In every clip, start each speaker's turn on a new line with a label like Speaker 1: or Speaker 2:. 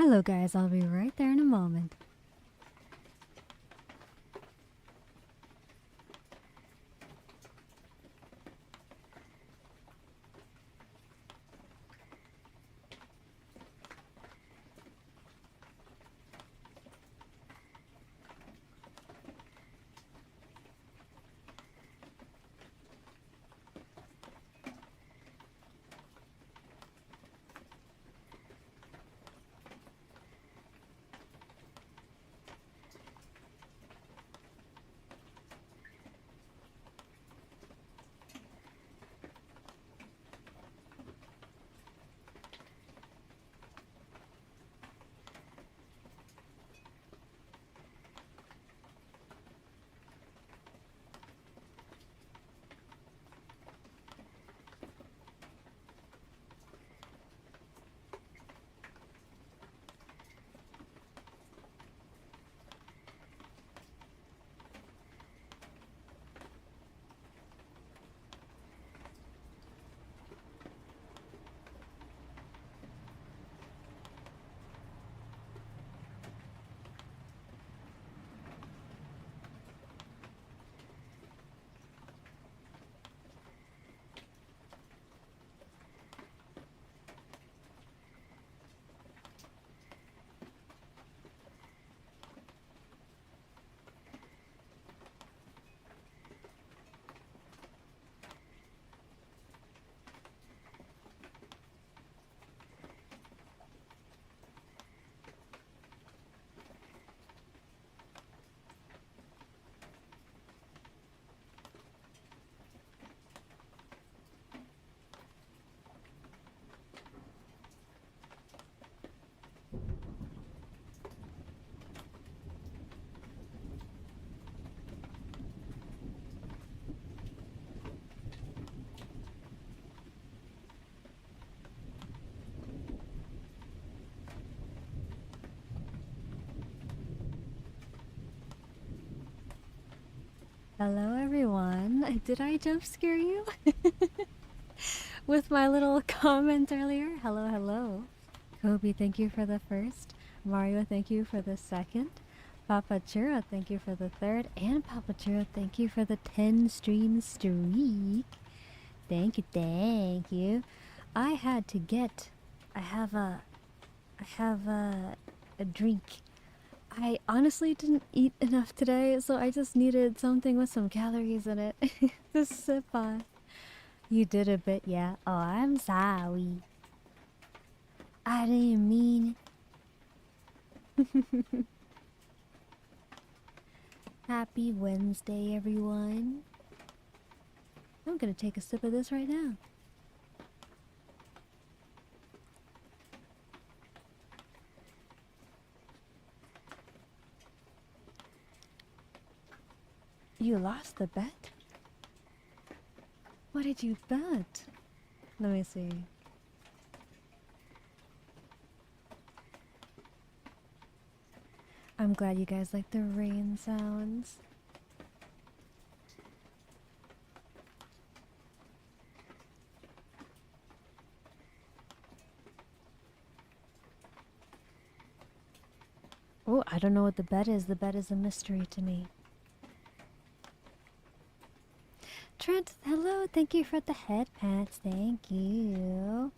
Speaker 1: Hello guys, I'll be right there in a moment. Hello everyone. Did I jump scare you? With my little comment earlier? Hello, hello. Kobe, thank you for the first. Mario, thank you for the second. Papa Churro, thank you for the third. And Papa Churro, thank you for the 10 stream streak. Thank you, thank you. I had to get... I have a drink. I honestly didn't eat enough today, so I just needed something with some calories in it to sip on. You did a bit, yeah. Oh, I'm sorry. I didn't mean it. Happy Wednesday, everyone. I'm gonna take a sip of this right now. You lost the bet? What did you bet? Let me see. I'm glad you guys like the rain sounds. Oh, I don't know what the bet is. The bet is a mystery to me. Trent, hello, thank you for the head pats, thank you.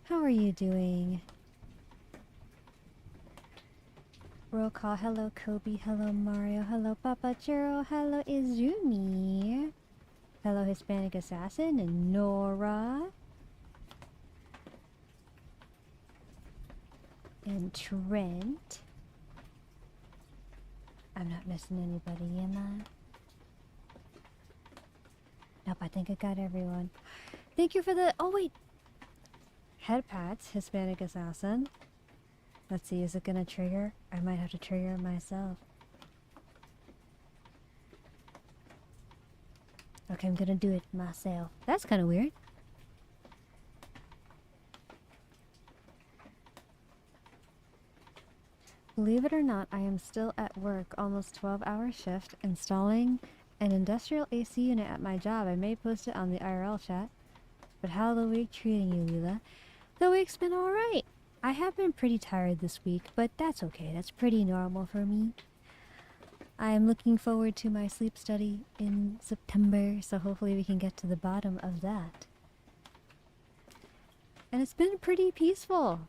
Speaker 1: How are you doing? Roll call, hello Kobe, hello Mario, hello Papa Churro, hello Izumi. Hello Hispanic Assassin and Nora. And Trent. I'm not missing anybody, am I? Nope, I think I got everyone. Thank you for the... Oh, wait. Head pats, Hispanic Assassin. Let's see, is it gonna trigger? I might have to trigger it myself. Okay, I'm gonna do it myself. That's kind of weird. Believe it or not, I am still at work, almost 12-hour shift, installing an industrial AC unit at my job. I may post it on the IRL chat. But how the week treating you, Lila? The week's been alright. I have been pretty tired this week, but that's okay. That's pretty normal for me. I am looking forward to my sleep study in September, so hopefully we can get to the bottom of that. And it's been pretty peaceful.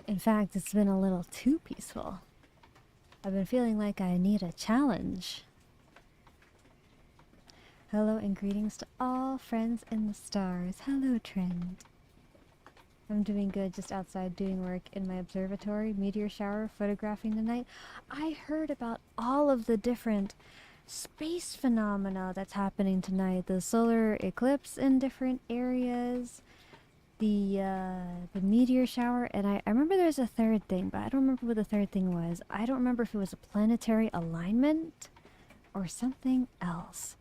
Speaker 1: In fact, it's been a little too peaceful. I've been feeling like I need a challenge. Hello and greetings to all friends in the stars. Hello, Trend. I'm doing good, just outside doing work in my observatory, meteor shower, photographing tonight. I heard about all of the different space phenomena that's happening tonight. The solar eclipse in different areas, the meteor shower, and I remember there's a third thing, but I don't remember what the third thing was. I don't remember if it was a planetary alignment or something else.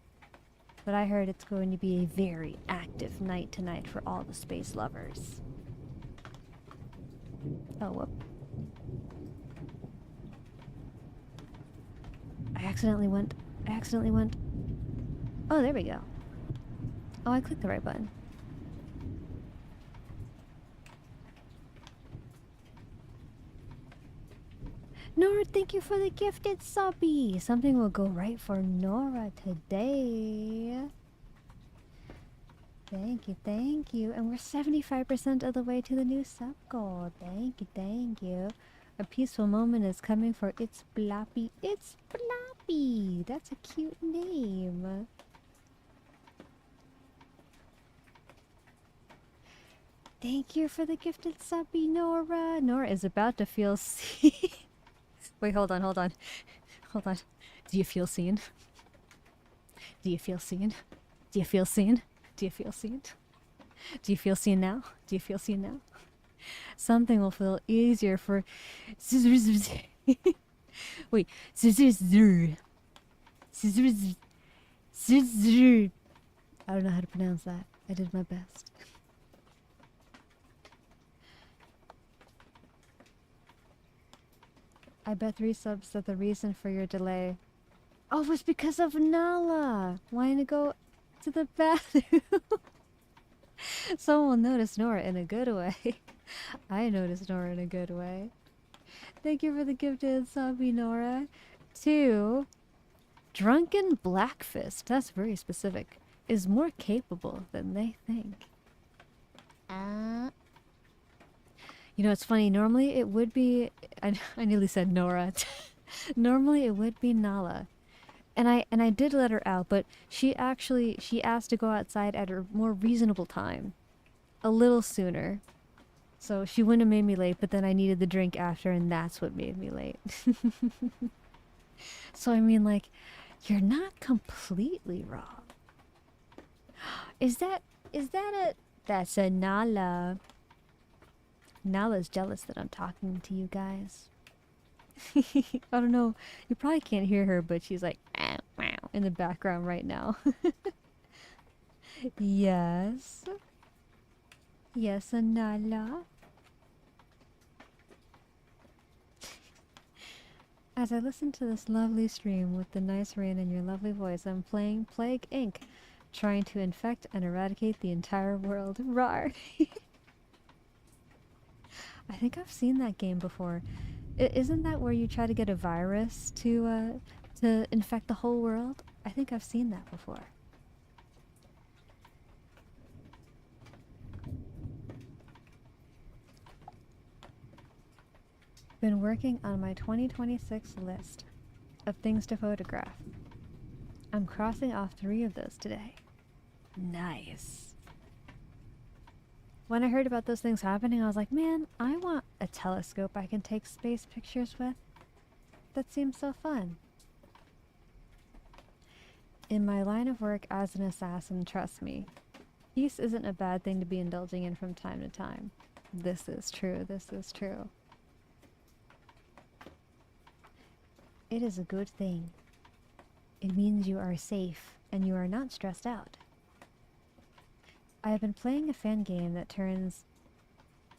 Speaker 1: But I heard it's going to be a very active night tonight for all the space lovers. Oh, whoop. I accidentally went. Oh, there we go. Oh, I clicked the right button. Nora, thank you for the gifted subby. Something will go right for Nora today. Thank you. And we're 75% of the way to the new sub goal. Thank you. A peaceful moment is coming for It's Bloppy. It's Bloppy! That's a cute name. Thank you for the gifted subby, Nora. Nora is about to feel seen. Wait, hold on. Do you feel seen? Do you feel seen? Do you feel seen? Do you feel seen? Do you feel seen now? Do you feel seen now? Something will feel easier for... Wait. I don't know how to pronounce that. I did my best. I bet 3 subs that the reason for your delay... Oh, it was because of Nala! Wanting to go to the bathroom. Someone will notice Nora in a good way. I noticed Nora in a good way. Thank you for the gifted subby, Nora. 2. Drunken Blackfist, that's very specific, is more capable than they think. You know, it's funny, normally it would be... I nearly said Nora. Normally it would be Nala. And I did let her out, but she asked to go outside at a more reasonable time. A little sooner. So she wouldn't have made me late, but then I needed the drink after, and that's what made me late. So I mean, like, you're not completely wrong. Is that a... That's a Nala. Nala's jealous that I'm talking to you guys. I don't know. You probably can't hear her, but she's like in the background right now. Yes. Yes, Anala. As I listen to this lovely stream with the nice rain and your lovely voice, I'm playing Plague Inc., trying to infect and eradicate the entire world. Rawr. I think I've seen that game before. Isn't that where you try to get a virus to infect the whole world? I think I've seen that before. Been working on my 2026 list of things to photograph. I'm crossing off 3 of those today. Nice. When I heard about those things happening, I was like, man, I want a telescope I can take space pictures with. That seems so fun. In my line of work as an assassin, trust me, peace isn't a bad thing to be indulging in from time to time. This is true, this is true. It is a good thing. It means you are safe and you are not stressed out. I have been playing a fan game that turns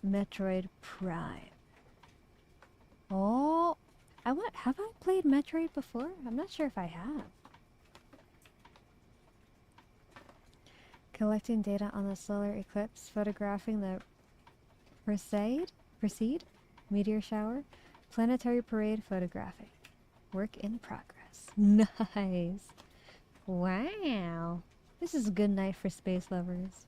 Speaker 1: Metroid Prime. Oh, have I played Metroid before? I'm not sure if I have. Collecting data on the solar eclipse, photographing the Perseid meteor shower, planetary parade photographing. Work in progress. Nice. Wow. This is a good night for space lovers.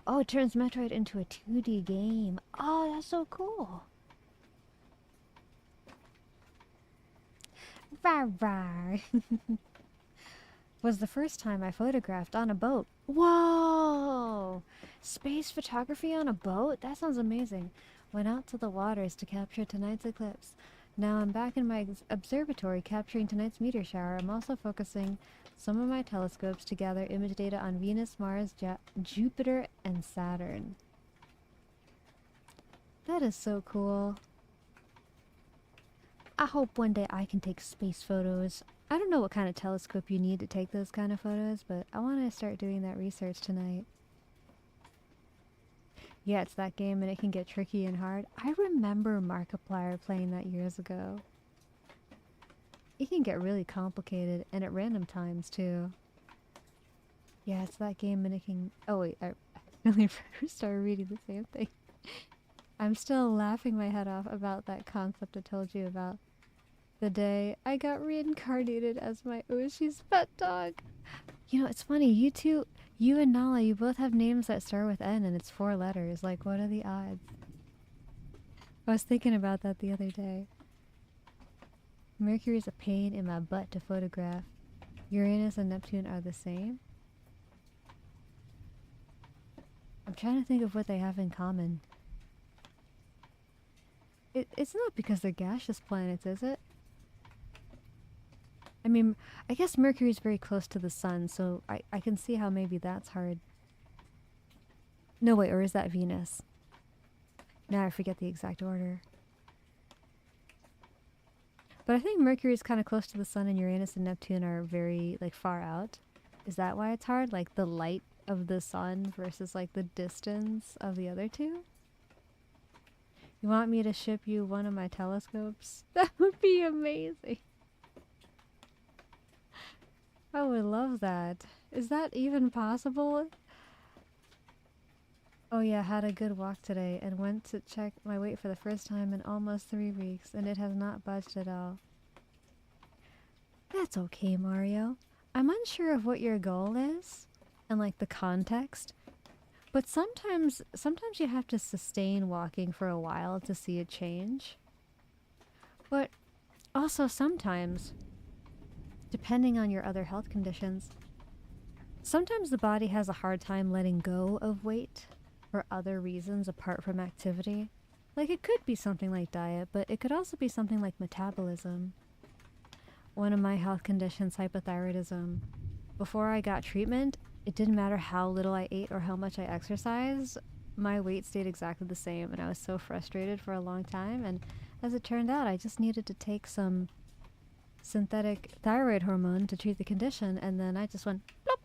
Speaker 1: Oh, it turns Metroid into a 2D game. Oh, that's so cool. Rar. Was the first time I photographed on a boat. Whoa! Space photography on a boat? That sounds amazing. Went out to the waters to capture tonight's eclipse. Now I'm back in my observatory capturing tonight's meteor shower. I'm also focusing some of my telescopes to gather image data on Venus, Mars, Jupiter, and Saturn. That is so cool. I hope one day I can take space photos. I don't know what kind of telescope you need to take those kind of photos, but I want to start doing that research tonight. Yeah, it's that game and it can get tricky and hard. I remember Markiplier playing that years ago. It can get really complicated and at random times too. Yeah, it's that game and it can... Oh wait, I really started reading the same thing. I'm still laughing my head off about that concept I told you about. The day I got reincarnated as my Oshi's pet dog. You know, it's funny, you two, you and Nala, you both have names that start with N and it's 4 letters. Like, what are the odds? I was thinking about that the other day. Mercury's a pain in my butt to photograph. Uranus and Neptune are the same. I'm trying to think of what they have in common. It's not because they're gaseous planets, is it? I mean, I guess Mercury's very close to the sun, so I can see how maybe that's hard. No, wait, or is that Venus? Now I forget the exact order. But I think Mercury's kind of close to the sun and Uranus and Neptune are very, like, far out. Is that why it's hard? Like, the light of the sun versus, like, the distance of the other two? You want me to ship you one of my telescopes? That would be amazing. I would love that. Is that even possible? Oh yeah, had a good walk today and went to check my weight for the first time in almost 3 weeks and it has not budged at all. That's okay, Mario. I'm unsure of what your goal is and like the context, but sometimes you have to sustain walking for a while to see a change. But also sometimes, depending on your other health conditions, sometimes the body has a hard time letting go of weight for other reasons apart from activity. Like it could be something like diet, but it could also be something like metabolism. One of my health conditions, hypothyroidism. Before I got treatment, it didn't matter how little I ate or how much I exercised, my weight stayed exactly the same and I was so frustrated for a long time, and as it turned out I just needed to take some synthetic thyroid hormone to treat the condition, and then I just went plop,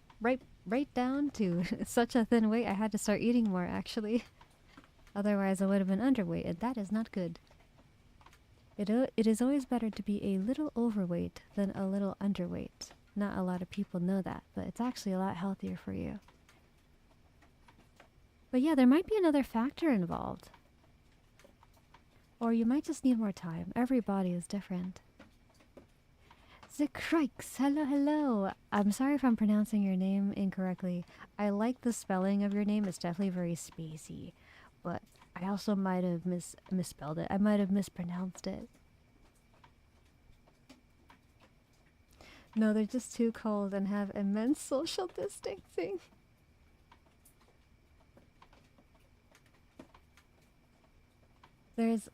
Speaker 1: right down to such a thin weight I had to start eating more actually. Otherwise I would have been underweight, and that is not good. It is always better to be a little overweight than a little underweight. Not a lot of people know that, but it's actually a lot healthier for you. But yeah, there might be another factor involved. Or you might just need more time. Every body is different. The Crikes, hello. I'm sorry if I'm pronouncing your name incorrectly. I like the spelling of your name. It's definitely very spacey. But I also might have misspelled it. I might have mispronounced it. No, they're just too cold and have immense social distancing. There's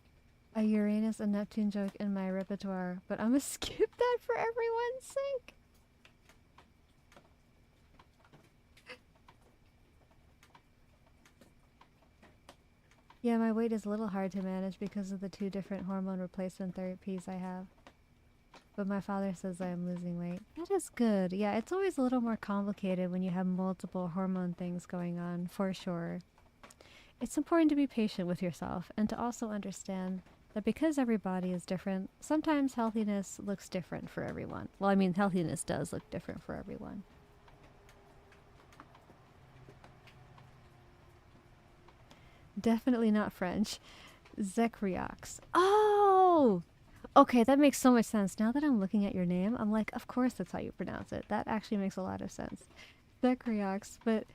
Speaker 1: a Uranus and Neptune joke in my repertoire, but I'm gonna skip that for everyone's sake. Yeah, my weight is a little hard to manage because of the 2 different hormone replacement therapies I have. But my father says I am losing weight. That is good. Yeah, it's always a little more complicated when you have multiple hormone things going on, for sure. It's important to be patient with yourself and to also understand that because every body is different, sometimes healthiness looks different for everyone. Well, I mean, healthiness does look different for everyone. Definitely not French. Zekriox. Oh! Okay, that makes so much sense. Now that I'm looking at your name, I'm like, of course that's how you pronounce it. That actually makes a lot of sense. Zekriox, but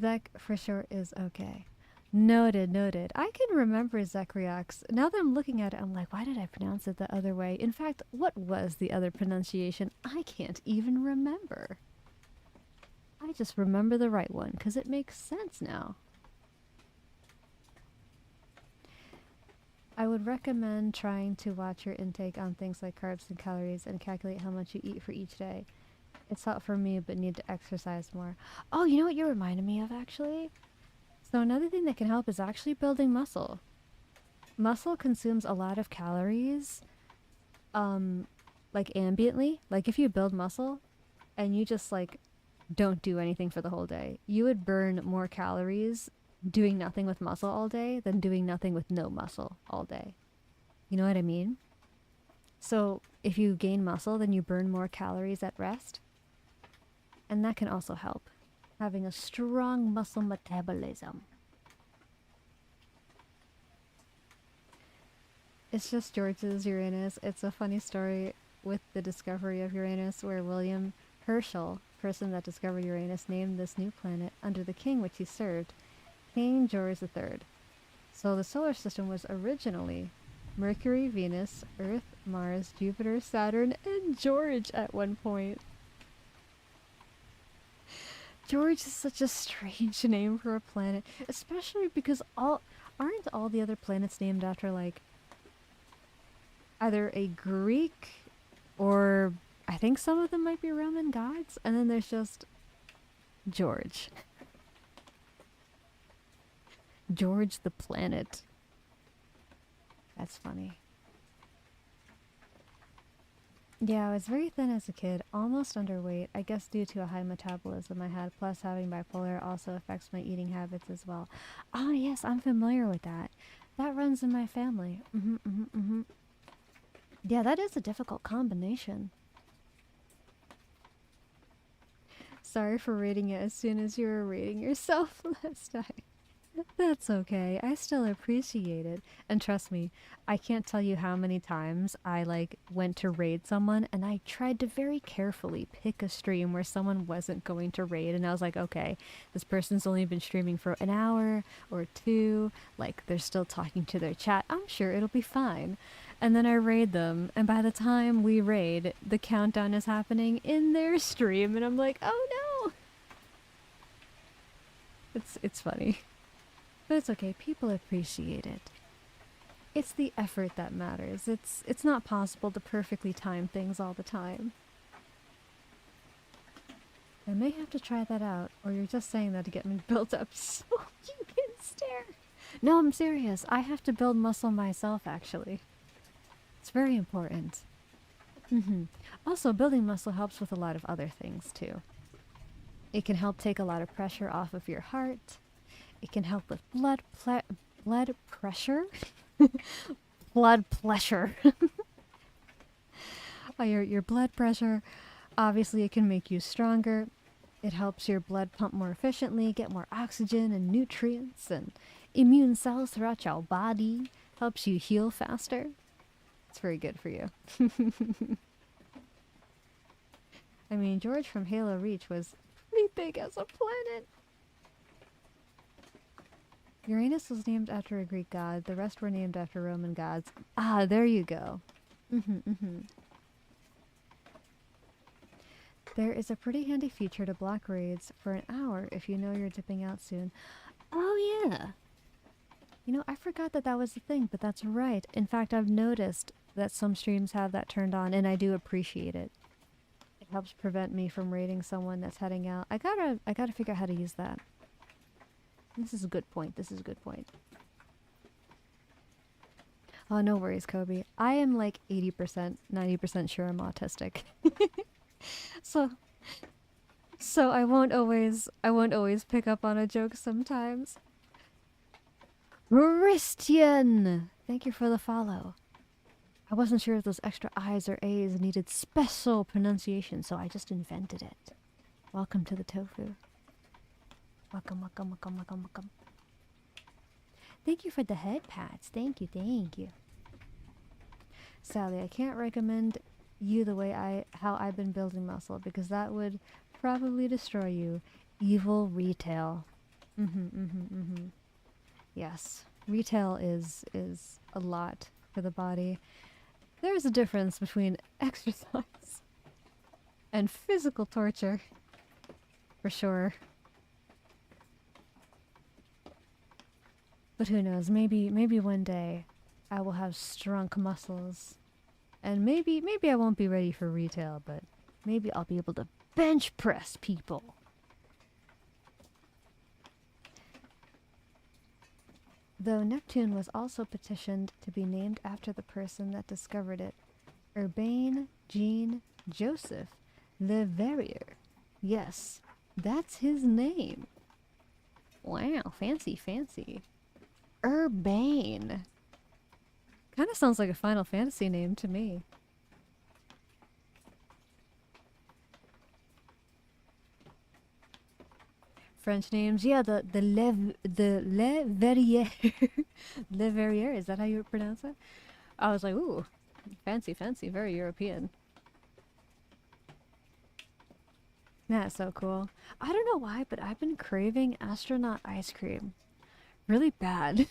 Speaker 1: Zek for sure is okay. Noted, noted. I can remember Zekriox. Now that I'm looking at it, I'm like, why did I pronounce it the other way? In fact, what was the other pronunciation? I can't even remember. I just remember the right one, because it makes sense now. I would recommend trying to watch your intake on things like carbs and calories and calculate how much you eat for each day. It's not for me, but need to exercise more. Oh, you know what you reminded me of, actually? So another thing that can help is actually building muscle. Muscle consumes a lot of calories, like ambiently. Like if you build muscle and you just like don't do anything for the whole day, you would burn more calories doing nothing with muscle all day than doing nothing with no muscle all day. You know what I mean? So if you gain muscle, then you burn more calories at rest. And that can also help. Having a strong muscle metabolism. It's just George's Uranus. It's a funny story with the discovery of Uranus where William Herschel, person that discovered Uranus, named this new planet under the king which he served, King George III. So the solar system was originally Mercury, Venus, Earth, Mars, Jupiter, Saturn, and George at one point. George is such a strange name for a planet, especially because aren't all the other planets named after like either a Greek or I think some of them might be Roman gods, and then there's just George. George the planet. That's funny. Yeah, I was very thin as a kid, almost underweight, I guess due to a high metabolism I had, plus having bipolar also affects my eating habits as well. Ah, yes, I'm familiar with that. That runs in my family. Yeah, that is a difficult combination. Sorry for rating it as soon as you were rating yourself last time. That's okay. I still appreciate it. And trust me, I can't tell you how many times I like went to raid someone and I tried to very carefully pick a stream where someone wasn't going to raid, and I was like, okay, this person's only been streaming for an hour or two, like they're still talking to their chat. I'm sure it'll be fine. And then I raid them, and by the time we raid, the countdown is happening in their stream, and I'm like, oh no! It's funny. But it's okay, people appreciate it. It's the effort that matters. It's not possible to perfectly time things all the time. I may have to try that out, or you're just saying that to get me built up so you can stare. No, I'm serious. I have to build muscle myself, actually. It's very important. Also, building muscle helps with a lot of other things, too. It can help take a lot of pressure off of your heart. It can help with blood pressure. Blood pressure. Your blood pressure. Obviously, it can make you stronger. It helps your blood pump more efficiently, get more oxygen and nutrients and immune cells throughout your body. Helps you heal faster. It's very good for you. I mean, George from Halo Reach was pretty big as a planet. Uranus was named after a Greek god. The rest were named after Roman gods. Ah, there you go. There is a pretty handy feature to block raids for an hour if you know you're dipping out soon. Oh yeah! You know, I forgot that that was the thing, but that's right. In fact, I've noticed that some streams have that turned on, and I do appreciate it. It helps prevent me from raiding someone that's heading out. I gotta figure out how to use that. This is a good point. This is a good point. Oh, no worries, Kobe. I am like 80%, 90% sure I'm autistic. So I won't always pick up on a joke sometimes. Christian! Thank you for the follow. I wasn't sure if those extra I's or A's needed special pronunciation, so I just invented it. Welcome to the tofu. Welcome, welcome, welcome, welcome, welcome. Thank you for the head pats. Thank you, thank you. Sally, I can't recommend you the way how I've been building muscle because that would probably destroy you. Evil retail. Yes, retail is a lot for the body. There's a difference between exercise and physical torture, for sure. But who knows? Maybe one day I will have strong muscles, and maybe I won't be ready for retail, but maybe I'll be able to bench press people. Though Neptune was also petitioned to be named after the person that discovered it, Urbain Jean Joseph Le Verrier. Yes, that's his name. Wow, fancy, fancy. Urbain. Kind of sounds like a Final Fantasy name to me. French names, yeah. The Le Verrier, Le Verrier. Is that how you pronounce it? I was like, ooh, fancy, fancy, very European. That's so cool. I don't know why, but I've been craving astronaut ice cream, really bad.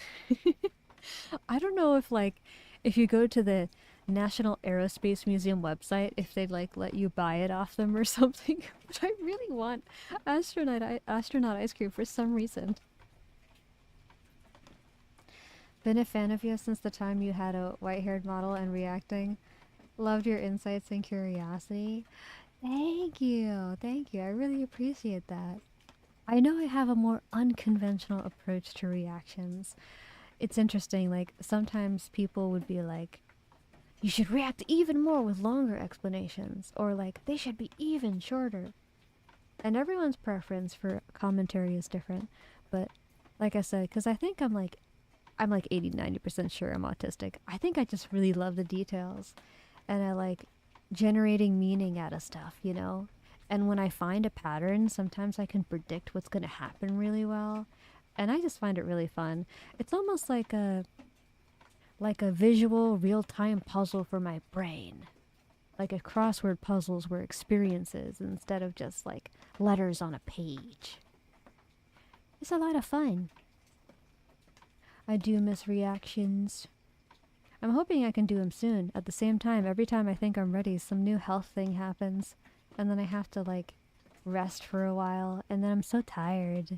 Speaker 1: I don't know if you go to the National Aerospace Museum website, if they'd let you buy it off them or something. But I really want astronaut ice cream for some reason. Been a fan of you since the time you had a white-haired model and reacting. Loved your insights and curiosity. Thank you, thank you. I really appreciate that. I know I have a more unconventional approach to reactions. It's interesting, sometimes people would be like, you should react even more with longer explanations, or they should be even shorter. And everyone's preference for commentary is different, but like I said, because I think I'm 80-90% sure I'm autistic. I think I just really love the details, and I like generating meaning out of stuff, you know? And when I find a pattern, sometimes I can predict what's going to happen really well, and I just find it really fun. It's almost like a visual real-time puzzle for my brain. Like if crossword puzzles were experiences instead of just letters on a page. It's a lot of fun. I do miss reactions. I'm hoping I can do them soon. At the same time, every time I think I'm ready, some new health thing happens. And then I have to rest for a while. And then I'm so tired.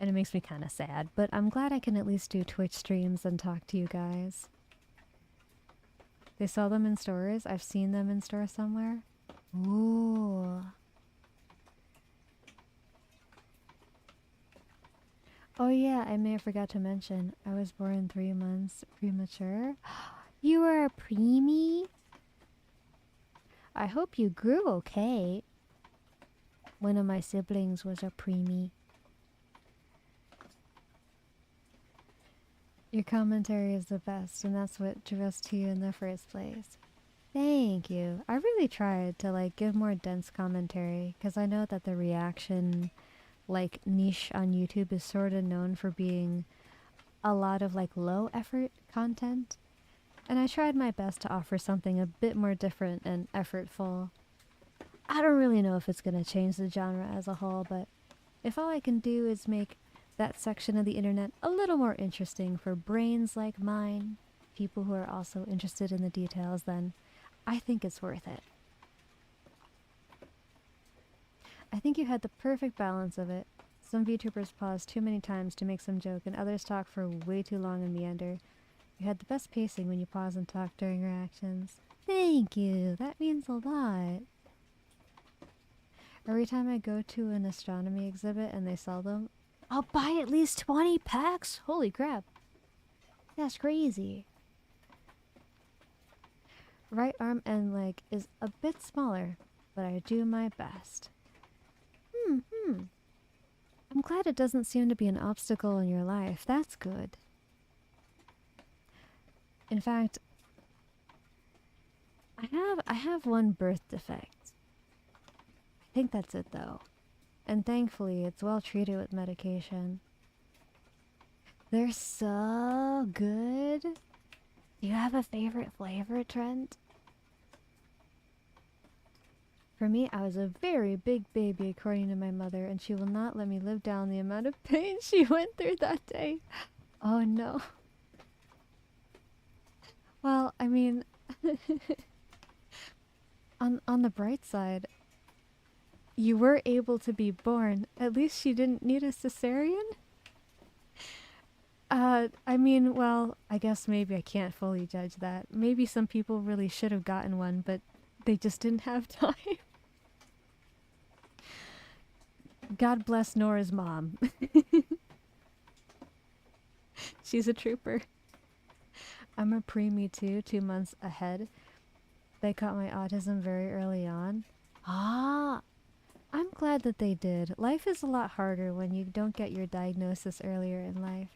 Speaker 1: And it makes me kind of sad. But I'm glad I can at least do Twitch streams and talk to you guys. They sell them in stores. I've seen them in stores somewhere. Ooh. Oh yeah, I may have forgot to mention, I was born 3 months premature. You were a preemie? I hope you grew okay. One of my siblings was a preemie. Your commentary is the best, and that's what drew us to you in the first place. Thank you. I really tried to give more dense commentary, because I know that the reaction niche on YouTube is sort of known for being a lot of low effort content, and I tried my best to offer something a bit more different and effortful. I don't really know if it's gonna change the genre as a whole, but if all I can do is make that section of the internet a little more interesting for brains like mine, people who are also interested in the details, then I think it's worth it. I think you had the perfect balance of it. Some VTubers pause too many times to make some joke, and others talk for way too long and meander. You had the best pacing when you pause and talk during reactions. Thank you, that means a lot. Every time I go to an astronomy exhibit and they sell them, I'll buy at least 20 packs? Holy crap. That's crazy. Right arm and leg is a bit smaller, but I do my best. I'm glad it doesn't seem to be an obstacle in your life. That's good. In fact, I have one birth defect. I think that's it though. And thankfully it's well treated with medication. They're so good. Do you have a favorite flavor, Trent? For me, I was a very big baby according to my mother, and she will not let me live down the amount of pain she went through that day. Oh no. Well, I mean, on the bright side, you were able to be born. At least she didn't need a cesarean. I mean, well, I guess maybe I can't fully judge that. Maybe some people really should have gotten one, but they just didn't have time. God bless Nora's mom. She's a trooper. I'm a preemie too, 2 months ahead. They caught my autism very early on. Ah, I'm glad that they did. Life is a lot harder when you don't get your diagnosis earlier in life.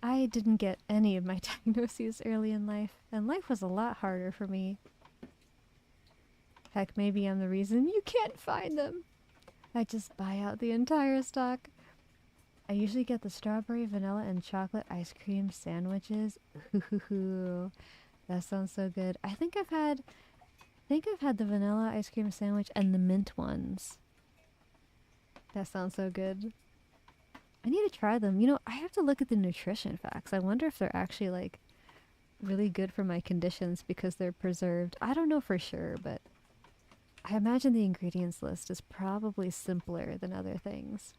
Speaker 1: I didn't get any of my diagnoses early in life, and life was a lot harder for me. Heck, maybe I'm the reason you can't find them. I just buy out the entire stock. I usually get the strawberry, vanilla, and chocolate ice cream sandwiches. Ooh, that sounds so good. I think I've had the vanilla ice cream sandwich and the mint ones. That sounds so good. I need to try them. You know, I have to look at the nutrition facts. I wonder if they're actually like really good for my conditions because they're preserved. I don't know for sure, but I imagine the ingredients list is probably simpler than other things.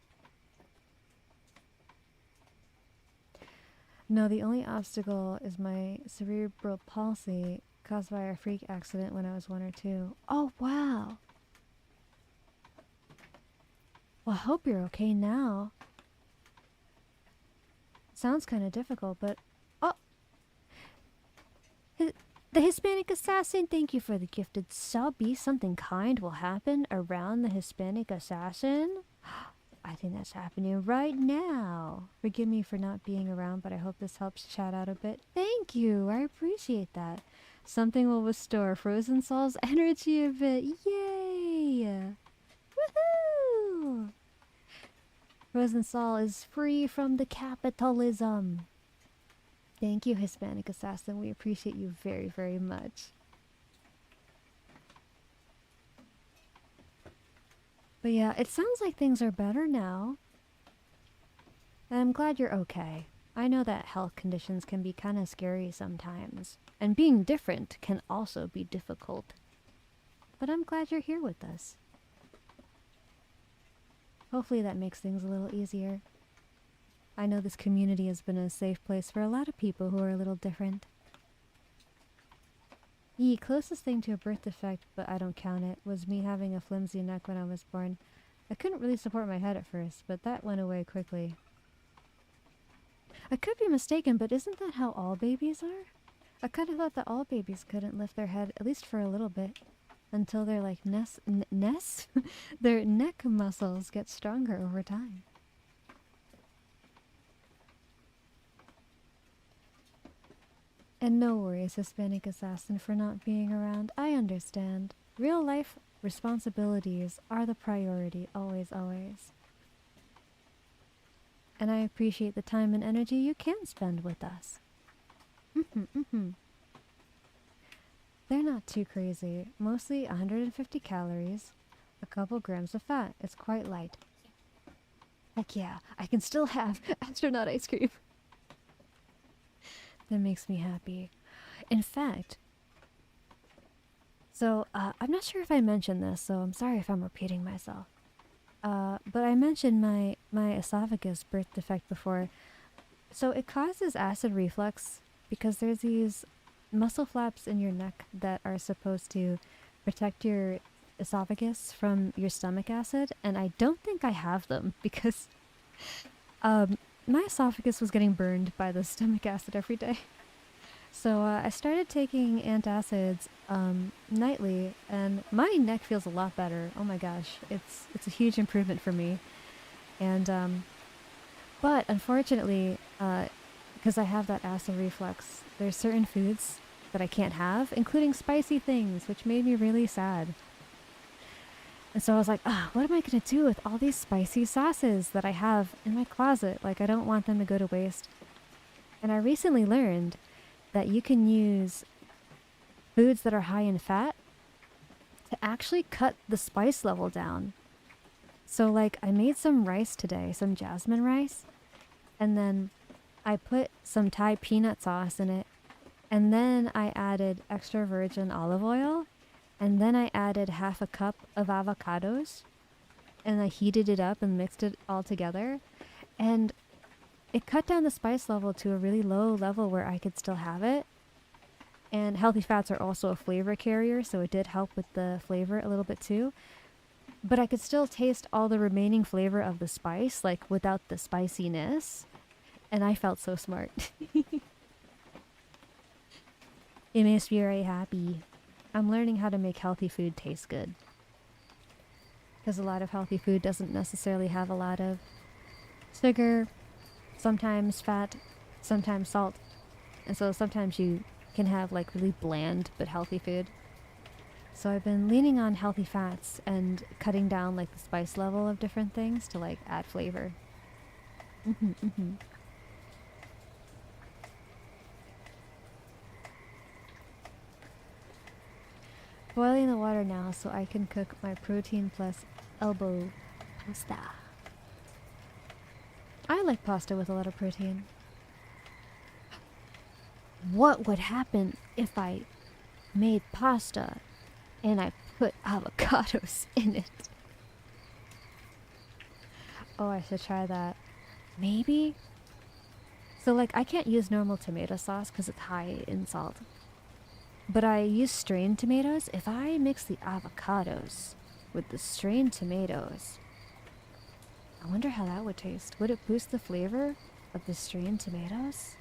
Speaker 1: No, the only obstacle is my cerebral palsy caused by a freak accident when I was 1 or 2. Oh, wow. Well, I hope you're okay now. Sounds kind of difficult, but... Oh! The Hispanic Assassin, thank you for the gifted sub. Something kind will happen around the Hispanic Assassin. I think that's happening right now. Forgive me for not being around, but I hope this helps chat out a bit. Thank you, I appreciate that. Something will restore Frozen Sol's energy a bit. Yay! Woohoo! Frozen Sol is free from the capitalism. Thank you, Hispanic Assassin. We appreciate you very, very much. But yeah, it sounds like things are better now. And I'm glad you're okay. I know that health conditions can be kind of scary sometimes. And being different can also be difficult. But I'm glad you're here with us. Hopefully that makes things a little easier. I know this community has been a safe place for a lot of people who are a little different. The closest thing to a birth defect, but I don't count it, was me having a flimsy neck when I was born. I couldn't really support my head at first, but that went away quickly. I could be mistaken, but isn't that how all babies are? I kind of thought that all babies couldn't lift their head, at least for a little bit, until their like their neck muscles get stronger over time. And no worries, Hispanic Assassin, for not being around. I understand. Real life responsibilities are the priority, always, always. And I appreciate the time and energy you can spend with us. They're not too crazy. Mostly 150 calories, a couple grams of fat. It's quite light. Heck yeah, I can still have astronaut ice cream. That makes me happy. In fact, so I'm not sure if I mentioned this, so I'm sorry if I'm repeating myself. But I mentioned my esophagus birth defect before. So it causes acid reflux because there's these muscle flaps in your neck that are supposed to protect your esophagus from your stomach acid, and I don't think I have them because my esophagus was getting burned by the stomach acid every day. So I started taking antacids nightly, and my neck feels a lot better. Oh my gosh, it's a huge improvement for me. And but unfortunately, because I have that acid reflux, there's certain foods that I can't have, including spicy things, which made me really sad. And so I was like, what am I going to do with all these spicy sauces that I have in my closet? Like, I don't want them to go to waste. And I recently learned that you can use foods that are high in fat to actually cut the spice level down. So like I made some rice today, some jasmine rice, and then I put some Thai peanut sauce in it, and then I added extra virgin olive oil, and then I added half a cup of avocados, and I heated it up and mixed it all together, and it cut down the spice level to a really low level where I could still have it. And healthy fats are also a flavor carrier, so it did help with the flavor a little bit too. But I could still taste all the remaining flavor of the spice, like without the spiciness. And I felt so smart. It makes me very happy. I'm learning how to make healthy food taste good. Because a lot of healthy food doesn't necessarily have a lot of sugar, sometimes fat, sometimes salt. And so sometimes you can have like really bland but healthy food. So I've been leaning on healthy fats and cutting down like the spice level of different things to like add flavor. Boiling the water now so I can cook my protein plus elbow pasta. I like pasta with a lot of protein. What would happen if I made pasta and I put avocados in it? Oh, I should try that. Maybe? So like I can't use normal tomato sauce because it's high in salt. But I use strained tomatoes. If I mix the avocados with the strained tomatoes, I wonder how that would taste. Would it boost the flavor of the strained tomatoes?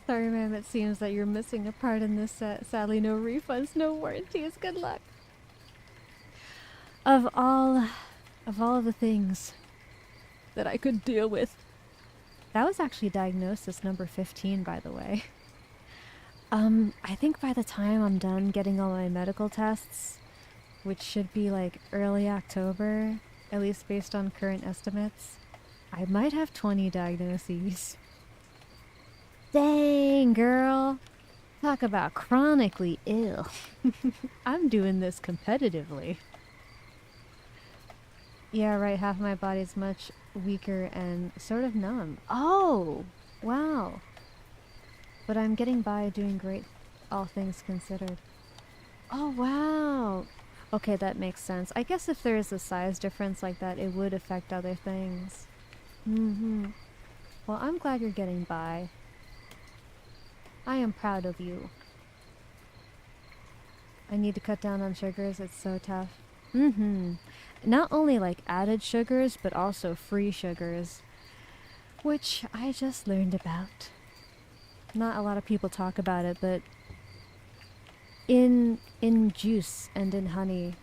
Speaker 1: Sorry, ma'am, it seems that you're missing a part in this set. Sadly, no refunds, no warranties. Good luck. Of all of the things that I could deal with. That was actually diagnosis number 15, by the way. I think by the time I'm done getting all my medical tests, which should be like early October, at least based on current estimates, I might have 20 diagnoses. Dang, girl. Talk about chronically ill. I'm doing this competitively. Yeah, right, half my body's much weaker and sort of numb. Oh, wow. But I'm getting by doing great, all things considered. Oh, wow. Okay, that makes sense. I guess if there is a size difference like that, it would affect other things. Well, I'm glad you're getting by. I am proud of you. I need to cut down on sugars, it's so tough. Not only like added sugars, but also free sugars, which I just learned about. Not a lot of people talk about it, but in juice and in honey,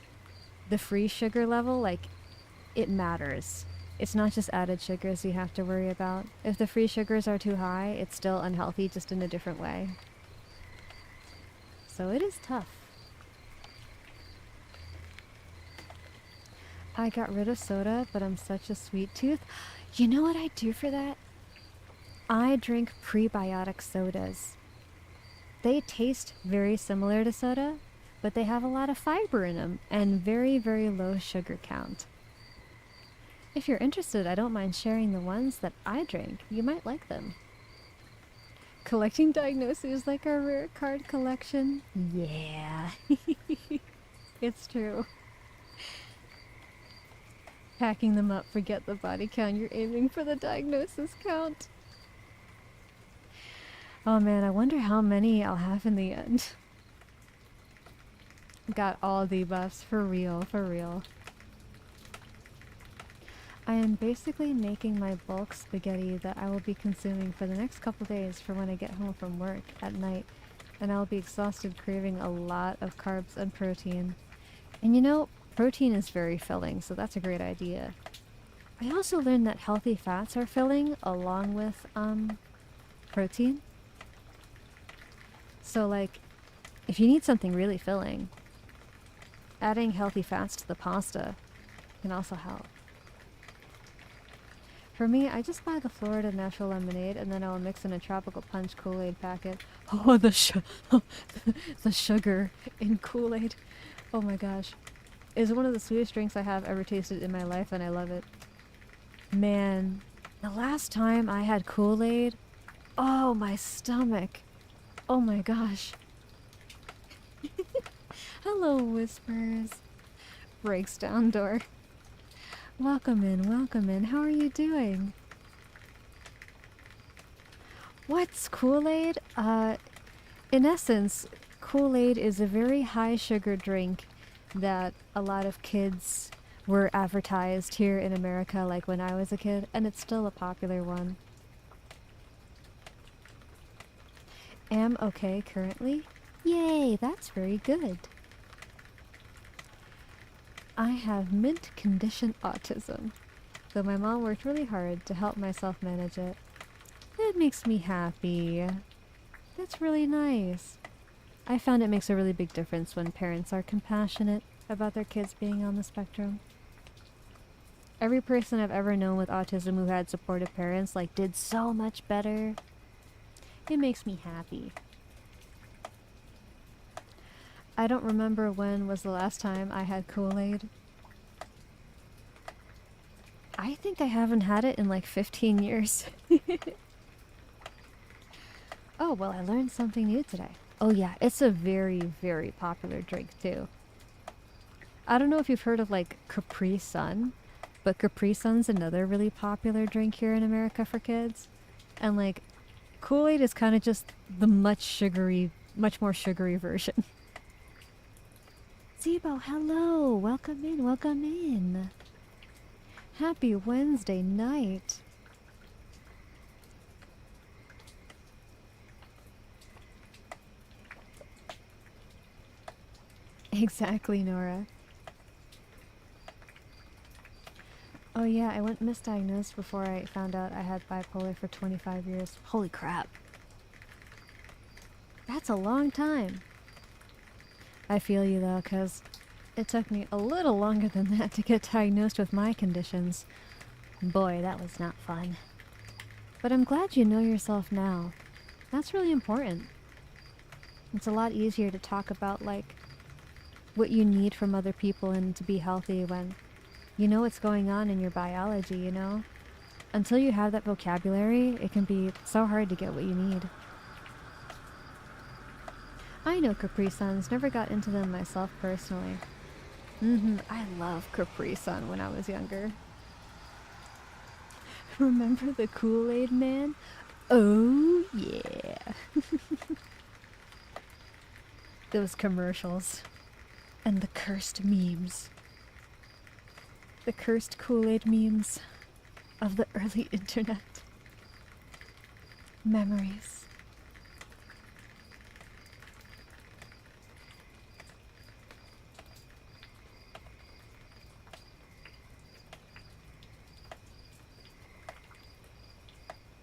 Speaker 1: the free sugar level, like, it matters. It's not just added sugars you have to worry about. If the free sugars are too high, it's still unhealthy, just in a different way. So it is tough. I got rid of soda, but I'm such a sweet tooth. You know what I do for that? I drink prebiotic sodas. They taste very similar to soda, but they have a lot of fiber in them and very, very low sugar count. If you're interested, I don't mind sharing the ones that I drink. You might like them. Collecting diagnoses like our rare card collection? Yeah. It's true. Packing them up, forget the body count, you're aiming for the diagnosis count. Oh man, I wonder how many I'll have in the end. Got all debuffs, for real, for real. I am basically making my bulk spaghetti that I will be consuming for the next couple days for when I get home from work at night, and I'll be exhausted craving a lot of carbs and protein. And you know, protein is very filling, so that's a great idea. I also learned that healthy fats are filling along with protein. So like, if you need something really filling, adding healthy fats to the pasta can also help. For me, I just buy the Florida natural lemonade and then I'll mix in a tropical punch Kool-Aid packet. Oh, the sugar in Kool-Aid. Oh my gosh. It's one of the sweetest drinks I have ever tasted in my life and I love it. Man, the last time I had Kool-Aid, oh, my stomach. Oh my gosh. Hello, Whispers. Breaks down door. Welcome in, welcome in. How are you doing? What's Kool-Aid? In essence, Kool-Aid is a very high sugar drink that a lot of kids were advertised here in America like when I was a kid, and it's still a popular one. Am okay currently? Yay, that's very good. I have mint condition autism, though my mom worked really hard to help myself manage it. That makes me happy. That's really nice. I found it makes a really big difference when parents are compassionate about their kids being on the spectrum. Every person I've ever known with autism who had supportive parents like did so much better. It makes me happy. I don't remember when was the last time I had Kool-Aid. I think I haven't had it in like 15 years. Oh, well, I learned something new today. Oh yeah, it's a very, very popular drink too. I don't know if you've heard of like Capri Sun, but Capri Sun's another really popular drink here in America for kids. And like, Kool-Aid is kind of just the much more sugary version. Zebo, hello! Welcome in, welcome in! Happy Wednesday night! Exactly, Nora. Oh yeah, I went misdiagnosed before I found out I had bipolar for 25 years. Holy crap. That's a long time. I feel you though, cause it took me a little longer than that to get diagnosed with my conditions. Boy, that was not fun. But I'm glad you know yourself now. That's really important. It's a lot easier to talk about, like, what you need from other people and to be healthy when you know what's going on in your biology, you know? Until you have that vocabulary, it can be so hard to get what you need. I know Capri Suns, never got into them myself personally. I love Capri Sun when I was younger. Remember the Kool-Aid man? Oh yeah. Those commercials. And the cursed memes. The cursed Kool-Aid memes of the early internet. Memories.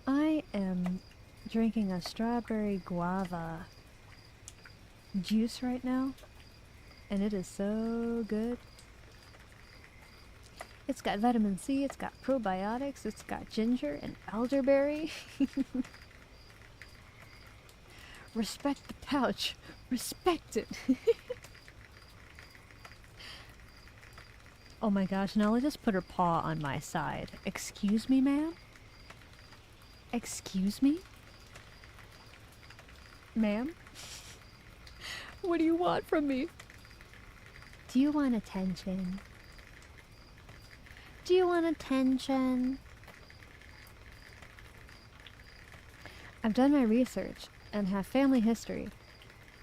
Speaker 1: I am drinking a strawberry guava juice right now, and it is so good. It's got vitamin C, it's got probiotics, it's got ginger and elderberry. Respect the pouch. Respect it. Oh my gosh, Nella just put her paw on my side. Excuse me, ma'am? Excuse me? Ma'am? What do you want from me? Do you want attention? Do you want attention? I've done my research and have family history.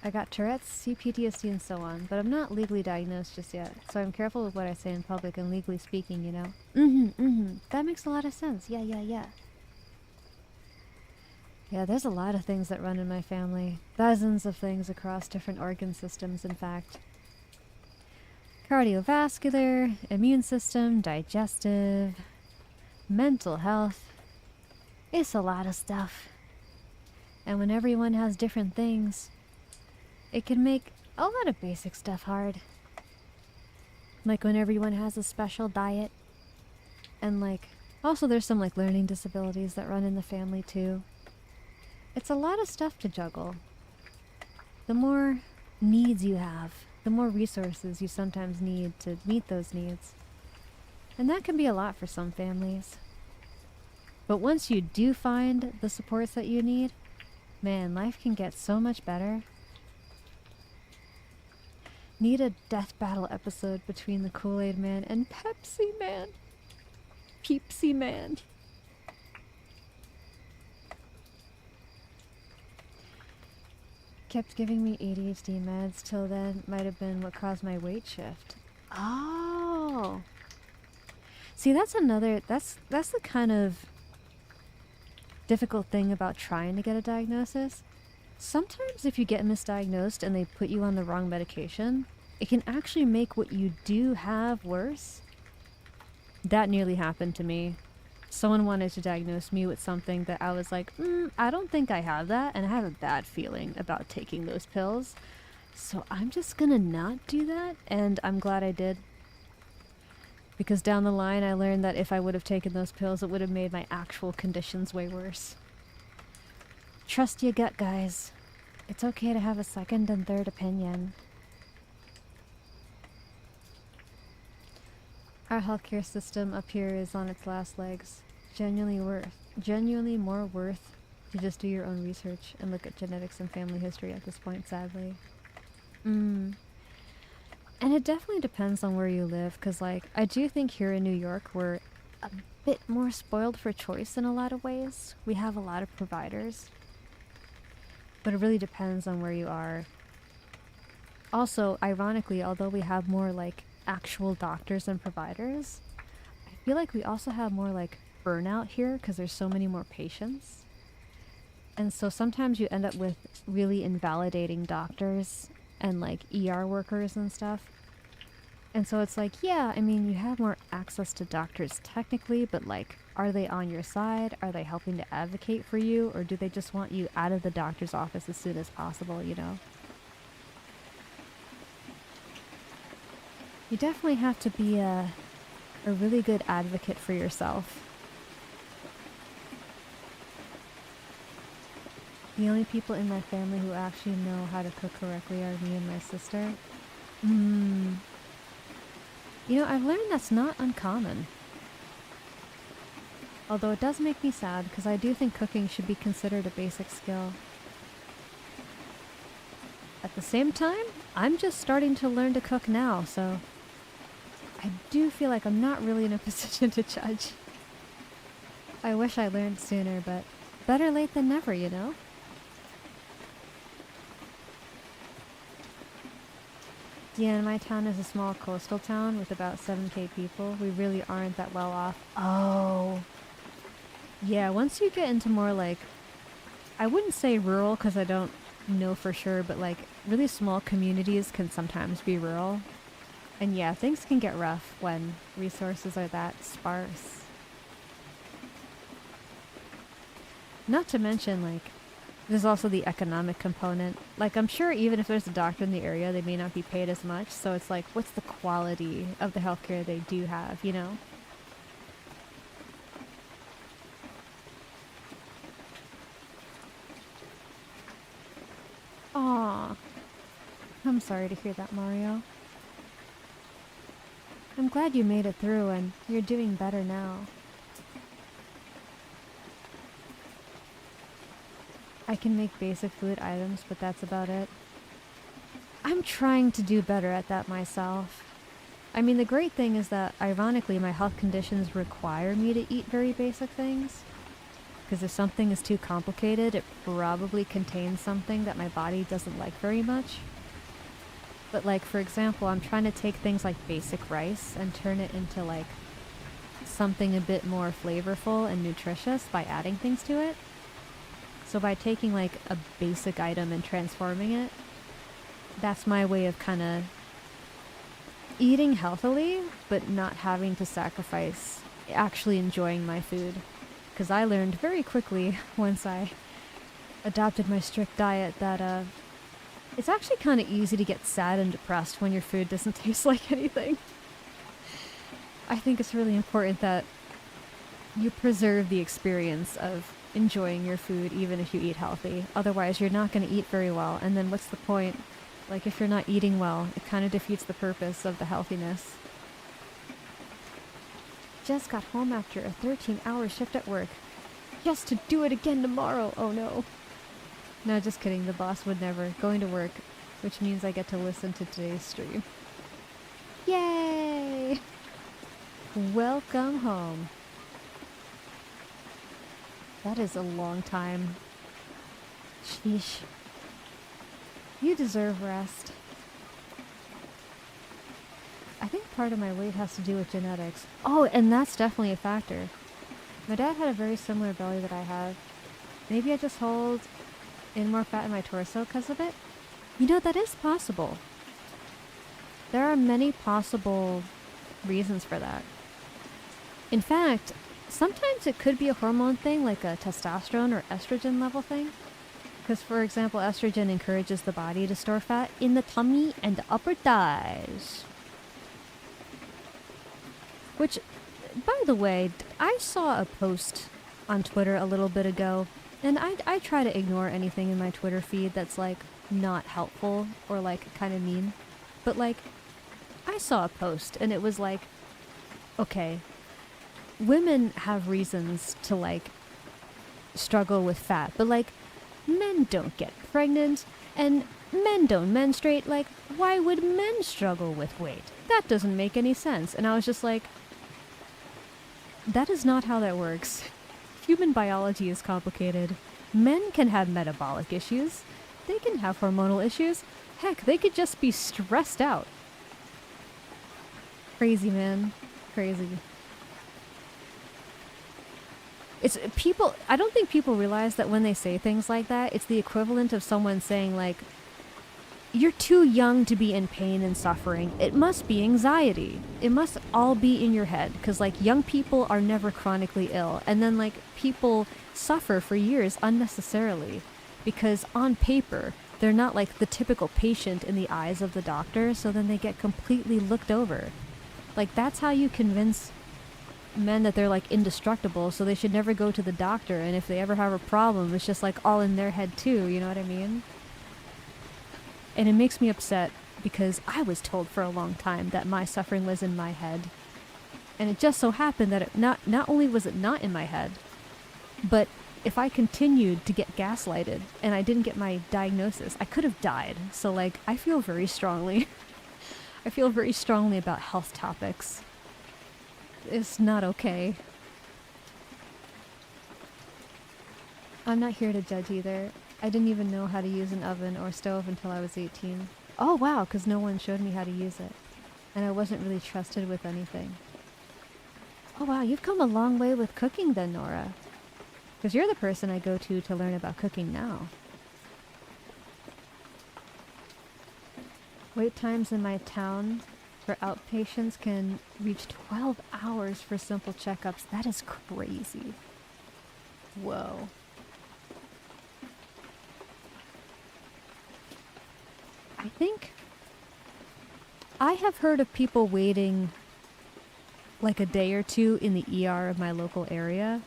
Speaker 1: I got Tourette's, CPTSD, and so on, but I'm not legally diagnosed just yet, so I'm careful with what I say in public and legally speaking, you know? That makes a lot of sense. Yeah. Yeah, there's a lot of things that run in my family. Dozens of things across different organ systems, in fact. Cardiovascular, immune system, digestive, mental health. It's a lot of stuff. And when everyone has different things, it can make a lot of basic stuff hard. Like when everyone has a special diet. And like, also there's some like learning disabilities that run in the family too. It's a lot of stuff to juggle. The more needs you have, the more resources you sometimes need to meet those needs. And that can be a lot for some families. But once you do find the supports that you need, man, life can get so much better. Need a death battle episode between the Kool-Aid Man and Pepsi Man. Peepsy Man. Kept giving me ADHD meds till then. Might have been what caused my weight shift. Oh. See, that's the kind of difficult thing about trying to get a diagnosis. Sometimes if you get misdiagnosed and they put you on the wrong medication, it can actually make what you do have worse. That nearly happened to me. Someone wanted to diagnose me with something that I was like, I don't think I have that, and I have a bad feeling about taking those pills. So I'm just gonna not do that, and I'm glad I did. Because down the line I learned that if I would have taken those pills, it would have made my actual conditions way worse. Trust your gut, guys. It's okay to have a second and third opinion. Our healthcare system up here is on its last legs. Genuinely more worth to just do your own research and look at genetics and family history at this point, sadly. And it definitely depends on where you live, because like, I do think here in New York we're a bit more spoiled for choice in a lot of ways. We have a lot of providers. But it really depends on where you are. Also, ironically, although we have more like actual doctors and providers, I feel like we also have more like burnout here because there's so many more patients. And so sometimes you end up with really invalidating doctors and like ER workers and stuff. And so it's like, yeah, I mean, you have more access to doctors technically, but like, are they on your side? Are they helping to advocate for you? Or do they just want you out of the doctor's office as soon as possible, you know? You definitely have to be a really good advocate for yourself. The only people in my family who actually know how to cook correctly are me and my sister. You know, I've learned that's not uncommon. Although it does make me sad, because I do think cooking should be considered a basic skill. At the same time, I'm just starting to learn to cook now, so I do feel like I'm not really in a position to judge. I wish I learned sooner, but better late than never, you know? Yeah, my town is a small coastal town with about 7K people. We really aren't that well off. Oh. Yeah, once you get into more like, I wouldn't say rural because I don't know for sure, but like really small communities can sometimes be rural. And yeah, things can get rough when resources are that sparse. Not to mention, like, there's also the economic component. Like, I'm sure even if there's a doctor in the area, they may not be paid as much. So it's like, what's the quality of the healthcare they do have, you know? Aw. I'm sorry to hear that, Mario. I'm glad you made it through and you're doing better now. I can make basic food items, but that's about it. I'm trying to do better at that myself. I mean, the great thing is that, ironically, my health conditions require me to eat very basic things. Because if something is too complicated, it probably contains something that my body doesn't like very much. But like, for example, I'm trying to take things like basic rice and turn it into like something a bit more flavorful and nutritious by adding things to it. So by taking like a basic item and transforming it, that's my way of kind of eating healthily, but not having to sacrifice actually enjoying my food. Because I learned very quickly once I adopted my strict diet that it's actually kind of easy to get sad and depressed when your food doesn't taste like anything. I think it's really important that you preserve the experience of enjoying your food even if you eat healthy. Otherwise, you're not going to eat very well, and then what's the point? Like, if you're not eating well, it kind of defeats the purpose of the healthiness. Just got home after a 13-hour shift at work. Just to do it again tomorrow. Oh no. No, just kidding. The boss would never. Going to work, which means I get to listen to today's stream. Yay! Welcome home. That is a long time. Sheesh. You deserve rest. I think part of my weight has to do with genetics. Oh, and that's definitely a factor. My dad had a very similar belly that I have. Maybe I just hold in more fat in my torso because of it? You know, that is possible. There are many possible reasons for that. In fact, sometimes it could be a hormone thing, like a testosterone or estrogen level thing. Because, for example, estrogen encourages the body to store fat in the tummy and the upper thighs. Which, by the way, I saw a post on Twitter a little bit ago, and I try to ignore anything in my Twitter feed that's, like, not helpful or, like, kind of mean. But, like, I saw a post, and it was like, okay, women have reasons to, like, struggle with fat, but, like, men don't get pregnant, and men don't menstruate. Like, why would men struggle with weight? That doesn't make any sense. And I was just like, that is not how that works. Human biology is complicated. Men can have metabolic issues. They can have hormonal issues. Heck, they could just be stressed out. Crazy, man. Crazy. It's people, I don't think people realize that when they say things like that, it's the equivalent of someone saying, like, you're too young to be in pain and suffering. It must be anxiety. It must all be in your head. Because, like, young people are never chronically ill. And then, like, people suffer for years unnecessarily. Because on paper, they're not, like, the typical patient in the eyes of the doctor. So then they get completely looked over. Like, that's how you convince men that they're, like, indestructible, so they should never go to the doctor, and if they ever have a problem, it's just, like, all in their head too, you know what I mean? And it makes me upset, because I was told for a long time that my suffering was in my head. And it just so happened that it not only was it not in my head, but if I continued to get gaslighted, and I didn't get my diagnosis, I could have died. So, like, I feel very strongly. I feel very strongly about health topics. It's not okay. I'm not here to judge either. I didn't even know how to use an oven or stove until I was 18. Oh wow, because no one showed me how to use it. And I wasn't really trusted with anything. Oh wow, you've come a long way with cooking then, Nora. Because you're the person I go to learn about cooking now. Wait times in my town for outpatients can reach 12 hours for simple checkups. That is crazy. Whoa. I think I have heard of people waiting like a day or two in the ER of my local area.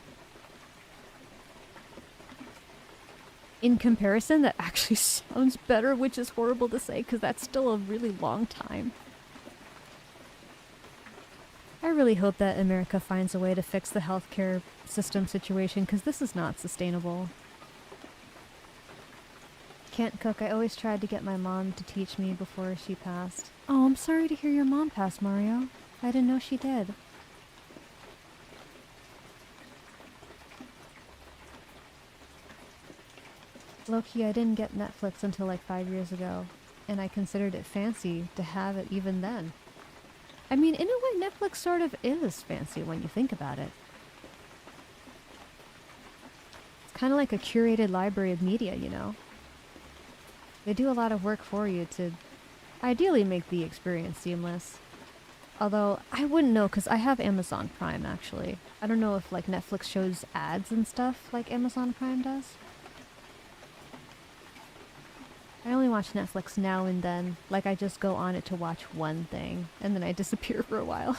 Speaker 1: In comparison, that actually sounds better, which is horrible to say because that's still a really long time. I really hope that America finds a way to fix the healthcare system situation, because this is not sustainable. Can't cook. I always tried to get my mom to teach me before she passed. Oh, I'm sorry to hear your mom passed, Mario. I didn't know she did. Low-key, I didn't get Netflix until like 5 years ago, and I considered it fancy to have it even then. I mean, in a way, Netflix sort of is fancy when you think about it. It's kind of like a curated library of media, you know? They do a lot of work for you to ideally make the experience seamless. Although, I wouldn't know because I have Amazon Prime, actually. I don't know if like Netflix shows ads and stuff like Amazon Prime does. I only watch Netflix now and then. Like, I just go on it to watch one thing, and then I disappear for a while.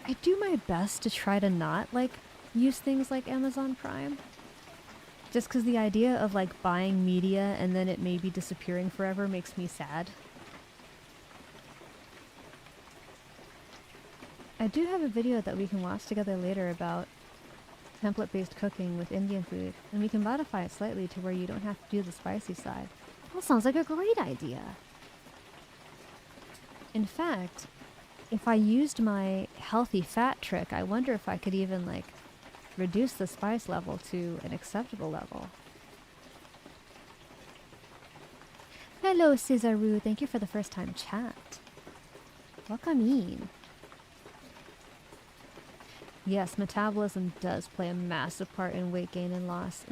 Speaker 1: I do my best to try to not, like, use things like Amazon Prime. Just because the idea of, like, buying media and then it maybe disappearing forever makes me sad. I do have a video that we can watch together later about template-based cooking with Indian food, and we can modify it slightly to where you don't have to do the spicy side. That sounds like a great idea! In fact, if I used my healthy fat trick, I wonder if I could even, like, reduce the spice level to an acceptable level. Hello, Cesaru! Thank you for the first time chat. Welcome in. Yes, metabolism does play a massive part in weight gain and loss.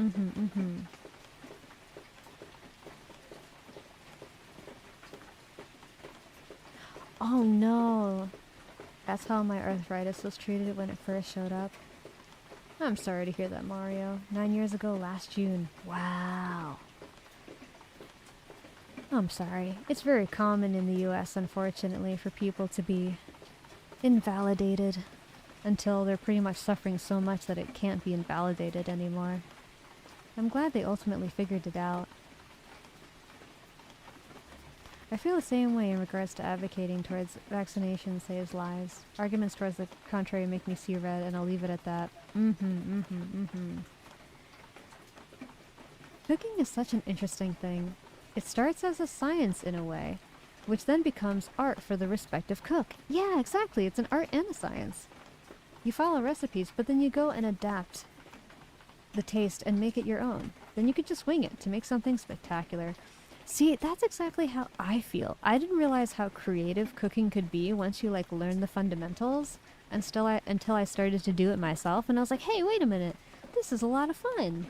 Speaker 1: Oh no! That's how my arthritis was treated when it first showed up. I'm sorry to hear that, Mario. 9 years ago, last June. Wow. I'm sorry. It's very common in the US, unfortunately, for people to be invalidated until they're pretty much suffering so much that it can't be invalidated anymore. I'm glad they ultimately figured it out. I feel the same way in regards to advocating towards vaccination saves lives. Arguments towards the contrary make me see red, and I'll leave it at that. Cooking is such an interesting thing. It starts as a science in a way, which then becomes art for the respective cook. Yeah, exactly. It's an art and a science. You follow recipes, but then you go and adapt the taste and make it your own. Then you could just wing it to make something spectacular. See, that's exactly how I feel. I didn't realize how creative cooking could be once you like learn the fundamentals until I started to do it myself, and I was like, hey, wait a minute, this is a lot of fun.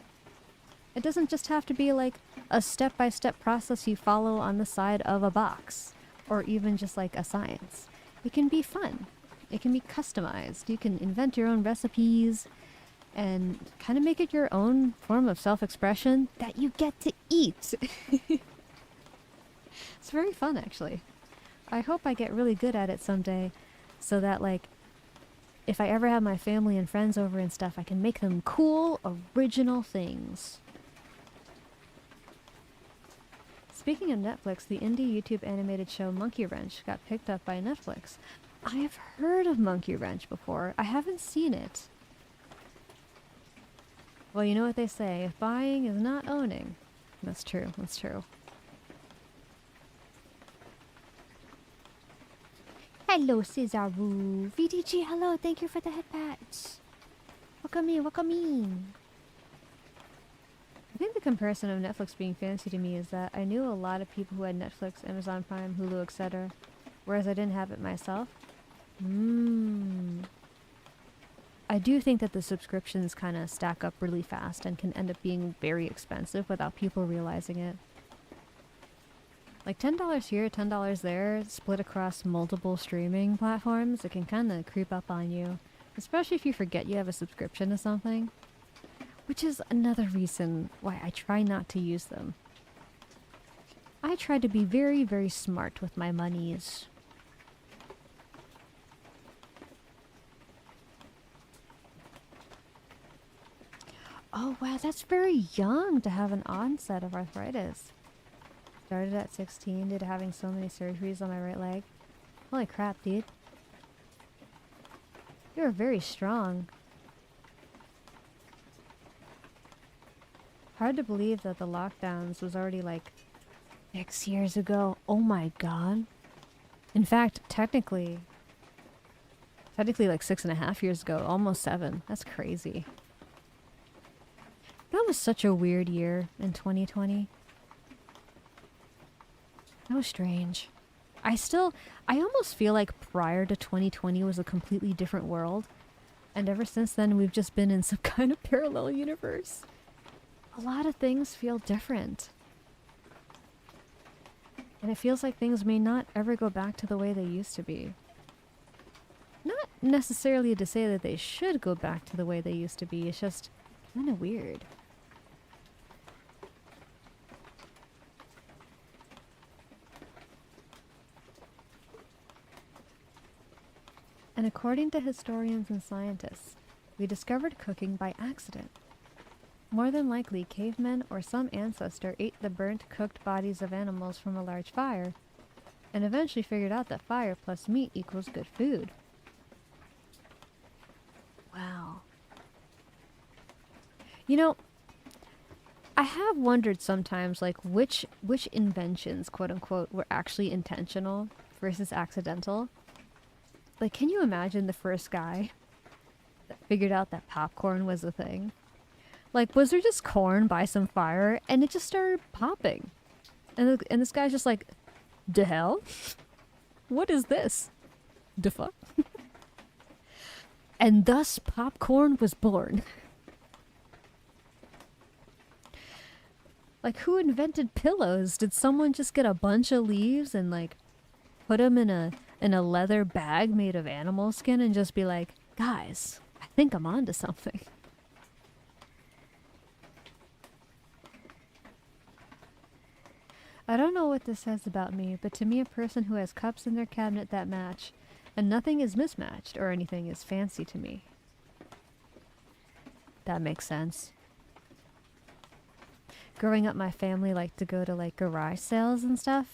Speaker 1: It doesn't just have to be like a step-by-step process you follow on the side of a box, or even just like a science. It can be fun. It can be customized. You can invent your own recipes and kind of make it your own form of self-expression that you get to eat. It's very fun, actually. I hope I get really good at it someday so that, like, if I ever have my family and friends over and stuff, I can make them cool, original things. Speaking of Netflix, the indie YouTube animated show Monkey Wrench got picked up by Netflix. I have heard of Monkey Wrench before. I haven't seen it. Well, you know what they say, if buying is not owning. That's true, that's true. Hello, Cesaru. VTG, hello, thank you for the head patch. Welcome in, welcome in. I think the comparison of Netflix being fancy to me is that I knew a lot of people who had Netflix, Amazon Prime, Hulu, etc., whereas I didn't have it myself. I do think that the subscriptions kind of stack up really fast and can end up being very expensive without people realizing it. Like $10 here, $10 there, split across multiple streaming platforms, it can kind of creep up on you. Especially if you forget you have a subscription to something. Which is another reason why I try not to use them. I try to be very, very smart with my monies. Oh wow, that's very young to have an onset of arthritis. Started at 16, did having so many surgeries on my right leg. Holy crap, dude. You're very strong. Hard to believe that the lockdowns was already like 6 years ago. Oh my god. In fact, technically like 6.5 years ago, almost 7. That's crazy. was such a weird year in 2020. That was strange. I almost feel like prior to 2020 was a completely different world. And ever since then, we've just been in some kind of parallel universe. A lot of things feel different. And it feels like things may not ever go back to the way they used to be. Not necessarily to say that they should go back to the way they used to be, it's just kind of weird. And according to historians and scientists, we discovered cooking by accident. More than likely, cavemen or some ancestor ate the burnt, cooked bodies of animals from a large fire, and eventually figured out that fire plus meat equals good food. Wow. You know, I have wondered sometimes, like, which inventions, quote unquote, were actually intentional versus accidental. Like, can you imagine the first guy that figured out that popcorn was a thing? Like, was there just corn by some fire and it just started popping? And this guy's just like, the hell? What is this? The fuck? And thus popcorn was born. Like, who invented pillows? Did someone just get a bunch of leaves and like put them in a leather bag made of animal skin and just be like, guys, I think I'm onto something? I don't know what this says about me, but to me, a person who has cups in their cabinet that match and nothing is mismatched or anything is fancy to me. That makes sense. Growing up, my family liked to go to like garage sales and stuff.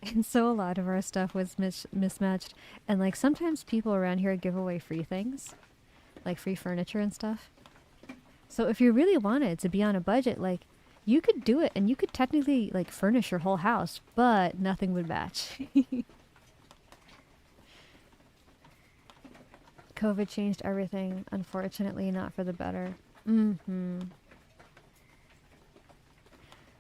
Speaker 1: And so a lot of our stuff was mismatched. And like sometimes people around here give away free things, like free furniture and stuff. So if you really wanted to be on a budget, like you could do it and you could technically like furnish your whole house, but nothing would match. COVID changed everything, unfortunately not for the better.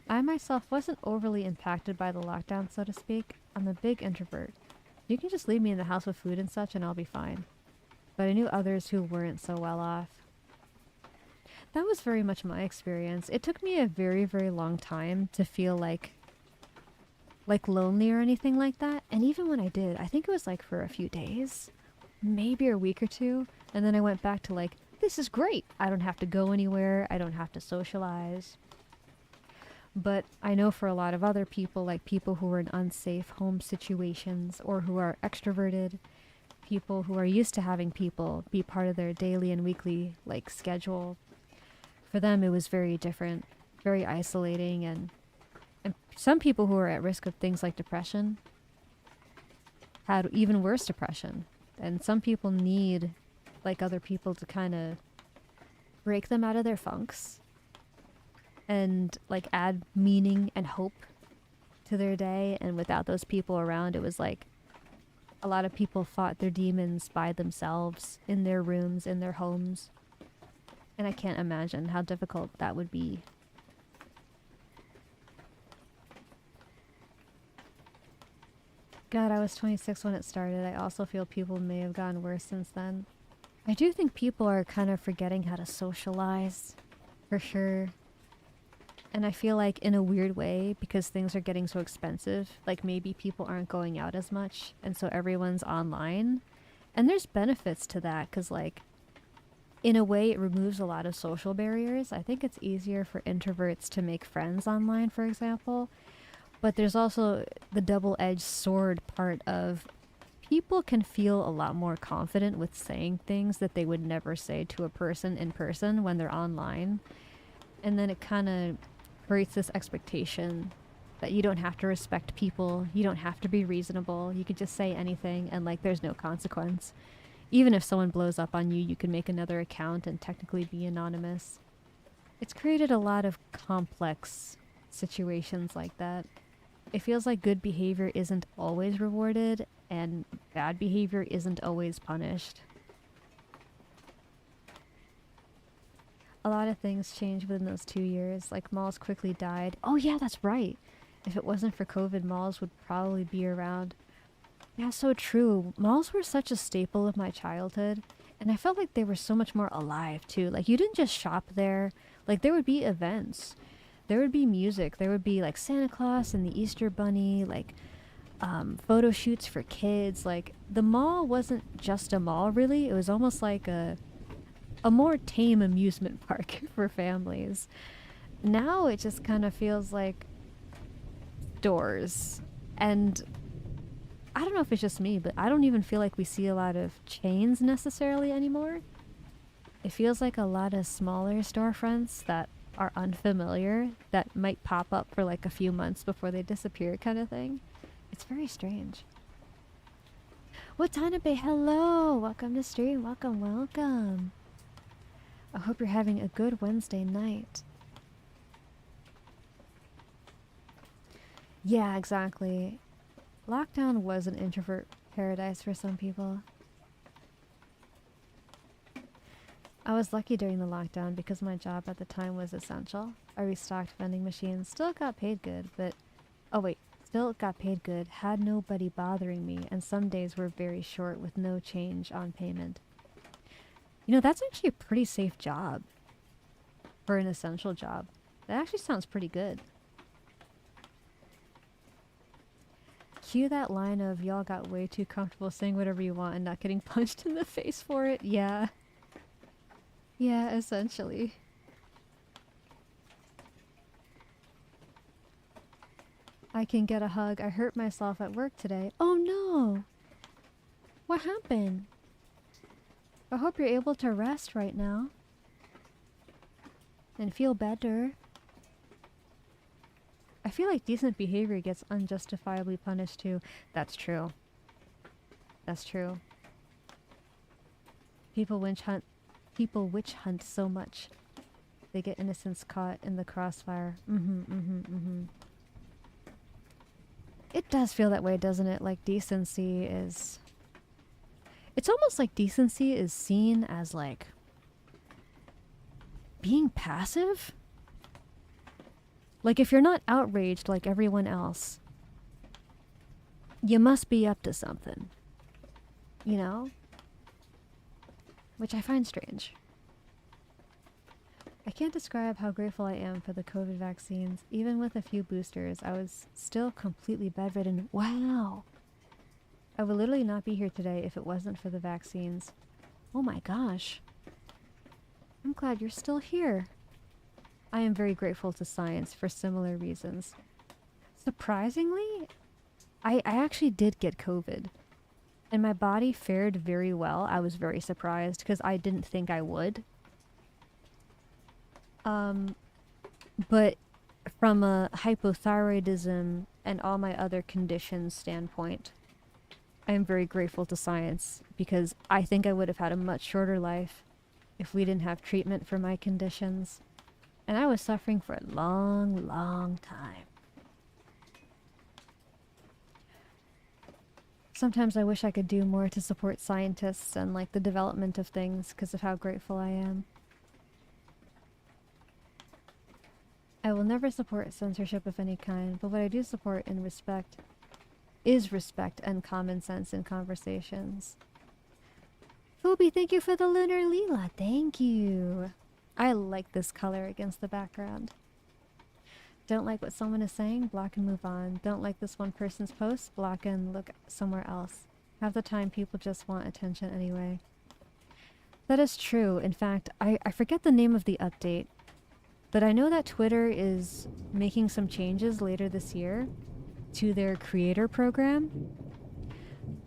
Speaker 1: I myself wasn't overly impacted by the lockdown, so to speak. I'm a big introvert. You can just leave me in the house with food and such and I'll be fine. But I knew others who weren't so well off. That was very much my experience. It took me a very, very long time to feel like lonely or anything like that. And even when I did, I think it was like for a few days, maybe a week or two. And then I went back to like, this is great. I don't have to go anywhere. I don't have to socialize. But I know for a lot of other people, like people who are in unsafe home situations or who are extroverted, people who are used to having people be part of their daily and weekly like schedule, for them it was very different, very isolating, and some people who are at risk of things like depression had even worse depression. And some people need like other people to kind of break them out of their funks and like add meaning and hope to their day. And without those people around, it was like a lot of people fought their demons by themselves in their rooms, in their homes. And I can't imagine how difficult that would be. God, I was 26 when it started. I also feel people may have gotten worse since then. I do think people are kind of forgetting how to socialize, for sure. And I feel like in a weird way, because things are getting so expensive, like maybe people aren't going out as much, and so everyone's online. And there's benefits to that, because like, in a way it removes a lot of social barriers. I think it's easier for introverts to make friends online, for example. But there's also the double-edged sword part of people can feel a lot more confident with saying things that they would never say to a person in person when they're online. And then it kind of creates this expectation that you don't have to respect people, you don't have to be reasonable, you could just say anything and like there's no consequence. Even if someone blows up on you, you can make another account and technically be anonymous. It's created a lot of complex situations like that. It feels like good behavior isn't always rewarded and bad behavior isn't always punished. A lot of things changed within those 2 years. Like malls quickly died. Oh yeah, that's right. If it wasn't for COVID, malls would probably be around. Yeah, so true. Malls were such a staple of my childhood. And I felt like they were so much more alive too. Like you didn't just shop there. Like there would be events. There would be music. There would be like Santa Claus and the Easter Bunny, like photo shoots for kids. Like the mall wasn't just a mall really. It was almost like a more tame amusement park for families. Now it just kind of feels like stores. And I don't know if it's just me, but I don't even feel like we see a lot of chains necessarily anymore. It feels like a lot of smaller storefronts that are unfamiliar that might pop up for like a few months before they disappear kind of thing. It's very strange. Watanabe, hello! Welcome to stream. Welcome, welcome. I hope you're having a good Wednesday night. Yeah, exactly. Lockdown was an introvert paradise for some people. I was lucky during the lockdown because my job at the time was essential. I restocked vending machines, still got paid good, but... Oh wait, still got paid good, had nobody bothering me, and some days were very short with no change on payment. You know, that's actually a pretty safe job for an essential job. That actually sounds pretty good. Cue that line of y'all got way too comfortable saying whatever you want and not getting punched in the face for it. Yeah. Yeah, essentially. I can get a hug. I hurt myself at work today. Oh no! What happened? I hope you're able to rest right now. And feel better. I feel like decent behavior gets unjustifiably punished too. That's true. That's true. People witch hunt so much. They get innocents caught in the crossfire. It does feel that way, doesn't it? Like decency is... It's almost like decency is seen as like... being passive? Like if you're not outraged like everyone else, you must be up to something. You know? Which I find strange. I can't describe how grateful I am for the COVID vaccines. Even with a few boosters, I was still completely bedridden. Wow! I would literally not be here today if it wasn't for the vaccines. Oh my gosh. I'm glad you're still here. I am very grateful to science for similar reasons. Surprisingly, I actually did get COVID. And my body fared very well. I was very surprised because I didn't think I would. But from a hypothyroidism and all my other conditions standpoint, I am very grateful to science because I think I would have had a much shorter life if we didn't have treatment for my conditions. And I was suffering for a long, long time. Sometimes I wish I could do more to support scientists and like the development of things because of how grateful I am. I will never support censorship of any kind, but what I do support in respect is respect and common sense in conversations. Phoebe, thank you for the lunar Lila. Thank you. I like this color against the background. Don't like what someone is saying? Block and move on. Don't like this one person's post? Block and look somewhere else. Half the time people just want attention anyway. That is true. In fact, I forget the name of the update, but I know that Twitter is making some changes later this year to their creator program.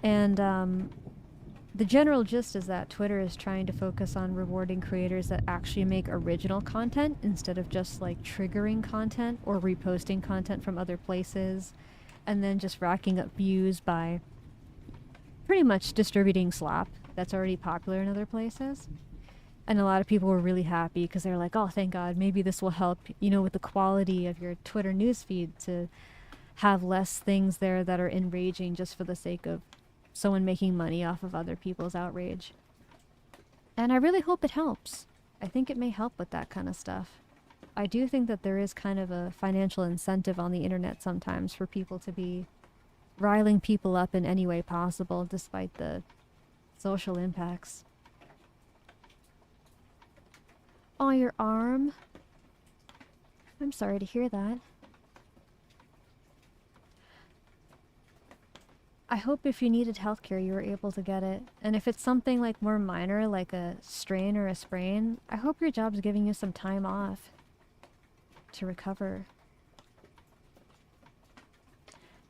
Speaker 1: And the general gist is that Twitter is trying to focus on rewarding creators that actually make original content instead of just like triggering content or reposting content from other places and then just racking up views by pretty much distributing slop that's already popular in other places. And a lot of people were really happy because they're like, oh, thank God, maybe this will help, you know, with the quality of your Twitter newsfeed to have less things there that are enraging just for the sake of someone making money off of other people's outrage. And I really hope it helps. I think it may help with that kind of stuff. I do think that there is kind of a financial incentive on the internet sometimes for people to be riling people up in any way possible, despite the social impacts. Oh, your arm? I'm sorry to hear that. I hope if you needed healthcare, you were able to get it. And if it's something like more minor, like a strain or a sprain, I hope your job's giving you some time off to recover.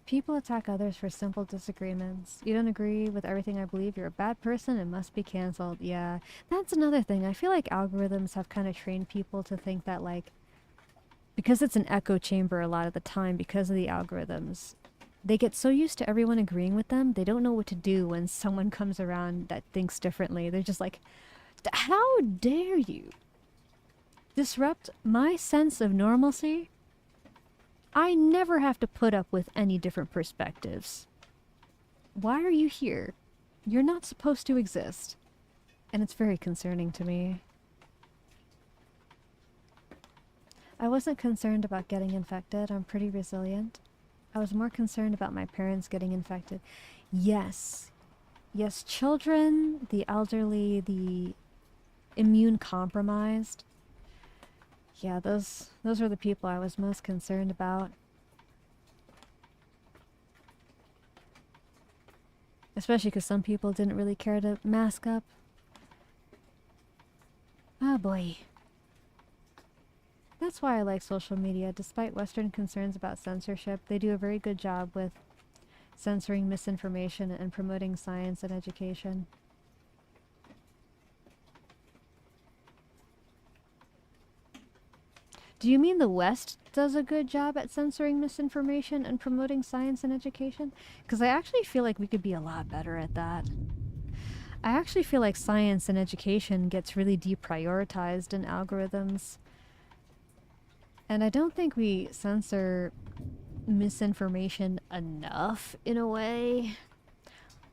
Speaker 1: People attack others for simple disagreements. You don't agree with everything I believe, you're a bad person and must be cancelled. Yeah, that's another thing. I feel like algorithms have kind of trained people to think that, like, because it's an echo chamber a lot of the time because of the algorithms, they get so used to everyone agreeing with them, they don't know what to do when someone comes around that thinks differently. They're just like, how dare you disrupt my sense of normalcy? I never have to put up with any different perspectives. Why are you here? You're not supposed to exist. And it's very concerning to me. I wasn't concerned about getting infected. I'm pretty resilient. I was more concerned about my parents getting infected. Yes. Yes, children, the elderly, the immune compromised. Yeah, those are the people I was most concerned about. Especially because some people didn't really care to mask up. Oh boy. That's why I like social media. Despite Western concerns about censorship, they do a very good job with censoring misinformation and promoting science and education. Do you mean the West does a good job at censoring misinformation and promoting science and education? Because I actually feel like we could be a lot better at that. I actually feel like science and education gets really deprioritized in algorithms. And I don't think we censor misinformation enough, in a way.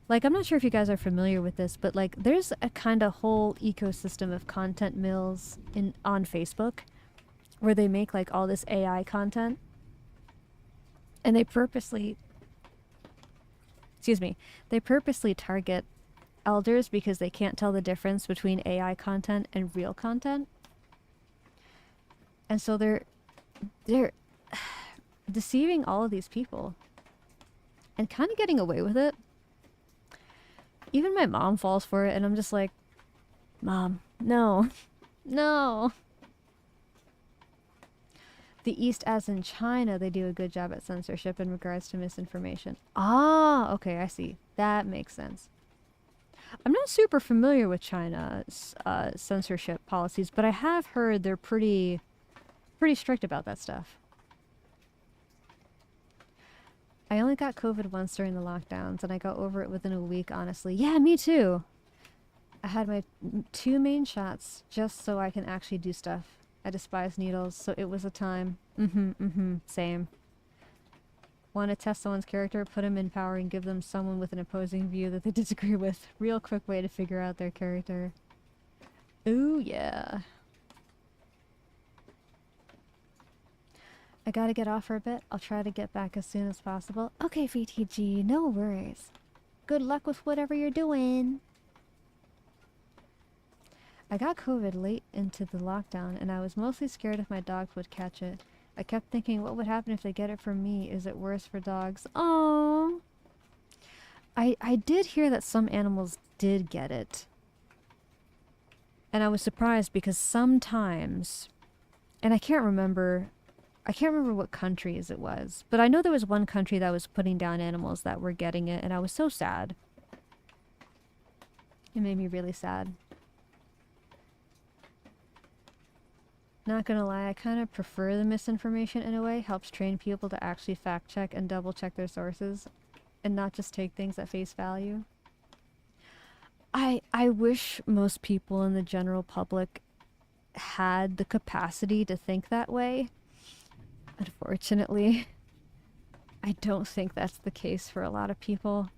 Speaker 1: Like, I'm not sure if you guys are familiar with this, but like, there's a kind of whole ecosystem of content mills on Facebook, where they make like all this AI content, and they purposely target elders because they can't tell the difference between AI content and real content. And so they're deceiving all of these people and kind of getting away with it. Even my mom falls for it, and I'm just like, Mom, no. No. The East, as in China, they do a good job at censorship in regards to misinformation. Ah, okay, I see. That makes sense. I'm not super familiar with China's censorship policies, but I have heard they're pretty strict about that stuff. I only got COVID once during the lockdowns, and I got over it within a week, honestly. Yeah, me too. I had my 2 main shots just so I can actually do stuff. I despise needles, so it was a time. Same. Want to test someone's character, put them in power, and give them someone with an opposing view that they disagree with. Real quick way to figure out their character. Ooh, yeah. I gotta get off for a bit. I'll try to get back as soon as possible. Okay, VTG, no worries. Good luck with whatever you're doing. I got COVID late into the lockdown, and I was mostly scared if my dogs would catch it. I kept thinking, what would happen if they get it from me? Is it worse for dogs? Oh, I did hear that some animals did get it. And I was surprised because sometimes, and I can't remember what countries it was, but I know there was one country that was putting down animals that were getting it, and I was so sad. It made me really sad. Not gonna lie, I kind of prefer the misinformation in a way. Helps train people to actually fact check and double check their sources and not just take things at face value. I wish most people in the general public had the capacity to think that way. Unfortunately, I don't think that's the case for a lot of people.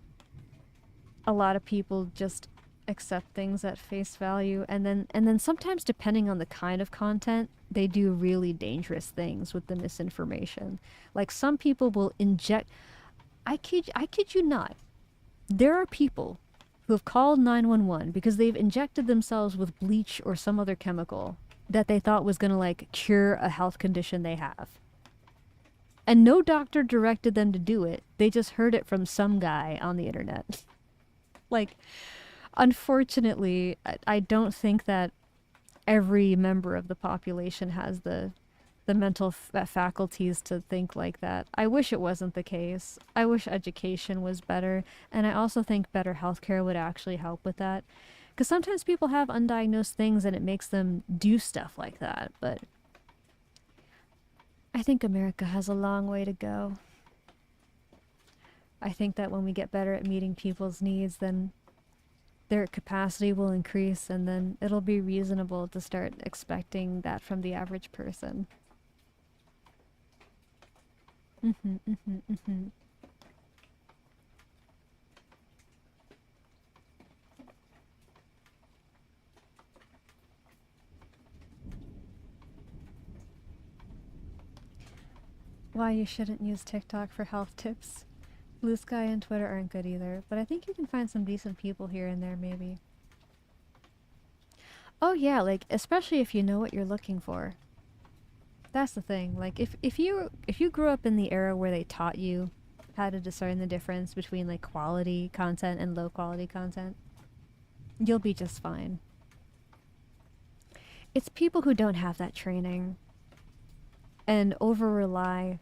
Speaker 1: A lot of people just accept things at face value, and then sometimes, depending on the kind of content, they do really dangerous things with the misinformation. Like, some people will inject, I kid you not, there are people who have called 911 because they've injected themselves with bleach or some other chemical that they thought was going to like cure a health condition they have. And no doctor directed them to do it. They just heard it from some guy on the internet. Like, unfortunately, I don't think that every member of the population has the mental faculties to think like that. I wish it wasn't the case. I wish education was better, and I also think better healthcare would actually help with that. Because sometimes people have undiagnosed things and it makes them do stuff like that, but I think America has a long way to go. I think that when we get better at meeting people's needs, then their capacity will increase, and then it'll be reasonable to start expecting that from the average person. Why you shouldn't use TikTok for health tips. Blue Sky and Twitter aren't good either, but I think you can find some decent people here and there, maybe. Oh yeah, like, especially if you know what you're looking for. That's the thing. Like, if you grew up in the era where they taught you how to discern the difference between like quality content and low quality content, you'll be just fine. It's people who don't have that training and over rely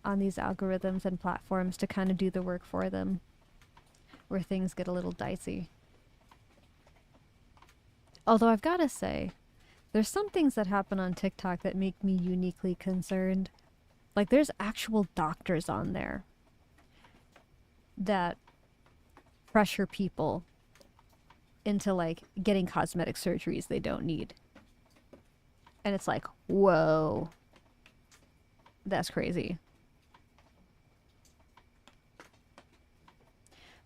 Speaker 1: on these algorithms and platforms to kind of do the work for them, where things get a little dicey. Although I've got to say, there's some things that happen on TikTok that make me uniquely concerned. Like, there's actual doctors on there that pressure people into like getting cosmetic surgeries they don't need. And it's like, whoa, that's crazy.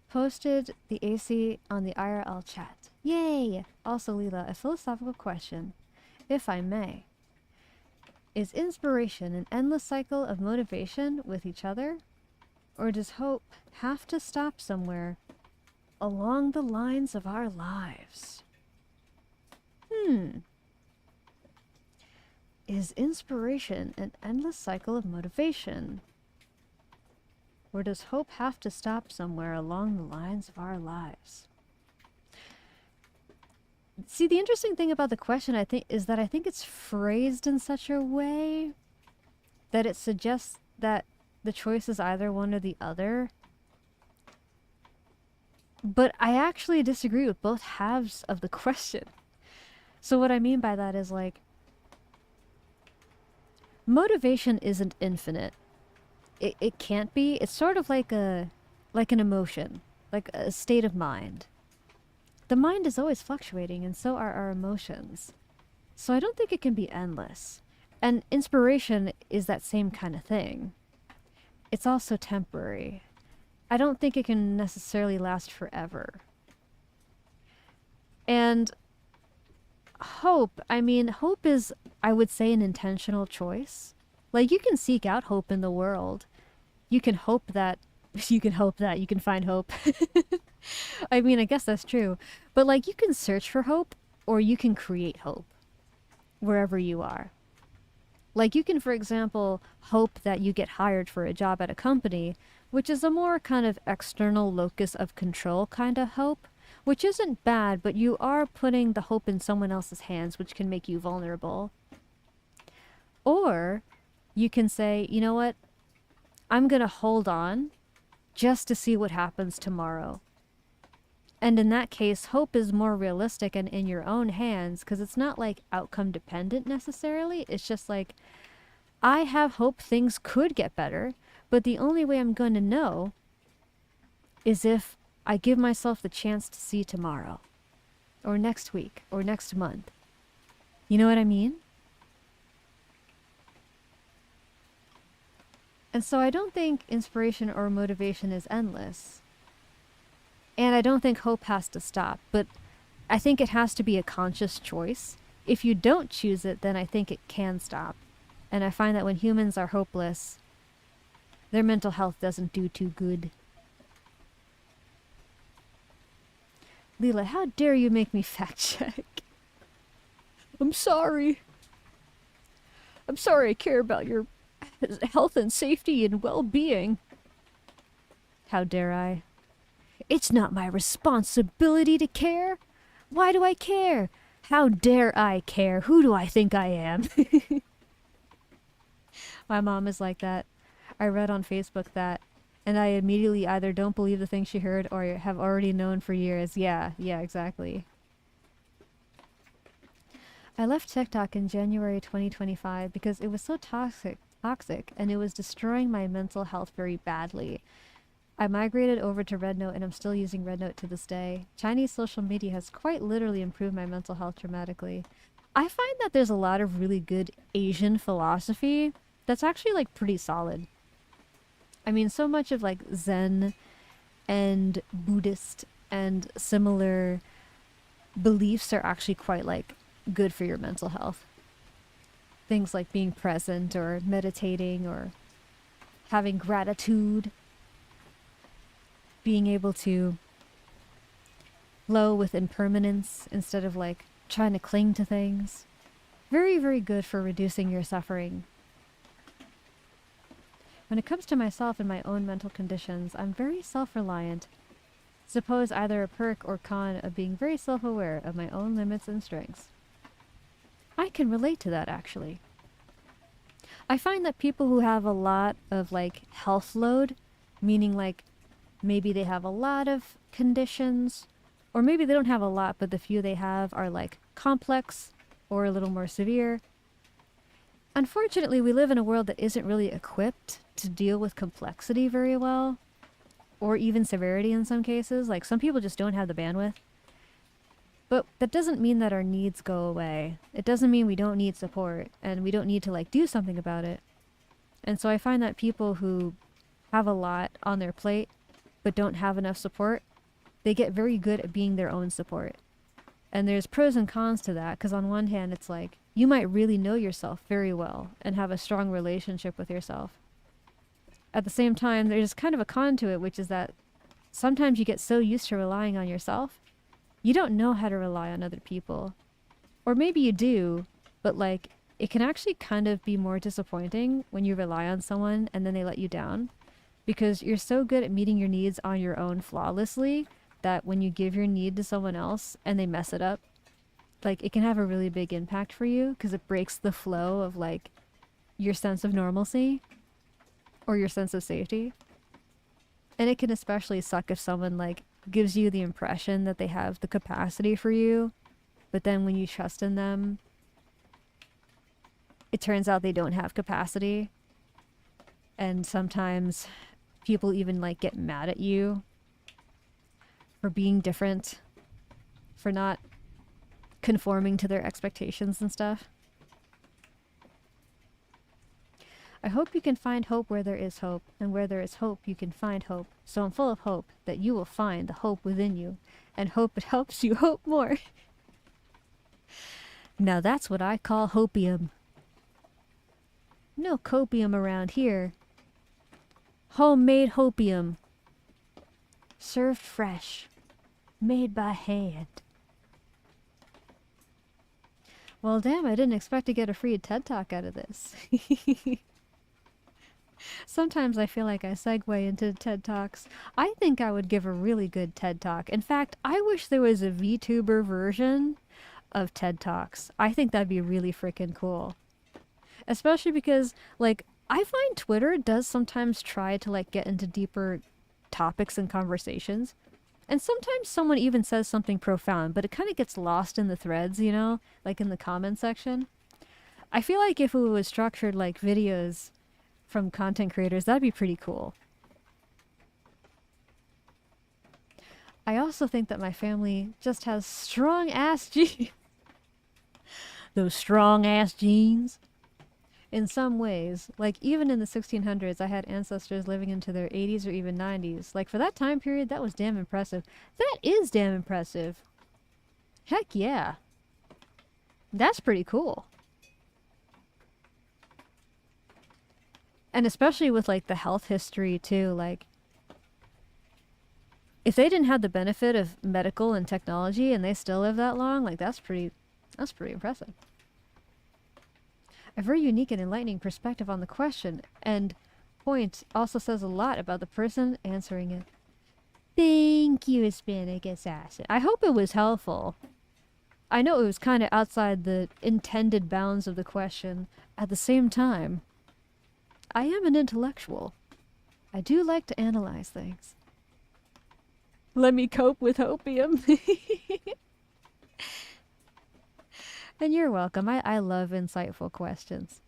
Speaker 1: Posted the AC on the IRL chat. Yay! Also, Lila, a philosophical question, if I may. Is inspiration an endless cycle of motivation with each other? Or does hope have to stop somewhere along the lines of our lives? Is inspiration an endless cycle of motivation? Or does hope have to stop somewhere along the lines of our lives? See, the interesting thing about the question, I think, is that I think it's phrased in such a way that it suggests that the choice is either one or the other. But I actually disagree with both halves of the question. So what I mean by that is, like, motivation isn't infinite. It can't be. It's sort of like an emotion, like a state of mind. The mind is always fluctuating, and so are our emotions. So I don't think it can be endless. And inspiration is that same kind of thing. It's also temporary. I don't think it can necessarily last forever. And hope, I mean, hope is, I would say, an intentional choice. Like, you can seek out hope in the world. You can hope that you can find hope. I mean, I guess that's true. But, like, you can search for hope, or you can create hope wherever you are. Like, you can, for example, hope that you get hired for a job at a company, which is a more kind of external locus of control kind of hope, which isn't bad, but you are putting the hope in someone else's hands, which can make you vulnerable. Or you can say, you know what, I'm gonna hold on just to see what happens tomorrow. And in that case, hope is more realistic and in your own hands, because it's not like outcome dependent necessarily. It's just like, I have hope things could get better, but the only way I'm going to know is if I give myself the chance to see tomorrow, or next week, or next month. You know what I mean? And so I don't think inspiration or motivation is endless. And I don't think hope has to stop. But I think it has to be a conscious choice. If you don't choose it, then I think it can stop. And I find that when humans are hopeless, their mental health doesn't do too good. Lila, how dare you make me fact check? I'm sorry. I'm sorry I care about your health and safety and well-being. How dare I? It's not my responsibility to care. Why do I care? How dare I care? Who do I think I am? My mom is like that. I read on Facebook that, and I immediately either don't believe the thing she heard or have already known for years. Yeah, exactly. I left TikTok in January 2025 because it was so toxic, and it was destroying my mental health very badly. I migrated over to RedNote and I'm still using RedNote to this day. Chinese social media has quite literally improved my mental health dramatically. I find that there's a lot of really good Asian philosophy that's actually like pretty solid. I mean, so much of like Zen and Buddhist and similar beliefs are actually quite like good for your mental health. Things like being present or meditating or having gratitude, being able to flow with impermanence instead of like trying to cling to things. Very, very good for reducing your suffering. When it comes to myself and my own mental conditions, I'm very self-reliant. Suppose either a perk or con of being very self-aware of my own limits and strengths. I can relate to that, actually. I find that people who have a lot of like health load, meaning like maybe they have a lot of conditions, or maybe they don't have a lot, but the few they have are like complex or a little more severe. Unfortunately, we live in a world that isn't really equipped to deal with complexity very well, or even severity in some cases. Like some people just don't have the bandwidth. But that doesn't mean that our needs go away. It doesn't mean we don't need support and we don't need to like do something about it. And so I find that people who have a lot on their plate but don't have enough support, they get very good at being their own support. And there's pros and cons to that, because on one hand it's like you might really know yourself very well and have a strong relationship with yourself. At the same time, there's kind of a con to it, which is that sometimes you get so used to relying on yourself, you don't know how to rely on other people. Or maybe you do, but like it can actually kind of be more disappointing when you rely on someone and then they let you down, because you're so good at meeting your needs on your own flawlessly that when you give your need to someone else and they mess it up, like it can have a really big impact for you because it breaks the flow of like your sense of normalcy or your sense of safety. And it can especially suck if someone like gives you the impression that they have the capacity for you, but then when you trust in them, it turns out they don't have capacity. And sometimes people even like get mad at you for being different, for not conforming to their expectations and stuff. I hope you can find hope where there is hope, and where there is hope you can find hope. So I'm full of hope that you will find the hope within you, and hope it helps you hope more. Now that's what I call hopium. No copium around here. Homemade hopium. Served fresh. Made by hand. Well, damn, I didn't expect to get a free TED Talk out of this. Sometimes I feel like I segue into TED Talks. I think I would give a really good TED Talk. In fact, I wish there was a VTuber version of TED Talks. I think that'd be really freaking cool. Especially because, like, I find Twitter does sometimes try to, like, get into deeper topics and conversations. And sometimes someone even says something profound, but it kind of gets lost in the threads, you know? Like in the comment section. I feel like if it was structured like videos from content creators, that'd be pretty cool. I also think that my family just has strong-ass genes. Those strong-ass genes. In some ways, like even in the 1600s, I had ancestors living into their 80s or even 90s. Like for that time period, that was damn impressive. That is damn impressive. Heck yeah. That's pretty cool. And especially with like the health history too, like if they didn't have the benefit of medical and technology and they still live that long, like that's pretty impressive. A very unique and enlightening perspective on the question, and point also says a lot about the person answering it. Thank you, Hispanic Assassin. I hope it was helpful. I know it was kind of outside the intended bounds of the question. At the same time, I am an intellectual. I do like to analyze things. Let me cope with opium. And you're welcome. I love insightful questions.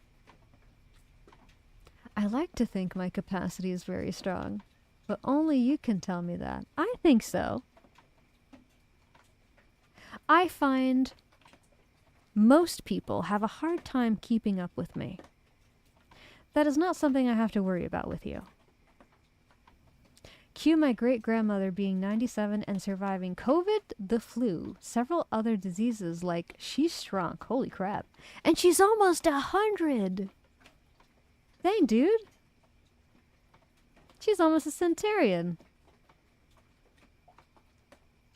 Speaker 1: I like to think my capacity is very strong, but only you can tell me that. I think so. I find most people have a hard time keeping up with me. That is not something I have to worry about with you. Cue my great-grandmother being 97 and surviving COVID, the flu, several other diseases like she's shrunk, holy crap. And she's almost 100! Dang, dude. She's almost a centurion.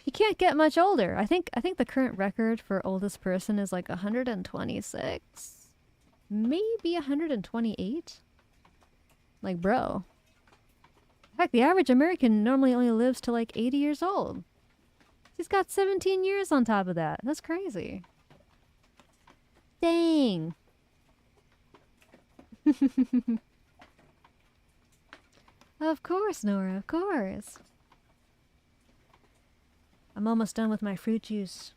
Speaker 1: She can't get much older. I think the current record for oldest person is like 126. Maybe 128? Like, bro. In fact, the average American normally only lives to like 80 years old. She's got 17 years on top of that. That's crazy. Dang. Of course, Nora, of course. I'm almost done with my fruit juice.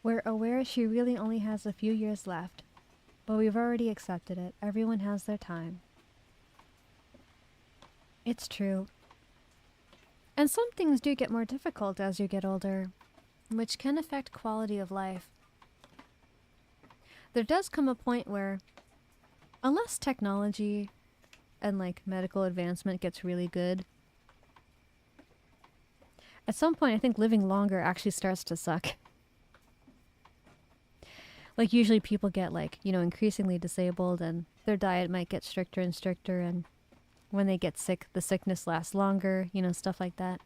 Speaker 1: We're aware she really only has a few years left, but we've already accepted it. Everyone has their time. It's true. And some things do get more difficult as you get older, which can affect quality of life. There does come a point where, unless technology and like medical advancement gets really good, at some point I think living longer actually starts to suck. Like usually people get like, you know, increasingly disabled and their diet might get stricter and stricter, and when they get sick, the sickness lasts longer, you know, stuff like that.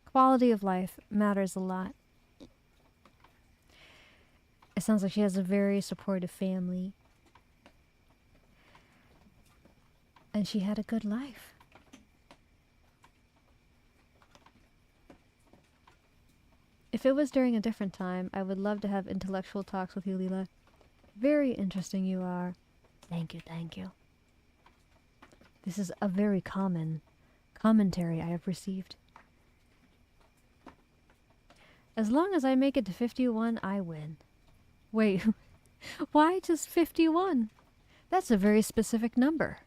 Speaker 1: Quality of life matters a lot. It sounds like she has a very supportive family. And she had a good life. If it was during a different time, I would love to have intellectual talks with you, Lila. Very interesting you are. Thank you, thank you. This is a very common commentary I have received. As long as I make it to 51, I win. Wait, why just 51? That's a very specific number.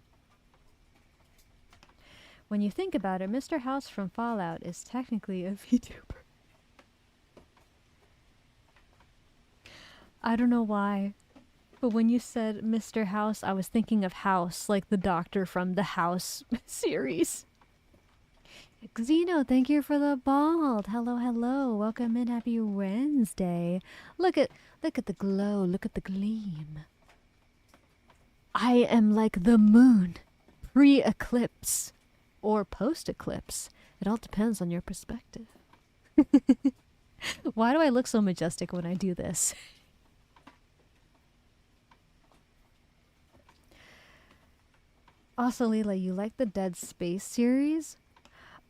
Speaker 1: When you think about it, Mr. House from Fallout is technically a VTuber. I don't know why, but when you said Mr. House, I was thinking of House, like the doctor from the House series. Xeno, thank you for the bald. Hello, hello. Welcome in. Happy Wednesday. Look at the glow. Look at the gleam. I am like the moon, pre-eclipse or post-eclipse. It all depends on your perspective. Why do I look so majestic when I do this? Also, Lila, you like the Dead Space series?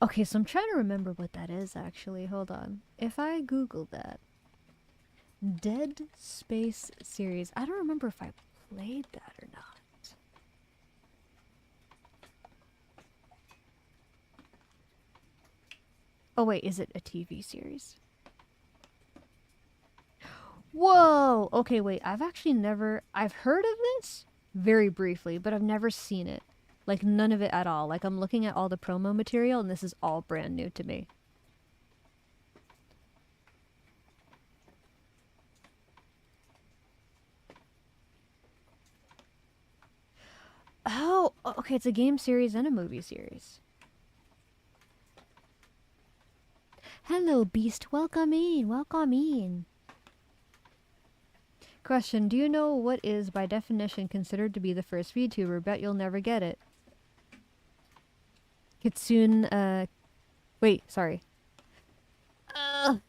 Speaker 1: Okay, so I'm trying to remember what that is, actually. Hold on. If I Google that. Dead Space series. I don't remember if I played that or not. Oh, wait, is it a TV series? Whoa! Okay, wait, I've heard of this, very briefly, but I've never seen it. Like, none of it at all. Like, I'm looking at all the promo material, and this is all brand new to me. Oh, okay, it's a game series and a movie series. Hello, Beast. Welcome in. Welcome in. Question, do you know what is, by definition, considered to be the first VTuber? Bet you'll never get it. Kitsune, wait, sorry. Her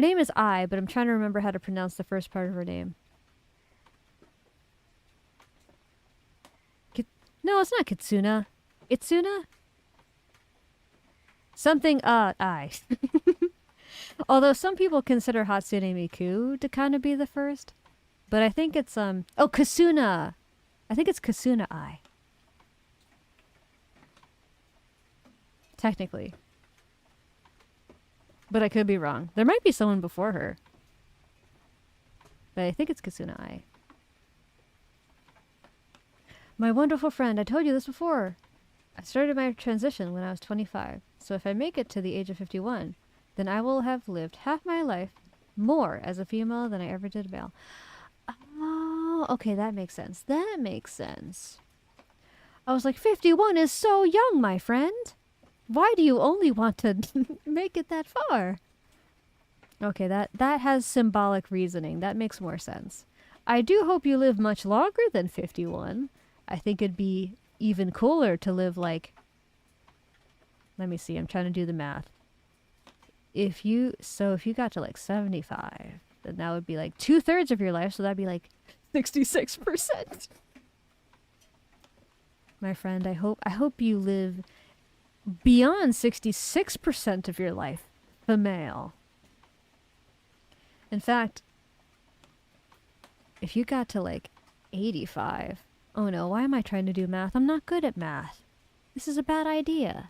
Speaker 1: name is Ai, but I'm trying to remember how to pronounce the first part of her name. No, it's not Kitsuna. Itsuna? Something, Ai. Although some people consider Hatsune Miku to kind of be the first. But I think it's, oh, Kasuna! I think it's Kasuna Ai. Technically. But I could be wrong. There might be someone before her. But I think it's Kasuna Ai. My wonderful friend, I told you this before. I started my transition when I was 25. So if I make it to the age of 51, then I will have lived half my life more as a female than I ever did a male. Oh, okay, that makes sense. That makes sense. I was like, 51 is so young, my friend. Why do you only want to make it that far? Okay, that has symbolic reasoning. That makes more sense. I do hope you live much longer than 51. I think it'd be even cooler to live like... Let me see, I'm trying to do the math. If you got to like 75, then that would be like 2/3 of your life, so that'd be like 66%. My friend, I hope you live beyond 66% of your life, female. In fact, if you got to like 85, oh no, why am I trying to do math? I'm not good at math. This is a bad idea.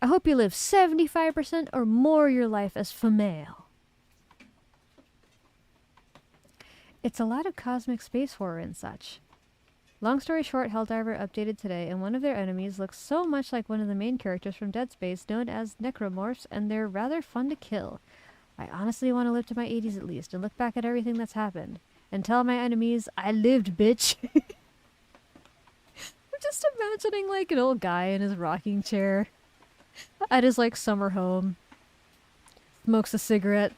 Speaker 1: I hope you live 75% or more of your life as female. It's a lot of cosmic space horror and such. Long story short, Helldiver updated today, and one of their enemies looks so much like one of the main characters from Dead Space, known as Necromorphs, and they're rather fun to kill. I honestly want to live to my 80s at least, and look back at everything that's happened, and tell my enemies, I lived, bitch. I'm just imagining like an old guy in his rocking chair at his like summer home, smokes a cigarette,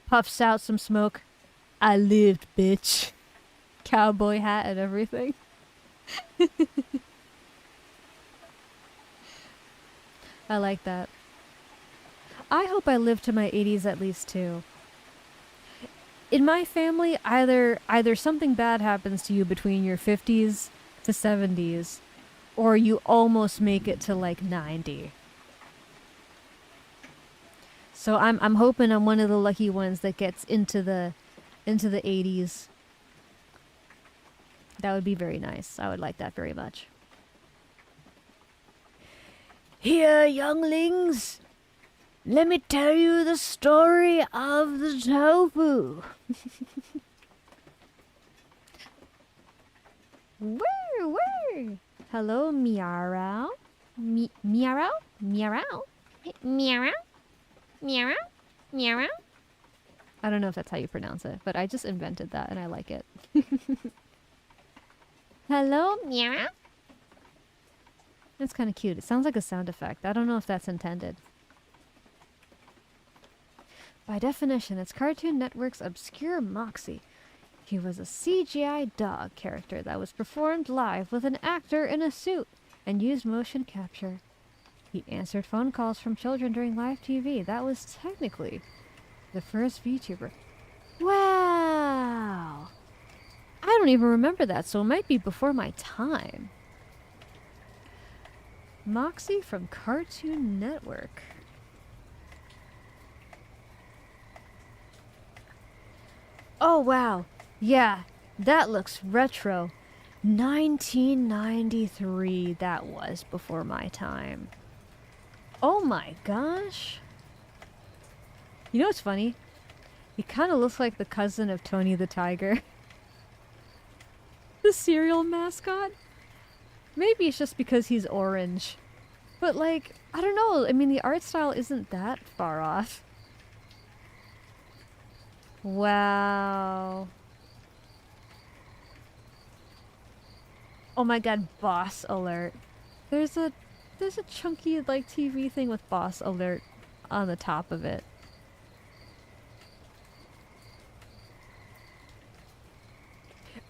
Speaker 1: puffs out some smoke. I lived, bitch. Cowboy hat and everything. I like that. I hope I live to my 80s at least too. In my family, either something bad happens to you between your 50s to 70s, or you almost make it to like 90. So I'm hoping I'm one of the lucky ones that gets into the 80s. That would be very nice. I would like that very much. Here, younglings, let me tell you the story of the tofu. Where? Hello, meow. Meow? Meow? Meow? Meow? Meow? I don't know if that's how you pronounce it, but I just invented that and I like it. Hello, meow? That's kind of cute. It sounds like a sound effect. I don't know if that's intended. By definition, it's Cartoon Network's obscure Moxie. He was a CGI dog character that was performed live with an actor in a suit and used motion capture. He answered phone calls from children during live TV. That was technically the first VTuber. Wow! I don't even remember that, so it might be before my time. Moxie from Cartoon Network. Oh, wow. Yeah, that looks retro. 1993, that was before my time. Oh my gosh. You know what's funny? He kind of looks like the cousin of Tony the Tiger. The cereal mascot? Maybe it's just because he's orange. But like, I don't know. I mean, the art style isn't that far off. Wow. Oh my god, boss alert. There's a chunky like TV thing with boss alert on the top of it.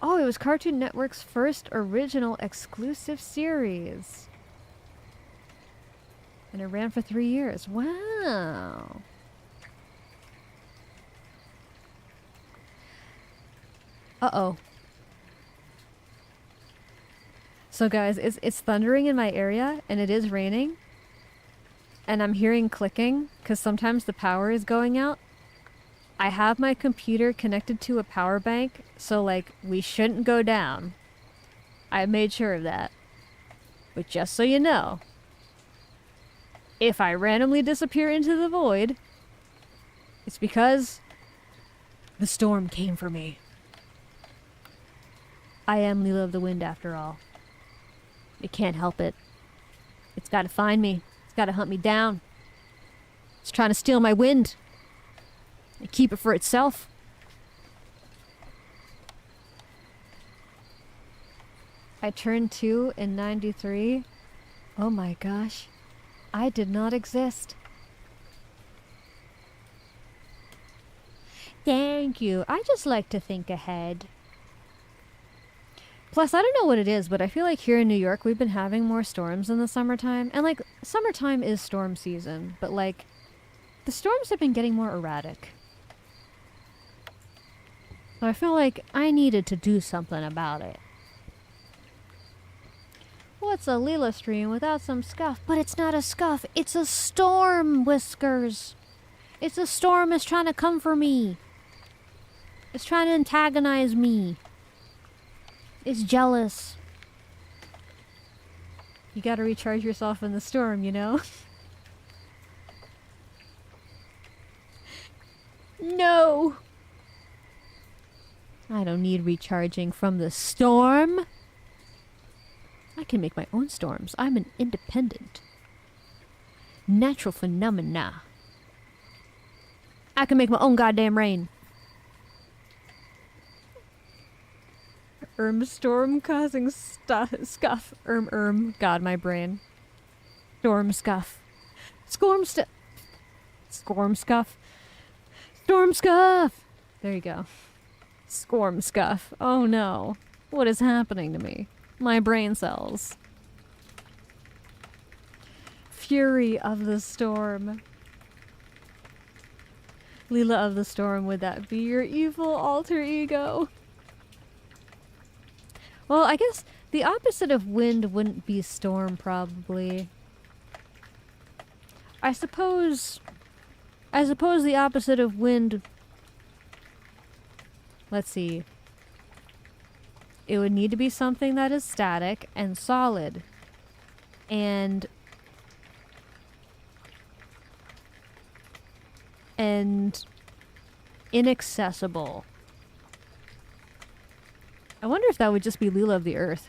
Speaker 1: Oh, it was Cartoon Network's first original exclusive series. And it ran for 3 years. Wow. Uh-oh. So guys, it's thundering in my area, and it is raining. And I'm hearing clicking, because sometimes the power is going out. I have my computer connected to a power bank, so like, we shouldn't go down. I made sure of that. But just so you know, if I randomly disappear into the void, it's because the storm came for me. I am LilaoftheWind after all. It can't help it. It's gotta find me. It's gotta hunt me down. It's trying to steal my wind. And keep it for itself. I turned 2 in 93. Oh my gosh. I did not exist. Thank you. I just like to think ahead. Plus, I don't know what it is, but I feel like here in New York, we've been having more storms in the summertime. And, like, summertime is storm season, but, like, the storms have been getting more erratic. So I feel like I needed to do something about it. What's a Lila stream without some scuff? But it's not a scuff, it's a storm, Whiskers. It's a storm that's trying to come for me. It's trying to antagonize me. It's jealous. You gotta recharge yourself in the storm, you know? No! I don't need recharging from the storm. I can make my own storms. I'm an independent. Natural phenomena. I can make my own goddamn rain. Storm causing scuff. God, my brain. Storm scuff. Storm scuff. Storm scuff! There you go. Storm scuff. Oh no. What is happening to me? My brain cells. Fury of the storm. Lila of the storm, would that be your evil alter ego? Well, I guess the opposite of wind wouldn't be storm, probably. I suppose the opposite of wind... Let's see. It would need to be something that is static and solid. And inaccessible. I wonder if that would just be Lila of the Earth.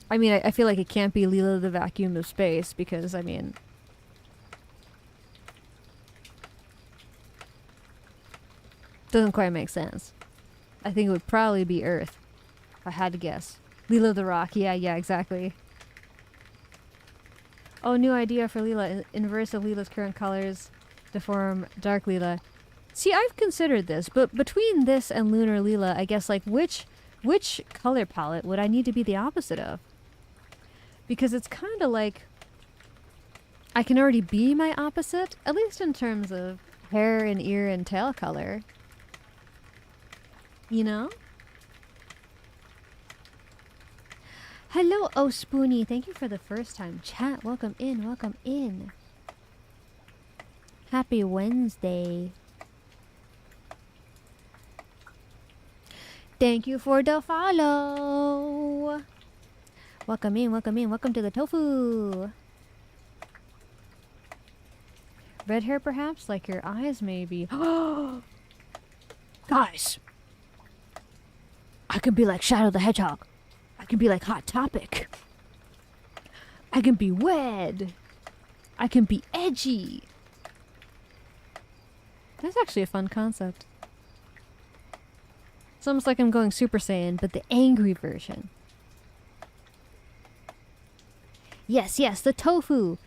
Speaker 1: I mean, I feel like it can't be Lila of the Vacuum of Space because, I mean... Doesn't quite make sense. I think it would probably be Earth. If I had to guess. Lila of the Rock. Yeah, exactly. Oh, new idea for Lila. Inverse of Lila's current colors to form Dark Lila. See, I've considered this, but between this and Lunar Lila, I guess, like, which color palette would I need to be the opposite of? Because it's kind of like... I can already be my opposite, at least in terms of hair and ear and tail color. You know? Hello, Oh Spoonie. Thank you for the first time chat. Welcome in, welcome in. Happy Wednesday. Thank you for the follow. Welcome in, welcome in. Welcome to the Tofu. Red hair perhaps? Like your eyes maybe. Guys, I can be like Shadow the Hedgehog. I can be like Hot Topic. I can be wed. I can be edgy. That's actually a fun concept. It's almost like I'm going Super Saiyan, but the angry version. Yes, yes, the tofu.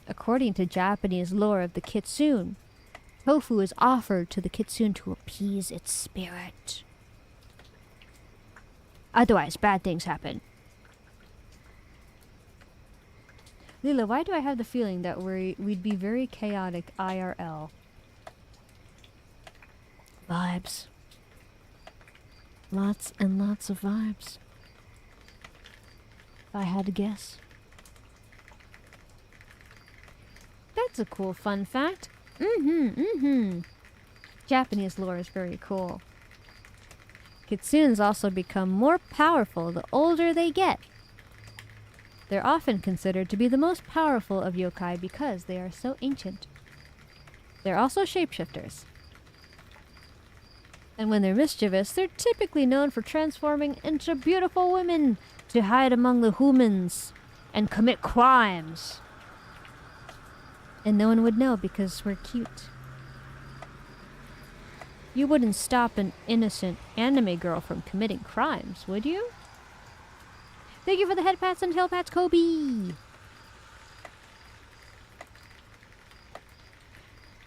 Speaker 1: According to Japanese lore of the kitsune, tofu is offered to the kitsune to appease its spirit. Otherwise, bad things happen. Lila, why do I have the feeling that we'd be very chaotic IRL? Vibes. Lots and lots of vibes. If I had to guess. That's a cool fun fact. Japanese lore is very cool. Kitsunes also become more powerful the older they get. They're often considered to be the most powerful of yokai because they are so ancient. They're also shapeshifters. And when they're mischievous, they're typically known for transforming into beautiful women to hide among the humans and commit crimes. And no one would know because we're cute. You wouldn't stop an innocent anime girl from committing crimes, would you? Thank you for the head pats and tail pats, Kobe!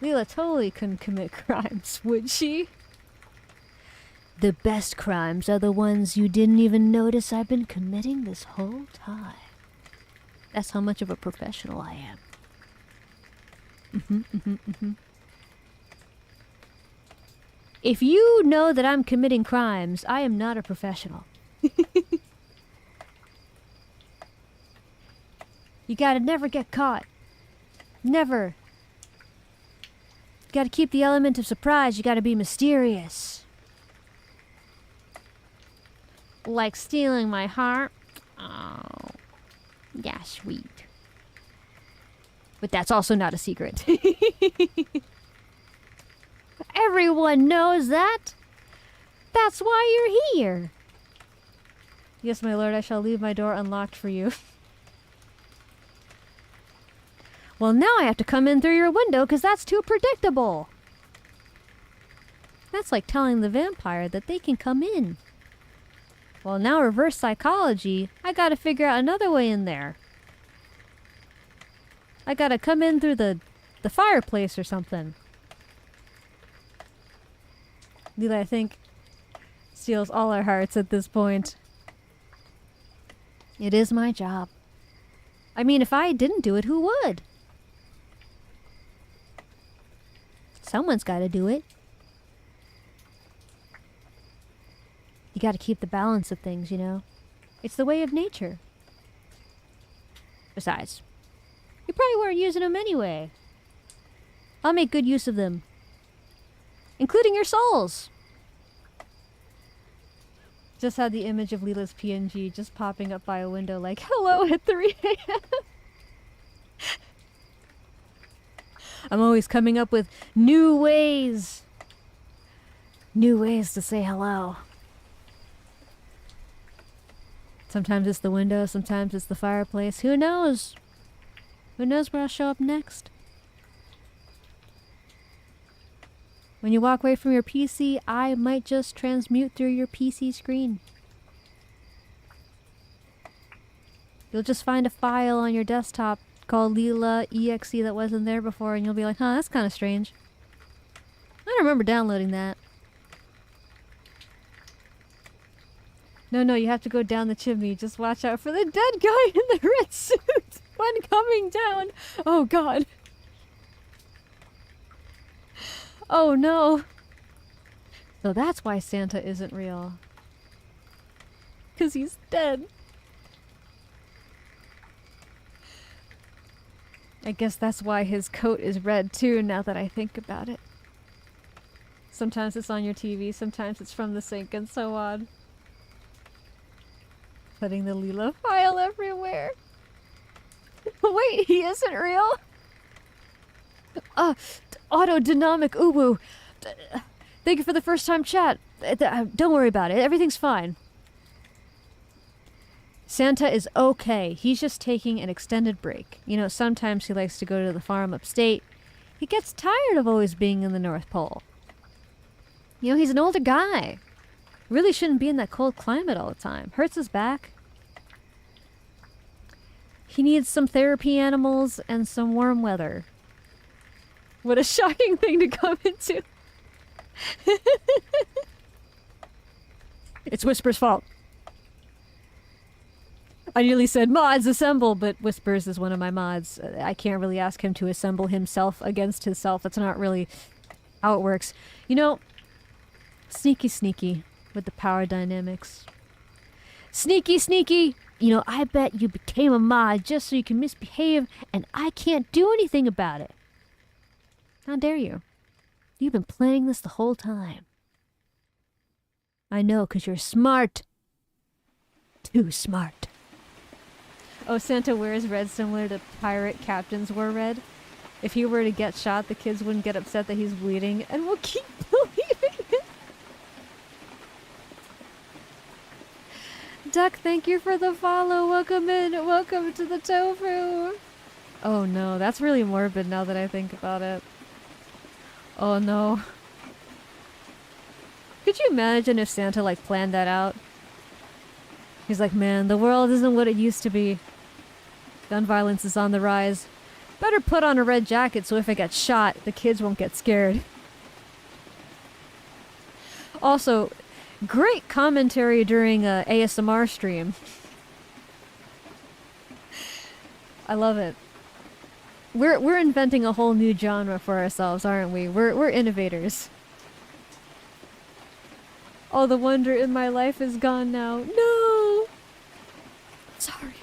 Speaker 1: Lila totally couldn't commit crimes, would she? The best crimes are the ones you didn't even notice I've been committing this whole time. That's how much of a professional I am. If you know that I'm committing crimes, I am not a professional. You gotta never get caught. Never. You gotta keep the element of surprise. You gotta be mysterious. Like stealing my heart? Oh. Yeah, sweet. But that's also not a secret. Everyone knows that. That's why you're here. Yes, my lord, I shall leave my door unlocked for you. Well, now I have to come in through your window because that's too predictable. That's like telling the vampire that they can come in. Well, now reverse psychology, I gotta figure out another way in there. I gotta come in through the fireplace or something. Lila, I think, steals all our hearts at this point. It is my job. I mean, if I didn't do it, who would? Someone's gotta do it. You gotta keep the balance of things, you know? It's the way of nature. Besides, you probably weren't using them anyway. I'll make good use of them. Including your souls! Just had the image of Lila's PNG just popping up by a window like, hello at 3 a.m. I'm always coming up with new ways. New ways to say hello. Sometimes it's the window, sometimes it's the fireplace. Who knows? Who knows where I'll show up next? When you walk away from your PC, I might just transmute through your PC screen. You'll just find a file on your desktop called Lila.exe that wasn't there before, and you'll be like, huh, that's kind of strange. I don't remember downloading that. No, you have to go down the chimney. Just watch out for the dead guy in the red suit when coming down. Oh, God. Oh, no. So that's why Santa isn't real. 'Cause he's dead. I guess that's why his coat is red, too, now that I think about it. Sometimes it's on your TV, sometimes it's from the sink, and so on. Putting the Lila file everywhere. Wait, he isn't real? Autodynamic uwu. Thank you for the first time chat. Don't worry about it. Everything's fine. Santa is okay. He's just taking an extended break. You know, sometimes he likes to go to the farm upstate. He gets tired of always being in the North Pole. You know, he's an older guy. Really shouldn't be in that cold climate all the time. Hurts his back. He needs some therapy animals and some warm weather. What a shocking thing to come into. It's Whisper's fault. I nearly said mods assemble, but Whispers is one of my mods. I can't really ask him to assemble himself against himself. That's not really how it works. You know, sneaky sneaky with the power dynamics. Sneaky sneaky! You know, I bet you became a mod just so you can misbehave and I can't do anything about it. How dare you? You've been planning this the whole time. I know, 'cause you're smart. Too smart. Oh, Santa wears red similar to pirate captains wore red. If he were to get shot, the kids wouldn't get upset that he's bleeding, and we'll keep believing it. Duck, thank you for the follow. Welcome in. Welcome to the Tofu. Oh no, that's really morbid now that I think about it. Oh no. Could you imagine if Santa, like, planned that out? He's like, man, the world isn't what it used to be. Gun violence is on the rise. Better put on a red jacket so if I get shot, the kids won't get scared. Also, great commentary during a ASMR stream. I love it. We're inventing a whole new genre for ourselves, aren't we? We're innovators. All the wonder in my life is gone now. No! Sorry.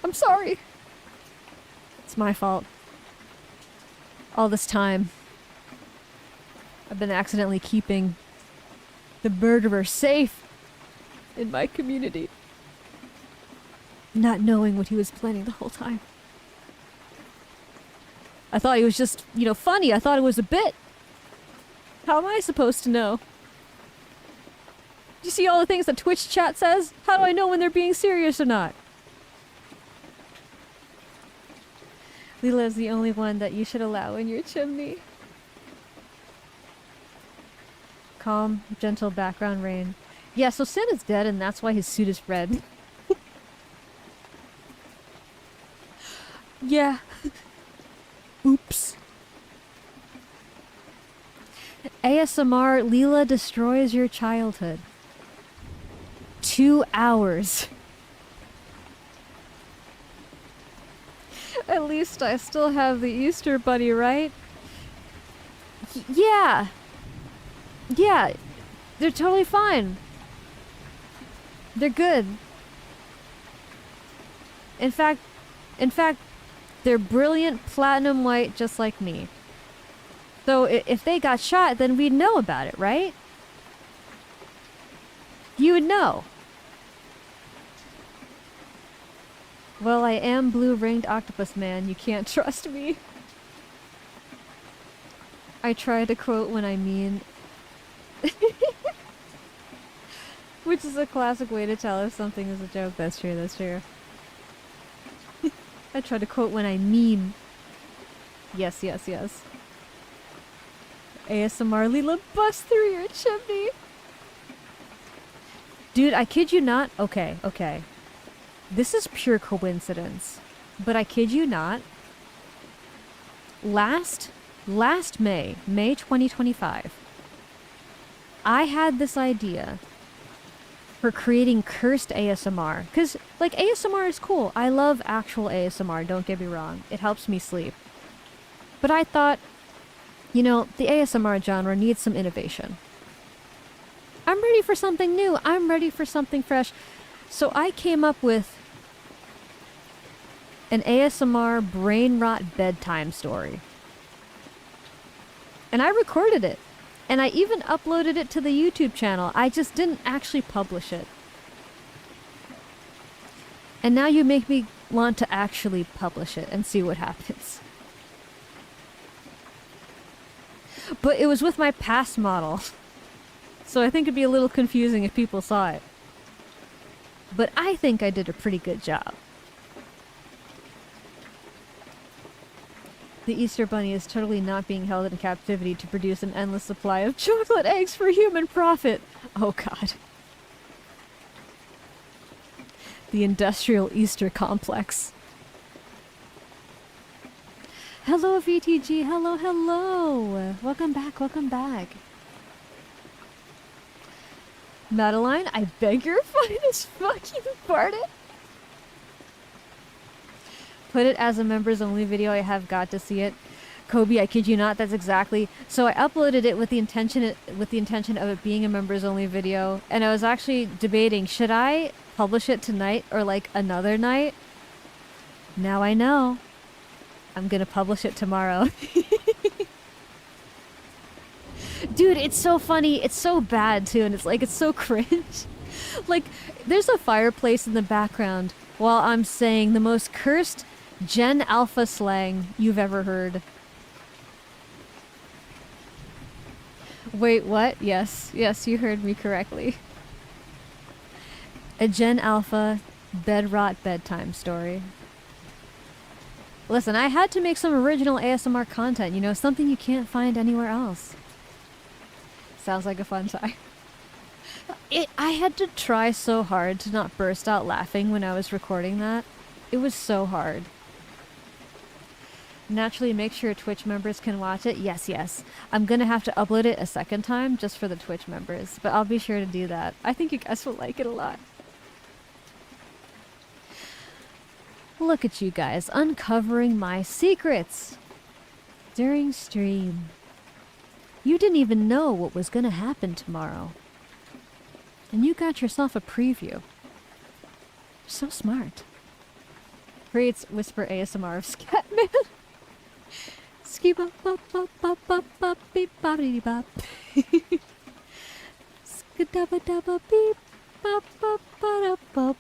Speaker 1: I'm sorry. It's my fault. All this time, I've been accidentally keeping the murderer safe in my community. Not knowing what he was planning the whole time. I thought he was just, you know, funny. I thought it was a bit. How am I supposed to know? Do you see all the things that Twitch chat says? How do I know when they're being serious or not? Lila is the only one that you should allow in your chimney. Calm, gentle background rain. Yeah, so Santa's dead and that's why his suit is red. Yeah. Oops. ASMR, Lila destroys your childhood. 2 hours. At least I still have the Easter Bunny, right? Yeah. Yeah. They're totally fine. They're good. In fact, they're brilliant platinum white just like me. So if they got shot, then we'd know about it, right? You would know. Well, I am blue-ringed octopus man. You can't trust me. I try to quote when I mean. Which is a classic way to tell if something is a joke. That's true, that's true. I try to quote when I mean. Yes, yes, yes. ASMR Lila bust through your chimney. Dude, I kid you not. Okay, okay. This is pure coincidence. But I kid you not. Last May 2025, I had this idea for creating cursed ASMR. Because, like, ASMR is cool. I love actual ASMR, don't get me wrong. It helps me sleep. But I thought, you know, the ASMR genre needs some innovation. I'm ready for something new. I'm ready for something fresh. So I came up with an ASMR brain rot bedtime story. And I recorded it. And I even uploaded it to the YouTube channel. I just didn't actually publish it. And now you make me want to actually publish it and see what happens. But it was with my past model. So I think it'd be a little confusing if people saw it. But I think I did a pretty good job. The Easter Bunny is totally not being held in captivity to produce an endless supply of chocolate eggs for human profit. Oh god. The industrial Easter complex. Hello VTG, hello, hello! Welcome back, welcome back. Madeline, I beg your finest fucking pardon? Put it as a members only video, I have got to see it. Kobe, I kid you not, that's exactly. So I uploaded it with the intention of it being a members only video, and I was actually debating, should I publish it tonight or like another night? Now I know. I'm gonna publish it tomorrow. Dude, it's so funny. It's so bad too, and it's so cringe. Like, there's a fireplace in the background while I'm saying the most cursed Gen Alpha slang you've ever heard. Wait, what? Yes, you heard me correctly. A Gen Alpha bedrot bedtime story. Listen, I had to make some original ASMR content, you know, something you can't find anywhere else. Sounds like a fun time. I had to try so hard to not burst out laughing when I was recording that. It was so hard. Naturally, make sure Twitch members can watch it. Yes. I'm gonna have to upload it a second time just for the Twitch members, but I'll be sure to do that. I think you guys will like it a lot. Look at you guys uncovering my secrets during stream. You didn't even know what was gonna happen tomorrow. And you got yourself a preview. So smart. Creates whisper ASMR of Scatman. Ski bop bop bop bop bop bop beep boppity bop. Skadabba dabba beep bop bop bop bop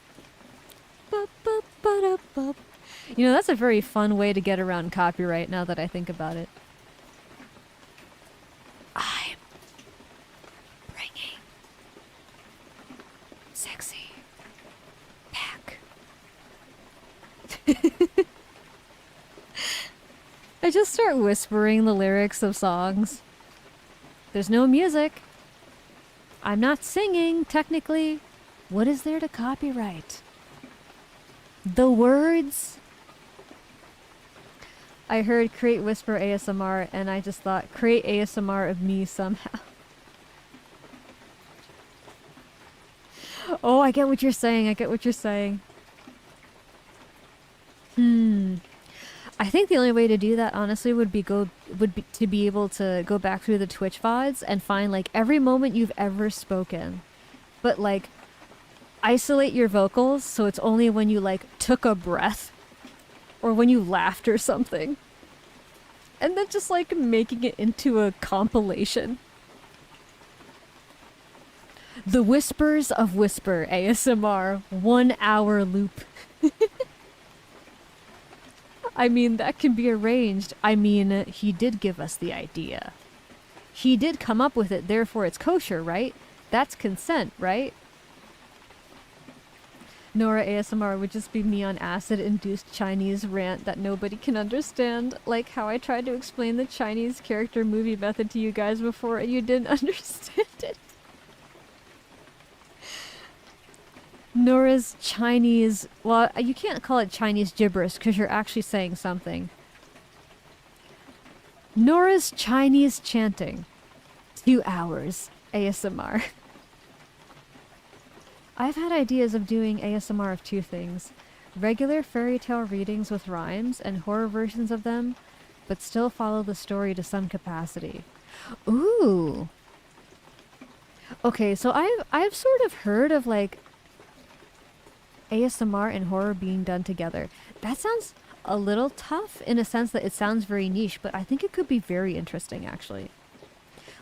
Speaker 1: bop bop bop bop. You know, that's a very fun way to get around copyright now that I think about it. I'm bringing sexy back. I just start whispering the lyrics of songs. There's no music. I'm not singing, technically. What is there to copyright? The words? I heard create whisper ASMR and I just thought create ASMR of me somehow. Oh, I get what you're saying. I get what you're saying. I think the only way to do that, honestly, would be to be able to go back through the Twitch VODs and find like every moment you've ever spoken, but like isolate your vocals so it's only when you like took a breath or when you laughed or something, and then just like making it into a compilation. The Whispers of Whisper ASMR 1 hour loop. I mean, that can be arranged. I mean, he did give us the idea. He did come up with it, therefore it's kosher, right? That's consent, right? Nora ASMR would just be me on acid-induced Chinese rant that nobody can understand. Like how I tried to explain the Chinese character movie method to you guys before and you didn't understand it. Nora's Chinese... Well, you can't call it Chinese gibberish because you're actually saying something. Nora's Chinese chanting. 2 hours. ASMR. I've had ideas of doing ASMR of two things. Regular fairy tale readings with rhymes and horror versions of them, but still follow the story to some capacity. Ooh! Okay, so I've sort of heard of like ASMR and horror being done together. That sounds a little tough in a sense that it sounds very niche, but I think it could be very interesting actually.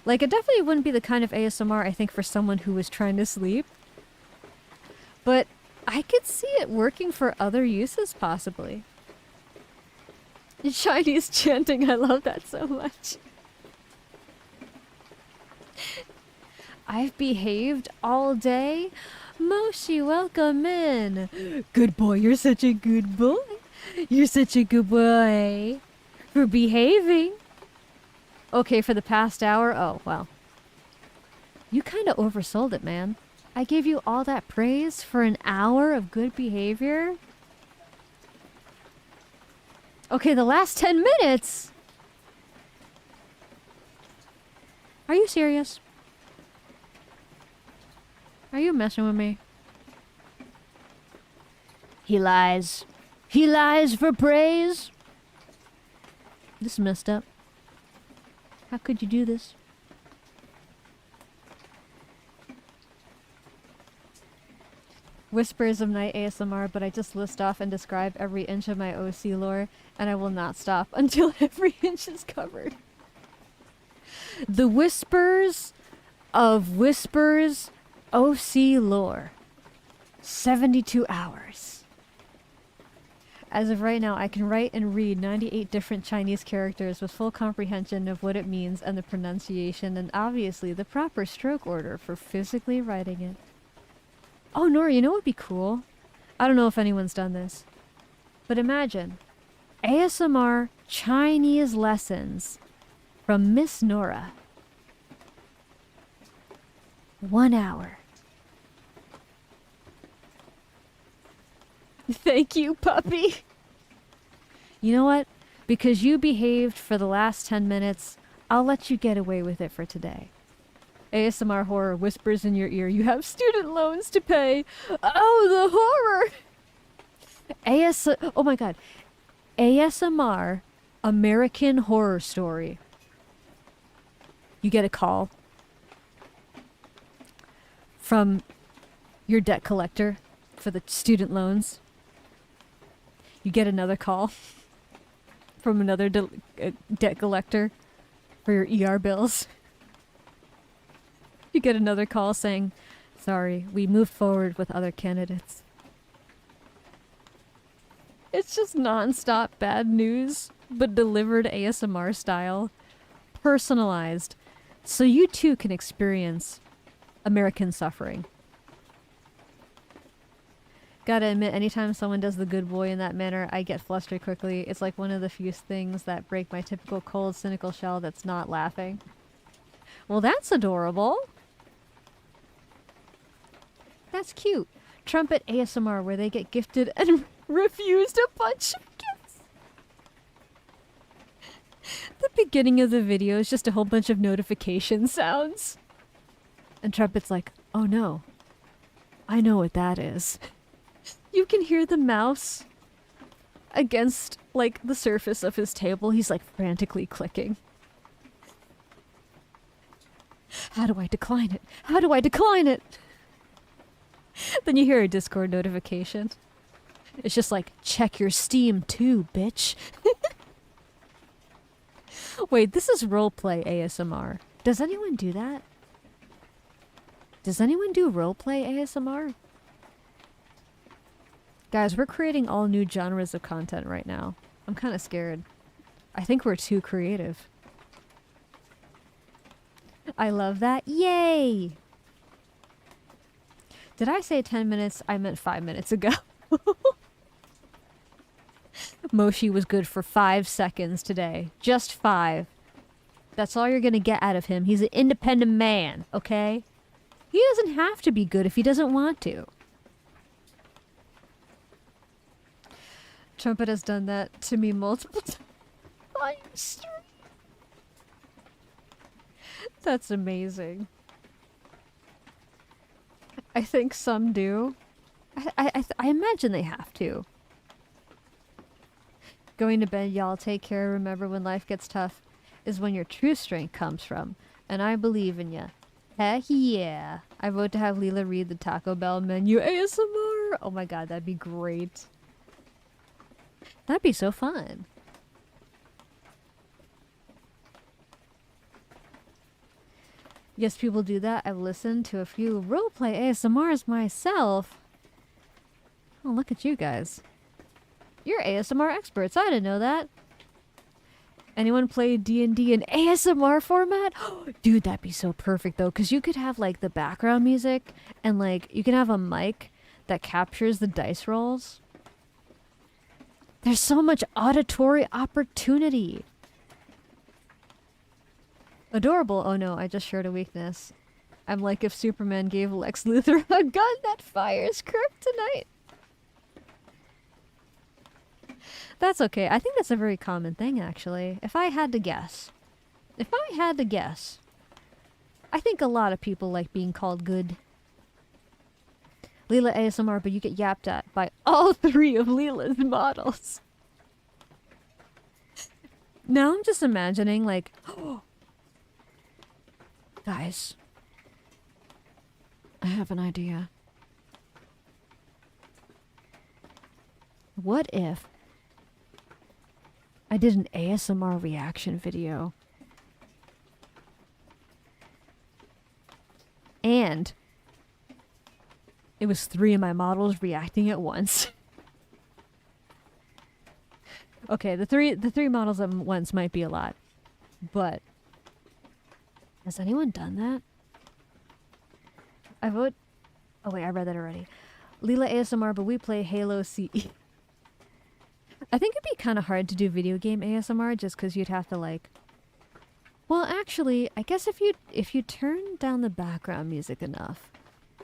Speaker 1: Like, it definitely wouldn't be the kind of ASMR I think for someone who was trying to sleep. But I could see it working for other uses, possibly. Chinese chanting, I love that so much. I've behaved all day. Moshi, welcome in. Good boy, you're such a good boy. You're such a good boy. For behaving. Okay, for the past hour? Oh, well. You kind of oversold it, man. I gave you all that praise for an hour of good behavior? Okay, the last 10 minutes? Are you serious? Are you messing with me? He lies. He lies for praise? This is messed up. How could you do this? Whispers of Night ASMR, but I just list off and describe every inch of my OC lore, and I will not stop until every inch is covered. The Whispers of Whispers OC lore. 72 hours. As of right now, I can write and read 98 different Chinese characters with full comprehension of what it means and the pronunciation, and obviously the proper stroke order for physically writing it. Oh, Nora, you know what would be cool? I don't know if anyone's done this. But imagine ASMR Chinese lessons from Miss Nora. 1 hour. Thank you, puppy. You know what? Because you behaved for the last 10 minutes, I'll let you get away with it for today. ASMR horror whispers in your ear, you have student loans to pay. Oh, the horror! Oh my god. ASMR American Horror Story. You get a call from your debt collector for the student loans. You get another call from another debt collector for your ER bills. You get another call saying, sorry, we moved forward with other candidates. It's just non-stop bad news, but delivered ASMR style. Personalized. So you too can experience American suffering. Gotta admit, anytime someone does the good boy in that manner, I get flustered quickly. It's like one of the few things that break my typical cold, cynical shell that's not laughing. Well, that's adorable. That's cute. Trumpet ASMR, where they get gifted and refused a bunch of gifts. The beginning of the video is just a whole bunch of notification sounds. And Trumpet's like, oh no. I know what that is. You can hear the mouse against, like, the surface of his table. He's, like, frantically clicking. How do I decline it? How do I decline it? Then you hear a Discord notification. It's just like, check your Steam too, bitch. Wait, this is roleplay ASMR. Does anyone do that? Does anyone do roleplay ASMR? Guys, we're creating all new genres of content right now. I'm kind of scared. I think we're too creative. I love that. Yay! Did I say 10 minutes? I meant 5 minutes ago. Moshi was good for 5 seconds today. Just 5. That's all you're gonna get out of him. He's an independent man, okay? He doesn't have to be good if he doesn't want to. Trumpet has done that to me multiple times. That's amazing. I think some do. I imagine they have to. Going to bed, y'all. Take care. Remember, when life gets tough is when your true strength comes from. And I believe in ya. Heck yeah. I vote to have Lila read the Taco Bell menu ASMR. Oh my god, that'd be great. That'd be so fun. Yes, people do that. I've listened to a few roleplay ASMRs myself. Oh, look at you guys. You're ASMR experts. I didn't know that. Anyone play D&D in ASMR format? Dude, that'd be so perfect though, because you could have like the background music and like you can have a mic that captures the dice rolls. There's so much auditory opportunity. Adorable. Oh no, I just shared a weakness. I'm like if Superman gave Lex Luthor a gun that fires kryptonite. That's okay. I think that's a very common thing, actually. If I had to guess. I think a lot of people like being called good. Lila ASMR, but you get yapped at by all three of Lila's models. Now I'm just imagining, like... Guys. I have an idea. What if I did an ASMR reaction video and it was 3 of my models reacting at once? Okay, the three models at once might be a lot, but has anyone done that? I vote... Oh wait, I read that already. Lila ASMR, but we play Halo CE. I think it'd be kind of hard to do video game ASMR just because you'd have to like... Well, actually, I guess if you turn down the background music enough,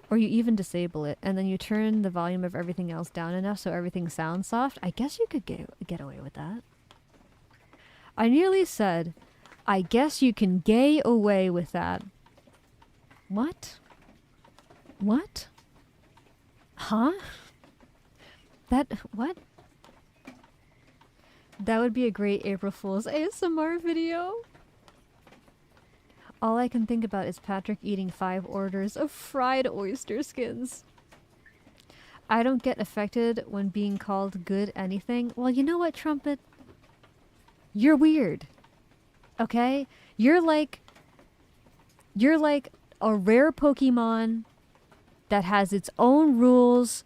Speaker 1: or you even disable it, and then you turn the volume of everything else down enough so everything sounds soft, I guess you could get away with that. I nearly said, I guess you can gay away with that. What? What? Huh? What? That would be a great April Fool's ASMR video. All I can think about is Patrick eating 5 orders of fried oyster skins. I don't get affected when being called good anything. Well, you know what, Trumpet? You're weird. Okay? You're like a rare Pokemon that has its own rules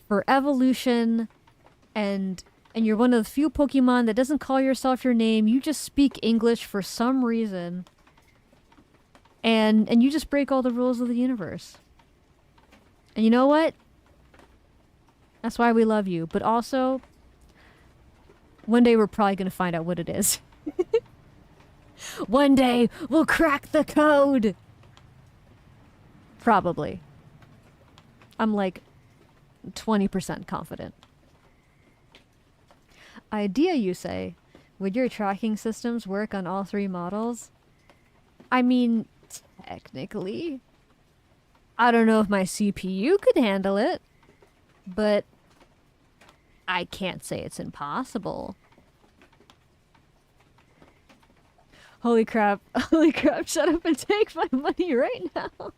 Speaker 1: for evolution, and you're one of the few Pokemon that doesn't call yourself your name. You just speak English for some reason. And you just break all the rules of the universe. And you know what? That's why we love you. But also, one day we're probably going to find out what it is. One day we'll crack the code. Probably. I'm like 20% confident. Idea, you say? Would your tracking systems work on all 3 models? I mean, technically. I don't know if my CPU could handle it, but I can't say it's impossible. Holy crap, shut up and take my money right now.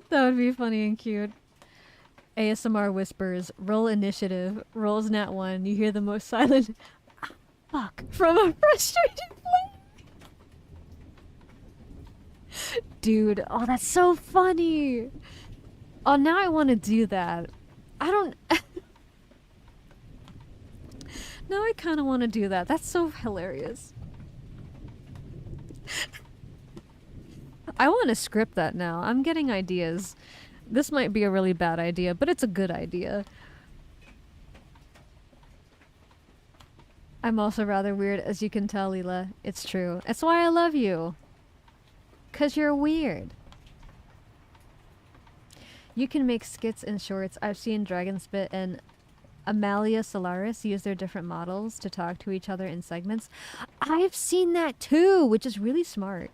Speaker 1: That would be funny and cute. ASMR whispers, roll initiative, rolls nat 1, you hear the most silent fuck from a frustrated flame. Dude, oh, that's so funny. Oh, now I want to do that. I don't... Now I kind of want to do that. That's so hilarious. I want to script that now. I'm getting ideas. This might be a really bad idea, but it's a good idea. I'm also rather weird, as you can tell, Lila. It's true. That's why I love you. 'Cause you're weird. You can make skits and shorts. I've seen Dragonspit and Amalia Solaris use their different models to talk to each other in segments. I've seen that too, which is really smart.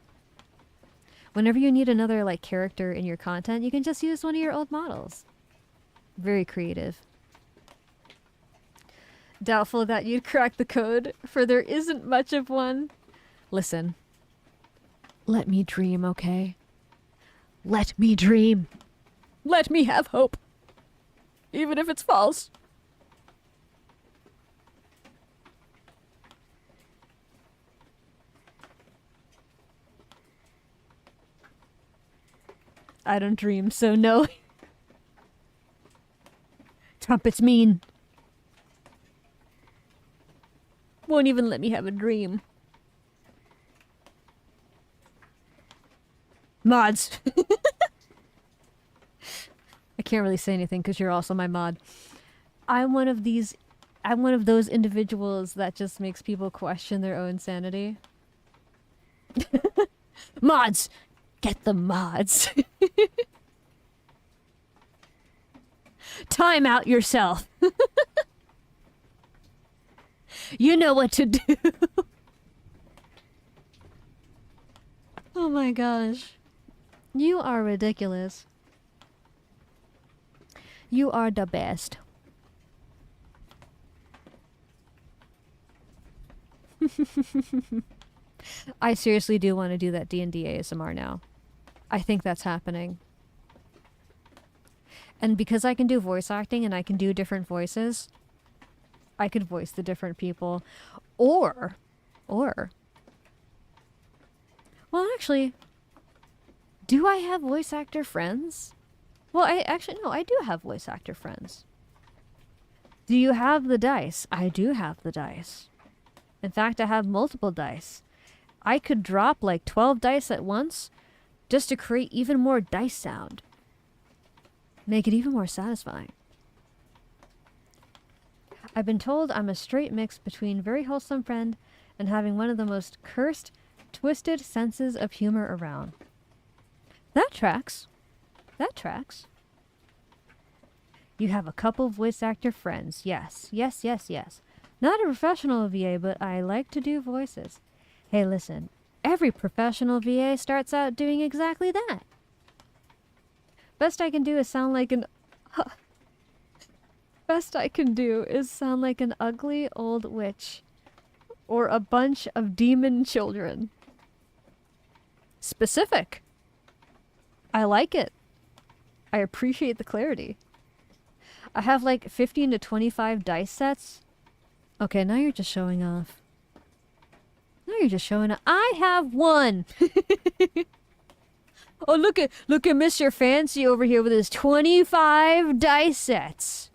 Speaker 1: Whenever you need another like character in your content, you can just use one of your old models. Very creative. Doubtful that you'd crack the code, for there isn't much of one. Listen. Let me dream, okay? Let me dream. Let me have hope. Even if it's false. I don't dream, so no. Trumpet's mean. won't even let me have a dream. Mods. I can't really say anything because you're also my mod. I'm one of those individuals that just makes people question their own sanity. Mods! Get the mods! Time out yourself! You know what to do! Oh my gosh. You are ridiculous. You are the best. I seriously do want to do that D&D ASMR now. I think that's happening. And because I can do voice acting and I can do different voices, I could voice the different people. Or... Well, actually, do I have voice actor friends? Well, no, I do have voice actor friends. Do you have the dice? I do have the dice. In fact, I have multiple dice. I could drop like 12 dice at once just to create even more dice sound. Make it even more satisfying. I've been told I'm a straight mix between very wholesome friend and having one of the most cursed, twisted senses of humor around. That tracks. That tracks. You have a couple voice actor friends. Yes, yes, yes, yes. Not a professional VA, but I like to do voices. Hey, listen. Every professional VA starts out doing exactly that. Best I can do is sound like an... Best I can do is sound like an ugly old witch. Or a bunch of demon children. Specific. I like it. I appreciate the clarity. I have like 15 to 25 dice sets. Okay, now you're just showing off. Now you're just showing off. I have one! Oh, look at Mr. Fancy over here with his 25 dice sets.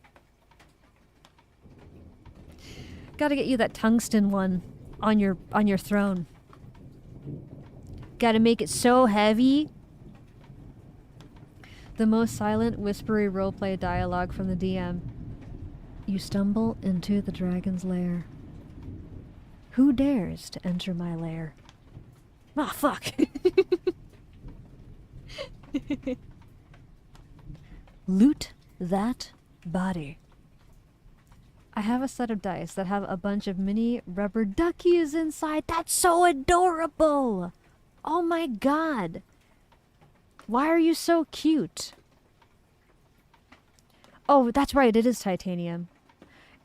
Speaker 1: Gotta get you that tungsten one on your throne. Gotta make it so heavy. The most silent, whispery roleplay dialogue from the DM. You stumble into the dragon's lair. Who dares to enter my lair? Ah, fuck! Loot that body. I have a set of dice that have a bunch of mini rubber duckies inside. That's so adorable! Oh my god! Why are you so cute? Oh, that's right, it is titanium.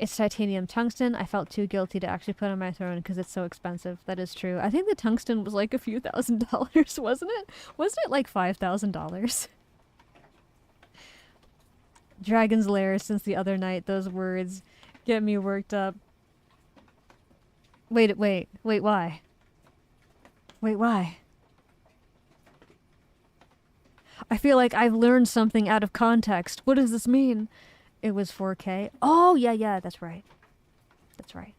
Speaker 1: It's titanium tungsten. I felt too guilty to actually put on my throne because it's so expensive. That is true. I think the tungsten was like a few $1,000s, wasn't it? Wasn't it like $5,000? Dragon's Lair since the other night. Those words get me worked up. Wait, why? Wait, why? I feel like I've learned something out of context. What does this mean? It was 4K. Oh, yeah, that's right. That's right.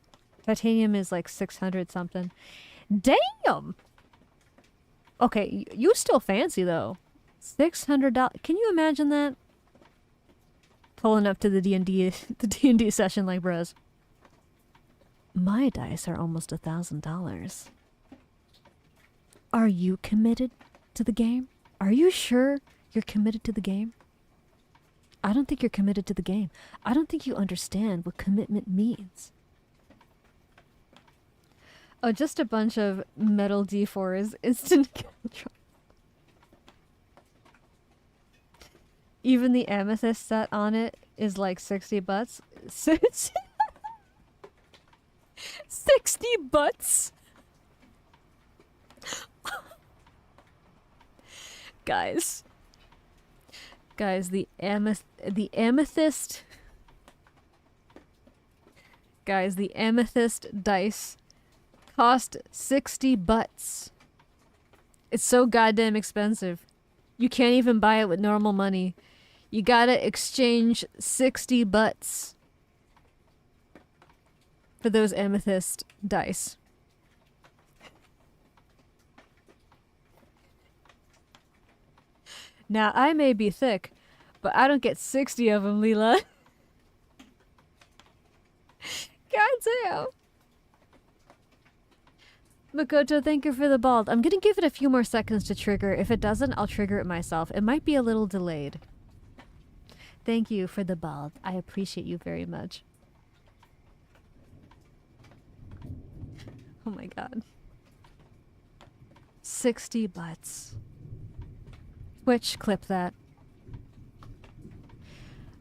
Speaker 1: Titanium is like 600 something. Damn! Okay, you still fancy though. $600. Can you imagine that? Pulling up to the D&D session like bros. My dice are almost $1,000. Are you committed to the game? Are you sure you're committed to the game? I don't think you're committed to the game. I don't think you understand what commitment means. Oh, just a bunch of metal D4s. Instant kill drop. Even the amethyst set on it is like 60 butts. 60 butts? Guys, the amethyst. Guys, the amethyst dice cost 60 butts. It's so goddamn expensive. You can't even buy it with normal money. You gotta exchange 60 butts. For those amethyst dice. Now, I may be thick, but I don't get 60 of them, Lila. God damn. Makoto, thank you for the bald. I'm gonna give it a few more seconds to trigger. If it doesn't, I'll trigger it myself. It might be a little delayed. Thank you for the bald. I appreciate you very much. Oh my god. 60 butts. Twitch, clip that.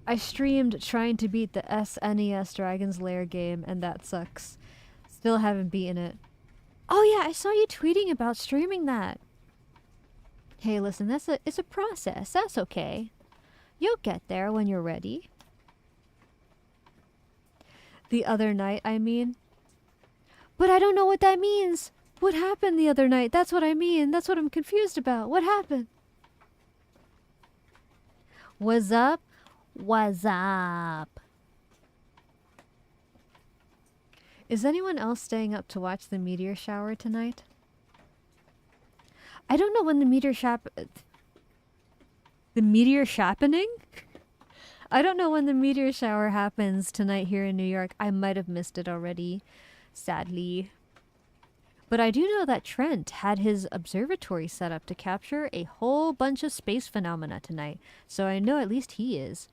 Speaker 1: I streamed trying to beat the SNES Dragon's Lair game, and that sucks. Still haven't beaten it. Oh yeah, I saw you tweeting about streaming that. Hey, listen, it's a process. That's okay. You'll get there when you're ready. The other night, I mean. But I don't know what that means. What happened the other night? That's what I mean. That's what I'm confused about. What happened? What's up? What's up? Is anyone else staying up to watch the meteor shower tonight? I don't know when the meteor shappening? I don't know when the meteor shower happens tonight here in New York. I might have missed it already, sadly. But I do know that Trent had his observatory set up to capture a whole bunch of space phenomena tonight. So I know at least he is.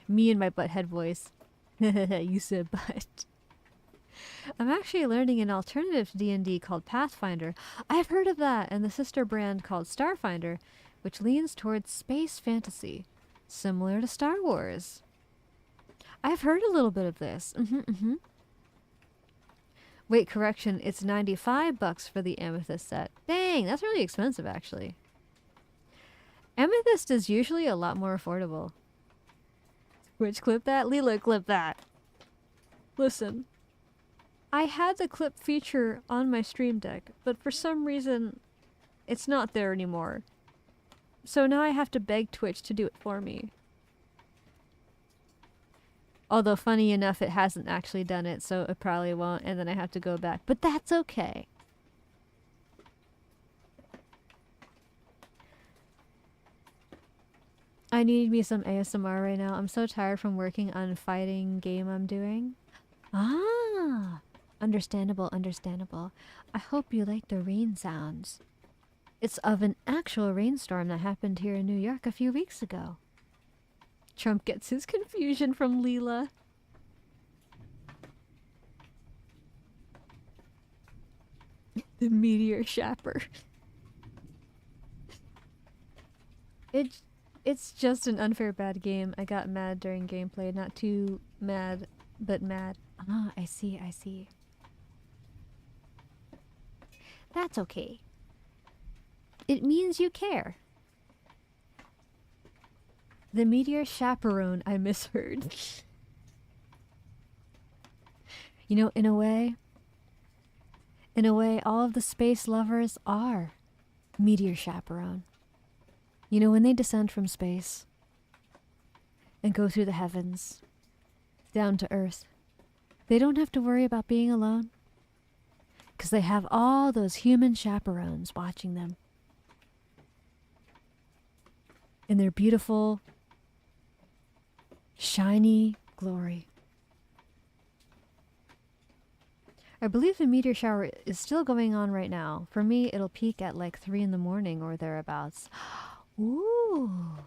Speaker 1: Me and my butthead voice. You said butt. I'm actually learning an alternative to D&D called Pathfinder. I've heard of that, and the sister brand called Starfinder, which leans towards space fantasy, similar to Star Wars. I've heard a little bit of this. Wait, correction, it's $95 for the amethyst set. Dang, that's really expensive, actually. Amethyst is usually a lot more affordable. Which clip that? Lila, clip that. Listen. I had the clip feature on my Stream Deck, but for some reason, it's not there anymore. So now I have to beg Twitch to do it for me. Although, funny enough, it hasn't actually done it, so it probably won't, and then I have to go back. But that's okay. I need me some ASMR right now. I'm so tired from working on a fighting game I'm doing. Ah! Understandable, understandable. I hope you like the rain sounds. It's of an actual rainstorm that happened here in New York a few weeks ago. Trump gets his confusion from Lila. The meteor shapper. It's just an unfair bad game. I got mad during gameplay. Not too mad, but mad. Ah, I see, I see. That's okay. It means you care. The meteor chaperone, I misheard. You know, in a way, all of the space lovers are meteor chaperone. You know, when they descend from space and go through the heavens, down to Earth, they don't have to worry about being alone. Because they have all those human chaperones watching them. In their beautiful, shiny glory. I believe the meteor shower is still going on right now. For me, it'll peak at like 3 in the morning or thereabouts. Ooh.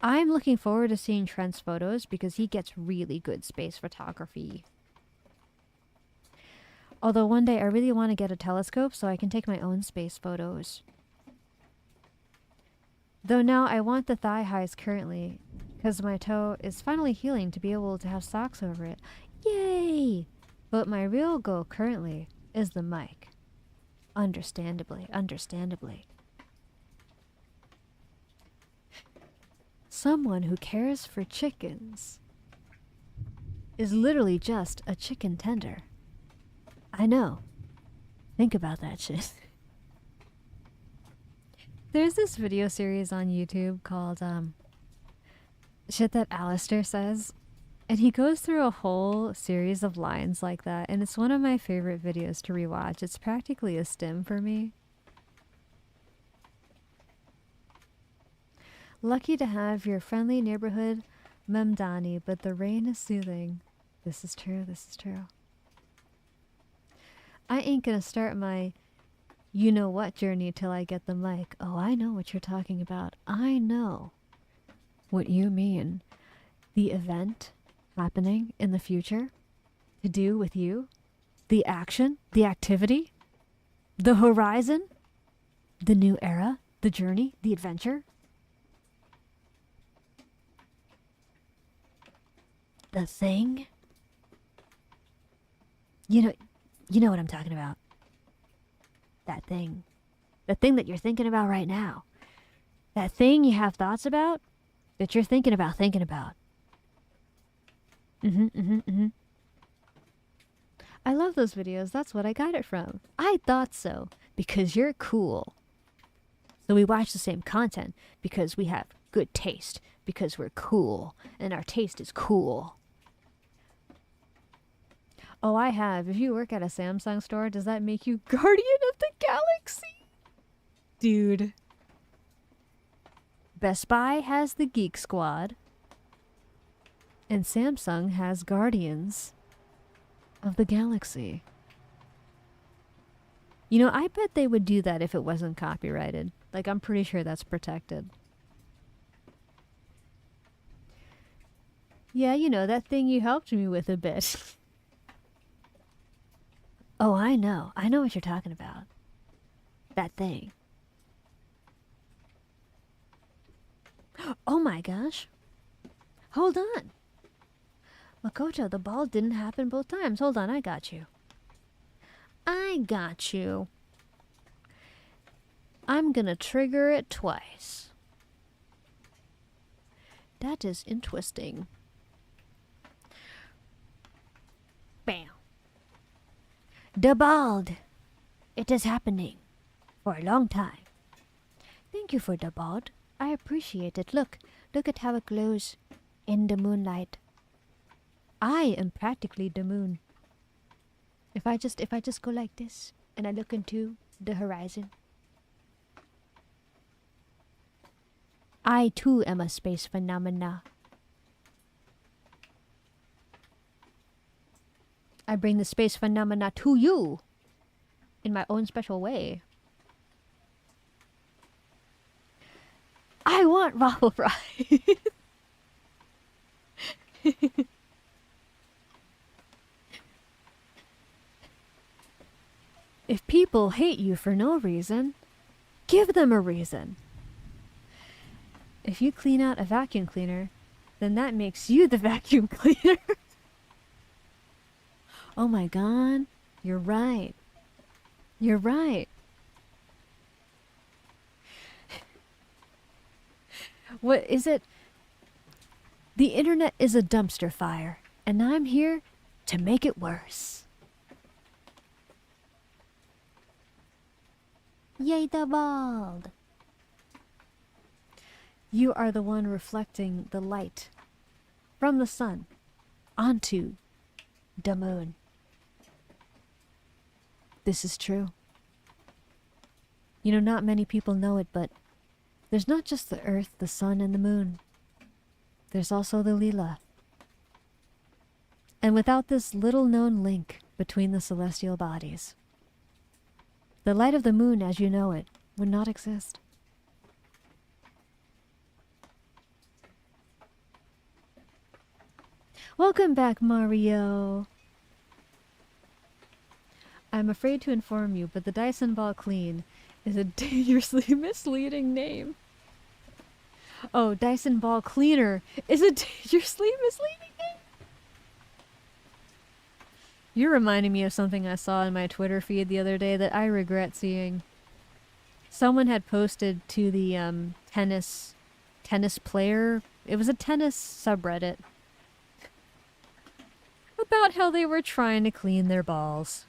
Speaker 1: I'm looking forward to seeing Trent's photos because he gets really good space photography. Although one day I really want to get a telescope so I can take my own space photos. Though now I want the thigh highs currently, because my toe is finally healing to be able to have socks over it. Yay! But my real goal currently is the mic. Understandably, understandably. Someone who cares for chickens is literally just a chicken tender. I know. Think about that shit. There's this video series on YouTube called Shit That Alistair Says. And he goes through a whole series of lines like that, and it's one of my favorite videos to rewatch. It's practically a stim for me. Lucky to have your friendly neighborhood Memdani, but the rain is soothing. This is true, this is true. I ain't gonna start my you-know-what journey till I get the mic. Oh, I know what you're talking about. I know what you mean. The event happening in the future to do with you, the action, the activity, the horizon, the new era, the journey, the adventure, the thing. You know what I'm talking about. That thing. The thing that you're thinking about right now. That thing you have thoughts about that you're thinking about. I love those videos. That's what I got it from. I thought so. Because you're cool. So we watch the same content because we have good taste. Because we're cool. And our taste is cool. Oh, I have. If you work at a Samsung store, does that make you Guardian of the Galaxy? Dude. Best Buy has the Geek Squad. And Samsung has Guardians of the Galaxy. You know, I bet they would do that if it wasn't copyrighted. Like, I'm pretty sure that's protected. Yeah, you know, that thing you helped me with a bit. Oh, I know. I know what you're talking about. That thing. Oh my gosh. Hold on. Makoto, the ball didn't happen both times. Hold on, I got you. I got you. I'm gonna trigger it twice. That is interesting. Bam. The bald. It is happening. For a long time. Thank you for the bald. I appreciate it. Look at how it glows in the moonlight. I am practically the moon. If I just go like this and I look into the horizon. I too am a space phenomena. I bring the space phenomena to you in my own special way. I want waffle fries. If people hate you for no reason, give them a reason. If you clean out a vacuum cleaner, then that makes you the vacuum cleaner. Oh my god, you're right. You're right. What is it? The internet is a dumpster fire, and I'm here to make it worse. Yay, the bald! You are the one reflecting the light from the sun onto the moon. This is true. You know, not many people know it, but there's not just the earth, the sun, and the moon. There's also the Lila. And without this little-known link between the celestial bodies, the light of the moon as you know it would not exist. Welcome back, Mario! I'm afraid to inform you, but the Dyson Ball Clean is a dangerously misleading name. Oh, Dyson Ball Cleaner is a dangerously misleading name? You're reminding me of something I saw in my Twitter feed the other day that I regret seeing. Someone had posted to the tennis player, it was a tennis subreddit, about how they were trying to clean their balls.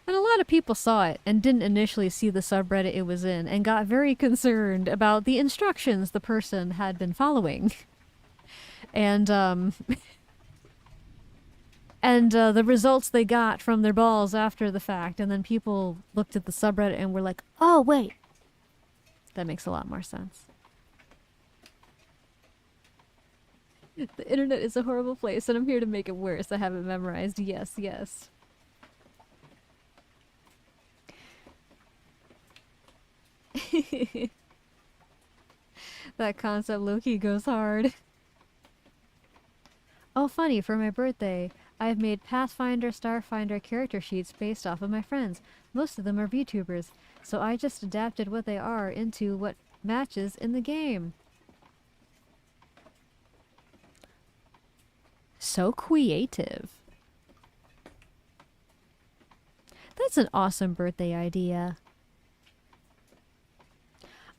Speaker 1: And a lot of people saw it and didn't initially see the subreddit it was in and got very concerned about the instructions the person had been following. And, the results they got from their balls after the fact, and then people looked at the subreddit and were like, oh, wait. That makes a lot more sense. The internet is a horrible place, and I'm here to make it worse. I have it memorized. Yes, yes. That concept low-key goes hard. Oh, funny, for my birthday, I've made Pathfinder Starfinder character sheets based off of my friends. Most of them are VTubers, so I just adapted what they are into what matches in the game. So creative. That's an awesome birthday idea.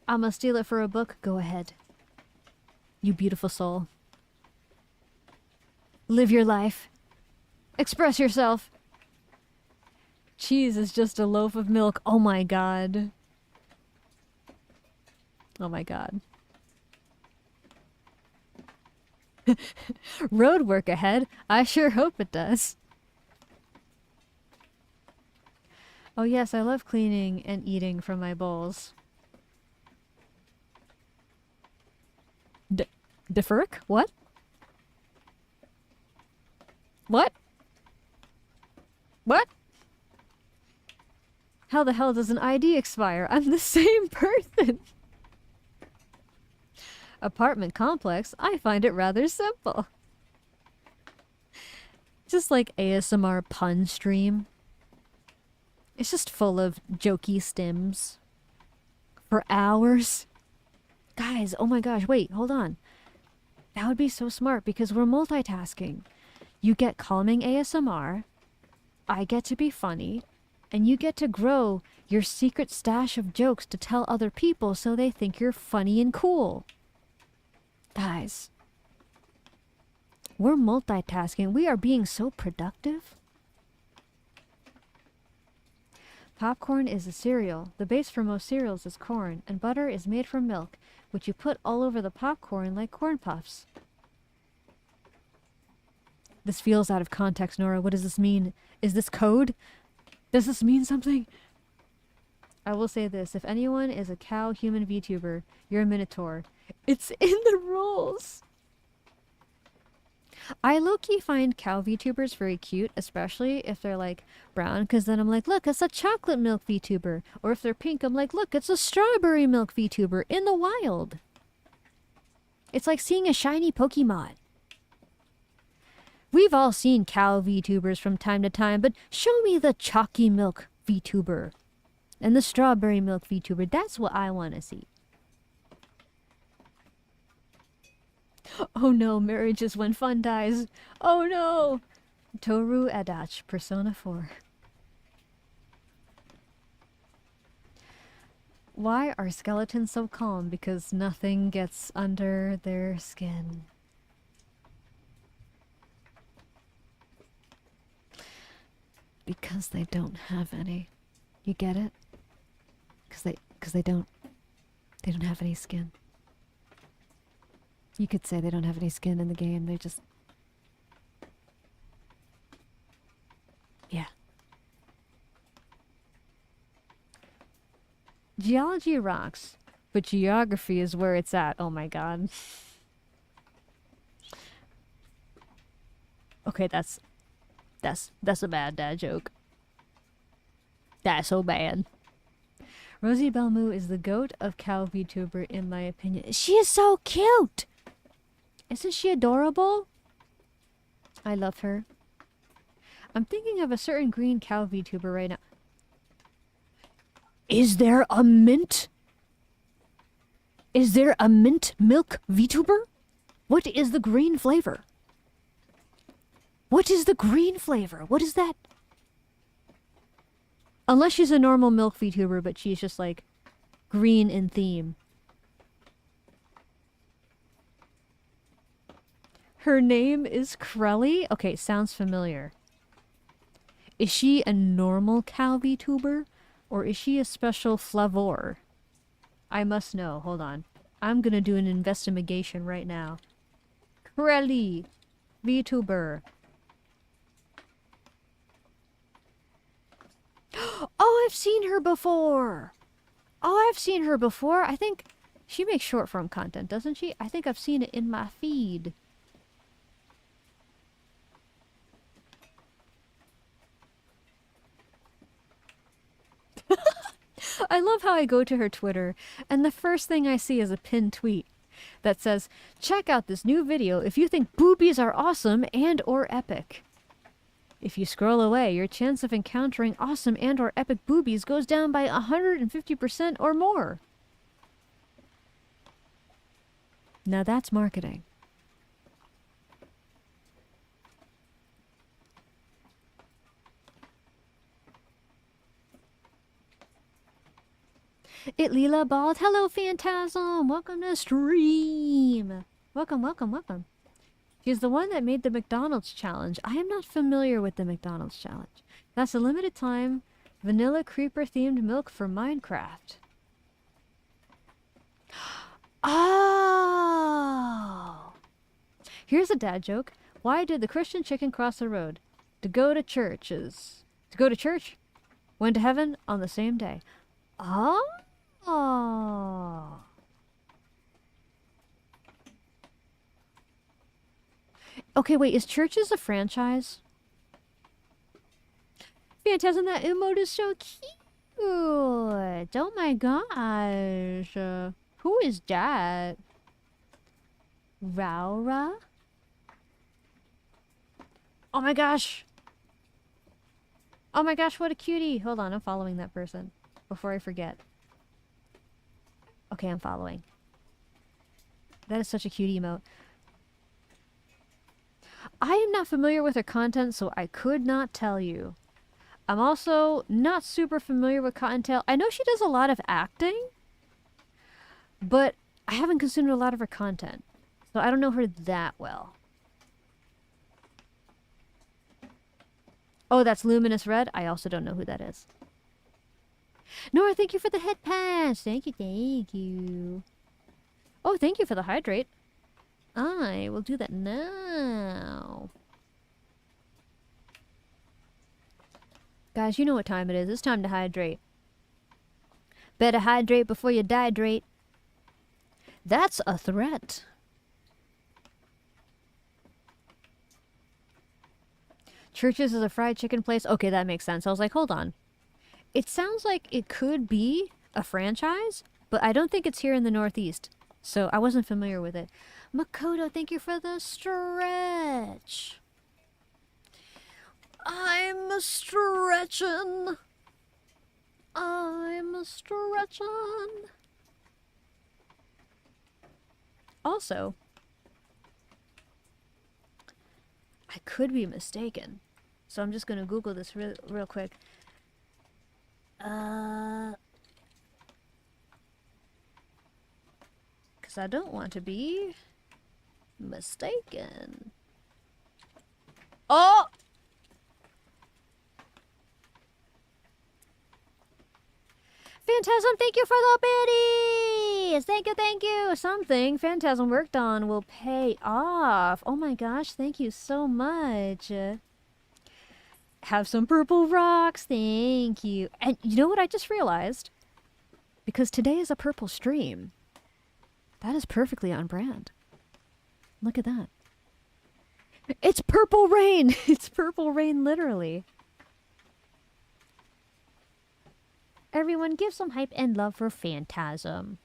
Speaker 1: I'ma steal it for a book. Go ahead. You beautiful soul. Live your life. Express yourself. Cheese is just a loaf of milk. Oh my god. Oh my god. Road work ahead. I sure hope it does. Oh yes, I love cleaning and eating from my bowls. Defuric? What? What? What? How the hell does an ID expire? I'm the same person! Apartment complex? I find it rather simple. Just like ASMR pun stream. It's just full of jokey stims. For hours. Guys, oh my gosh, wait, hold on. That would be so smart because we're multitasking. You get calming ASMR, I get to be funny, and you get to grow your secret stash of jokes to tell other people so they think you're funny and cool. Guys, we're multitasking. We are being so productive. Popcorn is a cereal. The base for most cereals is corn, and butter is made from milk, which you put all over the popcorn like corn puffs. This feels out of context, Nora. What does this mean? Is this code? Does this mean something? I will say this. If anyone is a cow human VTuber, you're a minotaur. It's in the rules! I low-key find cow VTubers very cute, especially if they're like brown, because then I'm like, look, it's a chocolate milk VTuber. Or if they're pink, I'm like, look, it's a strawberry milk VTuber in the wild. It's like seeing a shiny Pokemon. We've all seen cow VTubers from time to time, but show me the chalky milk VTuber and the strawberry milk VTuber. That's what I want to see. Oh no, marriage is when fun dies. Oh no! Toru Adachi, Persona 4. Why are skeletons so calm? Because nothing gets under their skin. Because they don't have any. You get it? Because they don't have any skin. You could say they don't have any skin in the game. They just... Yeah. Geology rocks, but geography is where it's at. Oh my god. Okay, that's a bad dad joke. That's so bad. Rosie Belmu is the goat of cow VTuber in my opinion. She is so cute! Isn't she adorable? I love her. I'm thinking of a certain green cow VTuber right now. Is there a mint? Is there a mint milk VTuber? What is the green flavor? What is the green flavor? What is that? Unless she's a normal milk VTuber, but she's just like green in theme. Her name is Krelly? Okay, sounds familiar. Is she a normal cow VTuber? Or is she a special flavor? I must know. Hold on. I'm gonna do an investigation right now. Rally VTuber. Oh, I've seen her before. Oh, I've seen her before. I think she makes short form content, doesn't she? I think I've seen it in my feed. I love how I go to her Twitter, and the first thing I see is a pinned tweet that says, "Check out this new video if you think boobies are awesome and or epic." If you scroll away, your chance of encountering awesome and or epic boobies goes down by 150% or more. Now that's marketing. It Lila Bald. Hello, Phantasm. Welcome to stream. Welcome, welcome, welcome. She's the one that made the McDonald's challenge. I am not familiar with the McDonald's challenge. That's a limited time vanilla creeper themed milk for Minecraft. Oh! Here's a dad joke. Why did the Christian chicken cross the road? To go to churches. To go to church? Went to heaven on the same day. Oh! Okay, wait, is Churches a franchise? Phantasm, that emote is so cute! Oh my gosh! Who is that? Raura? Oh my gosh! Oh my gosh, what a cutie! Hold on, I'm following that person before I forget. Okay, I'm following. That is such a cute emote. I am not familiar with her content, so I could not tell you. I'm also not super familiar with Cottontail. I know she does a lot of acting, but I haven't consumed a lot of her content, so I don't know her that well. Oh, that's Luminous Red? I also don't know who that is. Nora, thank you for the head pass. Thank you, thank you. Oh, thank you for the hydrate. I will do that now. Guys, you know what time it is. It's time to hydrate. Better hydrate before you dehydrate. That's a threat. Churches is a fried chicken place? Okay, that makes sense. I was like, hold on. It sounds like it could be a franchise, but I don't think it's here in the Northeast. So I wasn't familiar with it. Makoto, thank you for the stretch. I'm a stretchin'. I'm a stretchin'. Also, I could be mistaken. So I'm just going to Google this real quick. Because I don't want to be mistaken. Oh! Phantasm, thank you for the biddies! Thank you, thank you! Something Phantasm worked on will pay off. Oh my gosh, thank you so much. Have some purple rocks, thank you. And you know what I just realized? Because today is a purple stream. That is perfectly on brand. Look at that. It's purple rain! It's purple rain, literally. Everyone give some hype and love for Phantasm.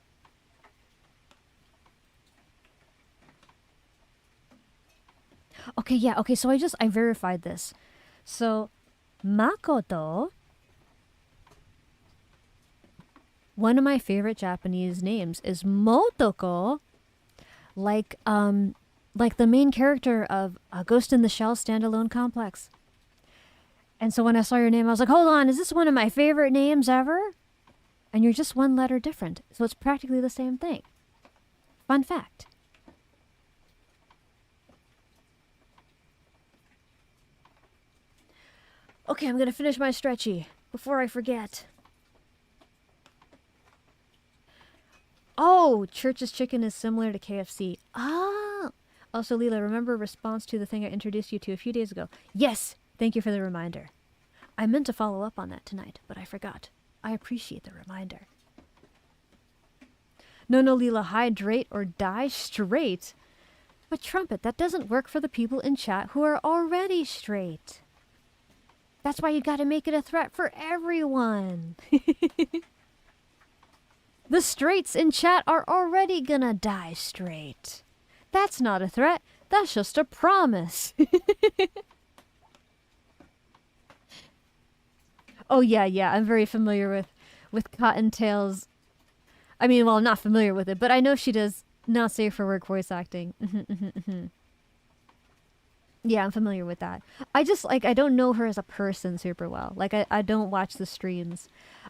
Speaker 1: Okay, yeah, okay, so I verified this. So, Makoto, one of my favorite Japanese names is Motoko, like the main character of Ghost in the Shell standalone complex. And so when I saw your name, I was like, hold on, is this one of my favorite names ever? And you're just one letter different, so it's practically the same thing. Fun fact. Okay, I'm gonna finish my stretchy before I forget. Oh, Church's Chicken is similar to KFC. Ah, Also, Lila, remember response to the thing I introduced you to a few days ago? Yes! Thank you for the reminder. I meant to follow up on that tonight, but I forgot. I appreciate the reminder. No, Lila, hydrate or die straight. But Trumpet, that doesn't work for the people in chat who are already straight. That's why you gotta make it a threat for everyone. The straights in chat are already gonna die straight. That's not a threat. That's just a promise. Oh, yeah. I'm very familiar with Cottontail's... I mean, well, I'm not familiar with it, but I know she does not safe for work voice acting. Yeah, I'm familiar with that. I just, like, I don't know her as a person super well. Like, I don't watch the streams.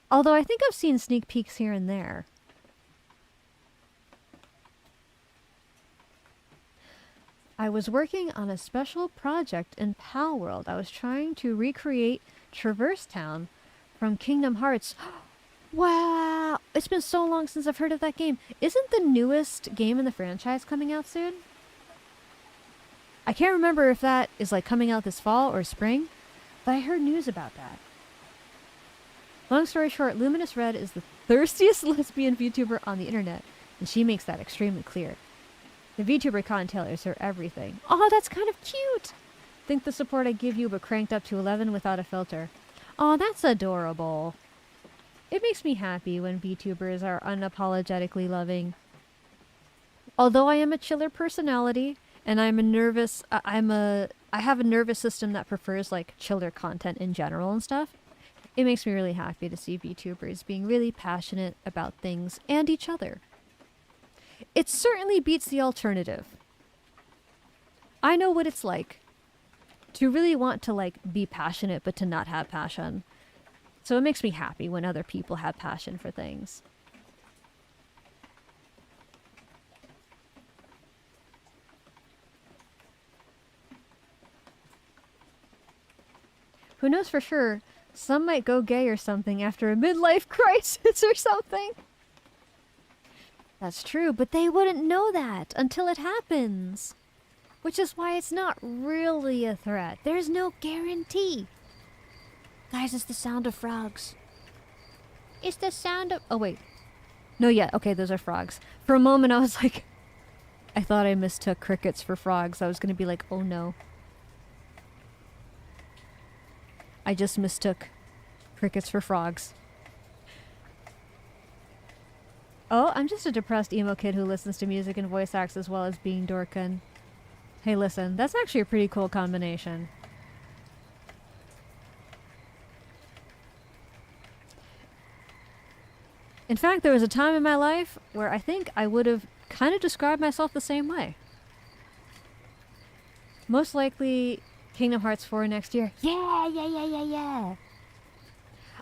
Speaker 1: Although I think I've seen sneak peeks here and there. I was working on a special project in Pal World. I was trying to recreate Traverse Town from Kingdom Hearts. Wow! It's been so long since I've heard of that game. Isn't the newest game in the franchise coming out soon? I can't remember if that is like coming out this fall or spring, but I heard news about that. Long story short, Luminous Red is the thirstiest lesbian VTuber on the internet, and she makes that extremely clear. The VTuber cosplays are everything. Oh, that's kind of cute! Think the support I give you but cranked up to 11 without a filter. Oh, that's adorable. It makes me happy when VTubers are unapologetically loving. Although I am a chiller personality, and I have a nervous system that prefers like chiller content in general and stuff. It makes me really happy to see VTubers being really passionate about things and each other. It certainly beats the alternative. I know what it's like to really want to like be passionate but to not have passion. So it makes me happy when other people have passion for things. Who knows for sure, some might go gay or something after a midlife crisis or something. That's true, but they wouldn't know that until it happens. Which is why it's not really a threat. There's no guarantee. Guys, it's the sound of frogs. It's the sound of... Oh, wait. No, yeah. Okay, those are frogs. For a moment, I was like... I thought I mistook crickets for frogs. I was going to be like, oh no. I just mistook crickets for frogs. Oh, I'm just a depressed emo kid who listens to music and voice acts as well as being Dorkin. Hey, listen, that's actually a pretty cool combination. In fact, there was a time in my life where I think I would have kind of described myself the same way. Most likely Kingdom Hearts 4 next year. Yeah!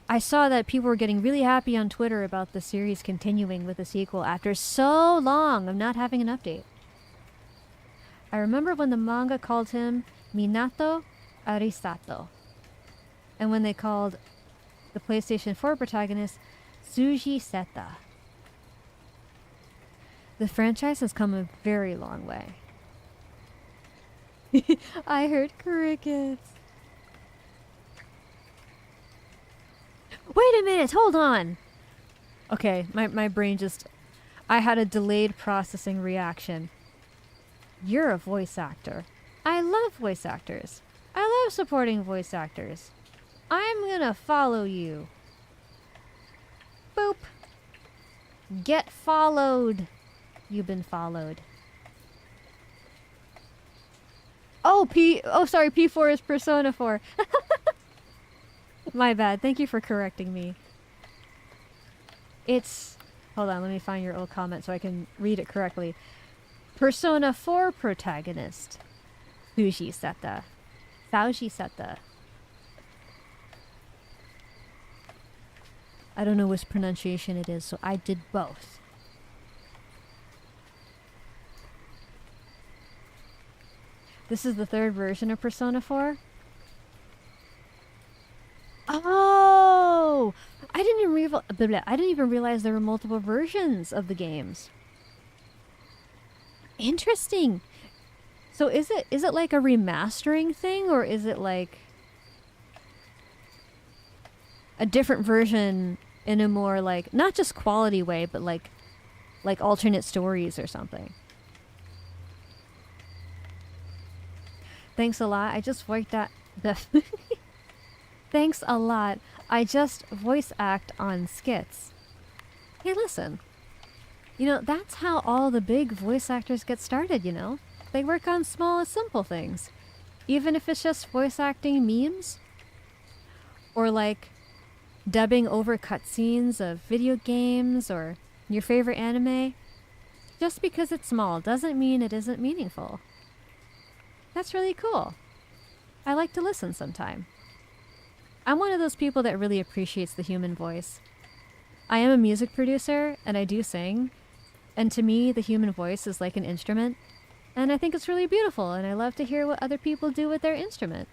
Speaker 1: I saw that people were getting really happy on Twitter about the series continuing with a sequel after so long of not having an update. I remember when the manga called him Minato Arisato, and when they called the PlayStation 4 protagonist Tsuji Seta. The franchise has come a very long way. I heard crickets. Wait a minute, hold on. Okay, my brain just... I had a delayed processing reaction. You're a voice actor. I love voice actors. I love supporting voice actors. I'm gonna follow you. Boop. Get followed. You've been followed. Oh, sorry, P4 is Persona 4. My bad. Thank you for correcting me. It's... Hold on, let me find your old comment so I can read it correctly. Persona 4 protagonist. Tsuji Seta. Tsuji Seta. I don't know which pronunciation it is, so I did both. This is the third version of Persona 4? Oh! I didn't even realize there were multiple versions of the games. Interesting. So is it like a remastering thing, or is it like a different version in a more like not just quality way, but like alternate stories or something? Thanks a lot. I just voiced that. Thanks a lot. I just voice act on skits. Hey, listen. You know, that's how all the big voice actors get started, you know? They work on small, simple things. Even if it's just voice acting memes. Or like dubbing over cutscenes of video games or your favorite anime. Just because it's small doesn't mean it isn't meaningful. That's really cool. I like to listen sometime. I'm one of those people that really appreciates the human voice. I am a music producer and I do sing. And to me, the human voice is like an instrument. And I think it's really beautiful, and I love to hear what other people do with their instrument.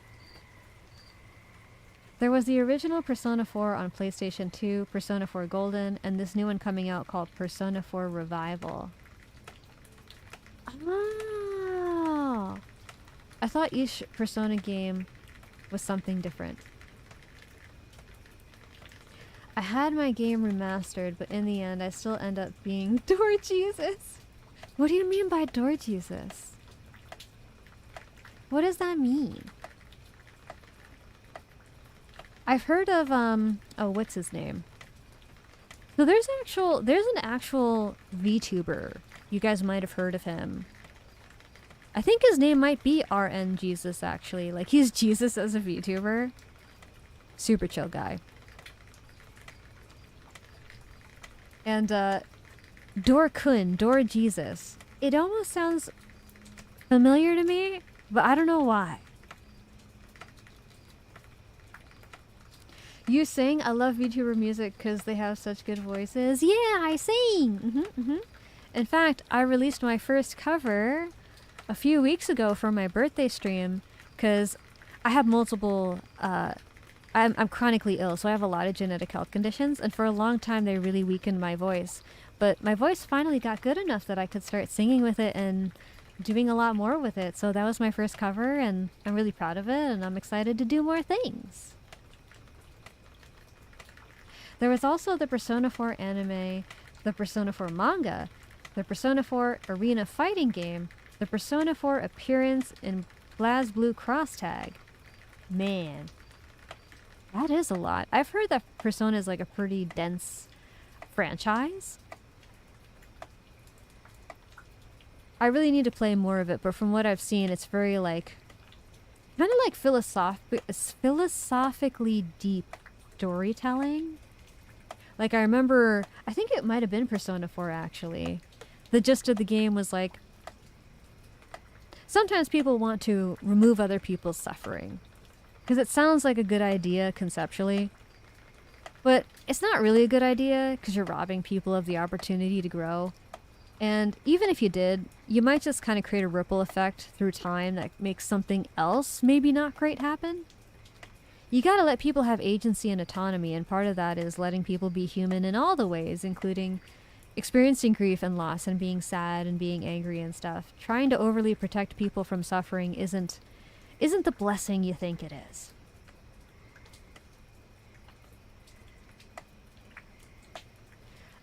Speaker 1: There was the original Persona 4 on PlayStation 2, Persona 4 Golden, and this new one coming out called Persona 4 Revival. Oh! I thought each Persona game was something different. I had my game remastered, but in the end I still end up being Door Jesus. What do you mean by Door Jesus? What does that mean? I've heard of oh, what's his name? So there's an actual VTuber. You guys might have heard of him. I think his name might be RN Jesus actually. Like he's Jesus as a VTuber. Super chill guy. And Door-kun, Door Jesus. It almost sounds familiar to me, but I don't know why. You sing? I love VTuber music because they have such good voices. Yeah, I sing! In fact, I released my first cover a few weeks ago for my birthday stream because I have multiple... I'm chronically ill, so I have a lot of genetic health conditions, and for a long time they really weakened my voice. But my voice finally got good enough that I could start singing with it and doing a lot more with it. So that was my first cover, and I'm really proud of it, and I'm excited to do more things. There was also the Persona 4 anime, the Persona 4 manga, the Persona 4 arena fighting game, the Persona 4 appearance in BlazBlue Cross Tag. Man. That is a lot. I've heard that Persona is like a pretty dense franchise. I really need to play more of it, but from what I've seen, it's very like... kind of like philosophically deep storytelling. Like I remember... I think it might have been Persona 4 actually. The gist of the game was like... sometimes people want to remove other people's suffering. Because it sounds like a good idea conceptually, but it's not really a good idea because you're robbing people of the opportunity to grow. And even if you did, you might just kind of create a ripple effect through time that makes something else maybe not great happen. You gotta let people have agency and autonomy, and part of that is letting people be human in all the ways, including experiencing grief and loss and being sad and being angry and stuff. Trying to overly protect people from suffering isn't the blessing you think it is.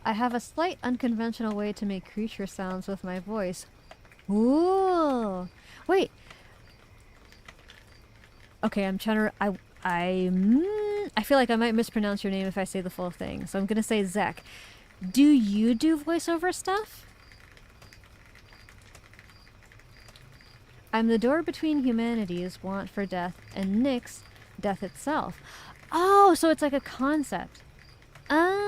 Speaker 1: I have a slight unconventional way to make creature sounds with my voice. Ooh. Wait. Okay, I'm trying to... I feel like I might mispronounce your name if I say the full thing. So I'm gonna say Zek. Do you do voiceover stuff? I'm the door between humanity's want for death and Nyx's death itself. Oh, so it's like a concept. Oh.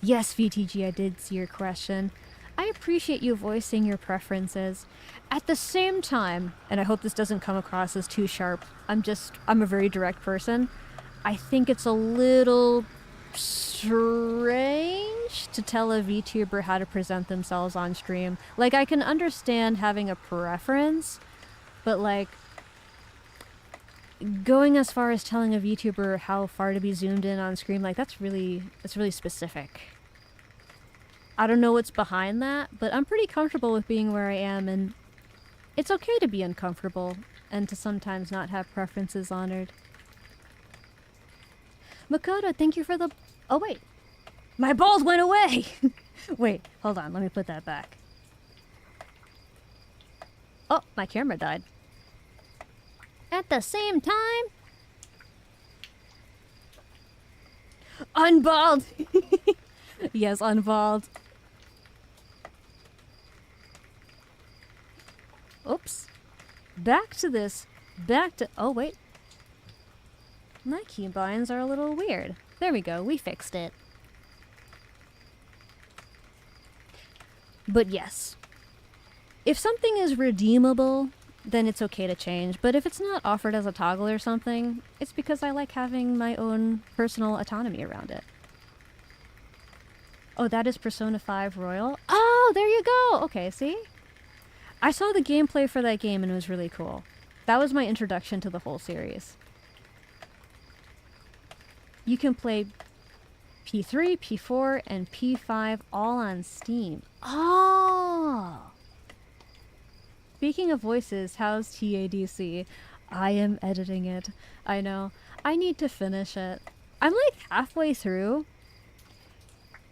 Speaker 1: Yes, VTG, I did see your question. I appreciate you voicing your preferences. At the same time, and I hope this doesn't come across as too sharp, I'm a very direct person. I think it's a little strange to tell a VTuber how to present themselves on stream. Like, I can understand having a preference, but like going as far as telling a VTuber how far to be zoomed in on screen, like that's really specific. I don't know what's behind that, but I'm pretty comfortable with being where I am, and it's okay to be uncomfortable and to sometimes not have preferences honored. Makoto, thank you for the... Oh, wait. My balls went away! Wait, hold on. Let me put that back. Oh, my camera died. At the same time... Unballed! Yes, unballed. Oops. Back to this. Back to... Oh, wait. My keybinds are a little weird. There we go. We fixed it. But yes. If something is redeemable, then it's okay to change. But if it's not offered as a toggle or something, it's because I like having my own personal autonomy around it. Oh, that is Persona 5 Royal? Oh, there you go! Okay, see? I saw the gameplay for that game and it was really cool. That was my introduction to the whole series. You can play P3, P4, and P5 all on Steam. Oh! Speaking of voices, how's TADC? I am editing it. I know. I need to finish it. I'm like halfway through.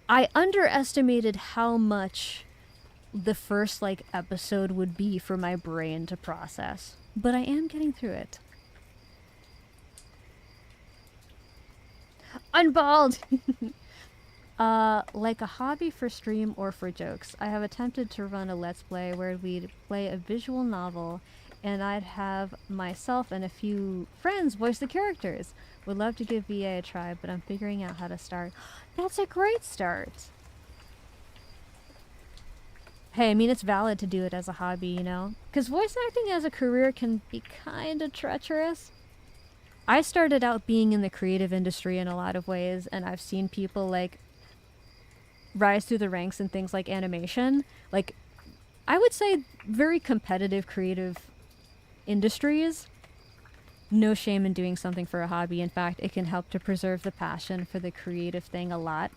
Speaker 1: I underestimated how much the first like episode would be for my brain to process. But I am getting through it. Unballed! Like a hobby for stream or for jokes. I have attempted to run a Let's Play where we'd play a visual novel and I'd have myself and a few friends voice the characters. Would love to give VA a try, but I'm figuring out how to start. That's a great start! Hey, I mean, it's valid to do it as a hobby, you know? Because voice acting as a career can be kind of treacherous. I started out being in the creative industry in a lot of ways, and I've seen people, like, rise through the ranks in things like animation. Like, I would say very competitive creative industries. No shame in doing something for a hobby. In fact, it can help to preserve the passion for the creative thing a lot.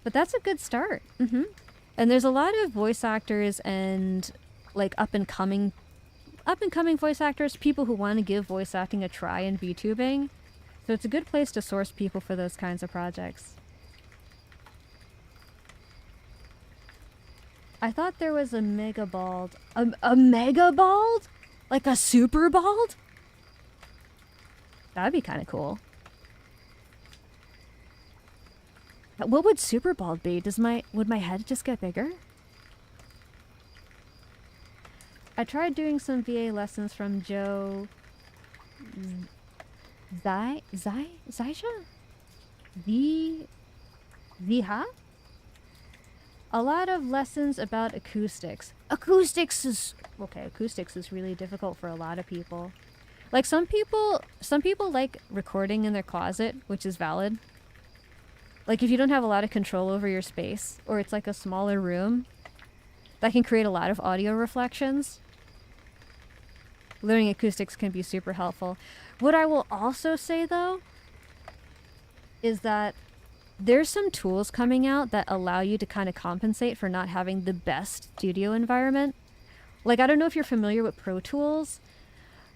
Speaker 1: But that's a good start. And there's a lot of voice actors and, like, up-and-coming voice actors, people who want to give voice acting a try in VTubing. So it's a good place to source people for those kinds of projects. I thought there was a mega bald. A mega bald? Like a super bald? That'd be kind of cool. What would super bald be? Would my head just get bigger? I tried doing some VA lessons from Joe Zaisha? Viha? A lot of lessons about acoustics. Acoustics is really difficult for a lot of people. Like some people like recording in their closet, which is valid. Like if you don't have a lot of control over your space, or it's like a smaller room, that can create a lot of audio reflections. Learning acoustics can be super helpful. What I will also say though, is that there's some tools coming out that allow you to kind of compensate for not having the best studio environment. Like, I don't know if you're familiar with Pro Tools,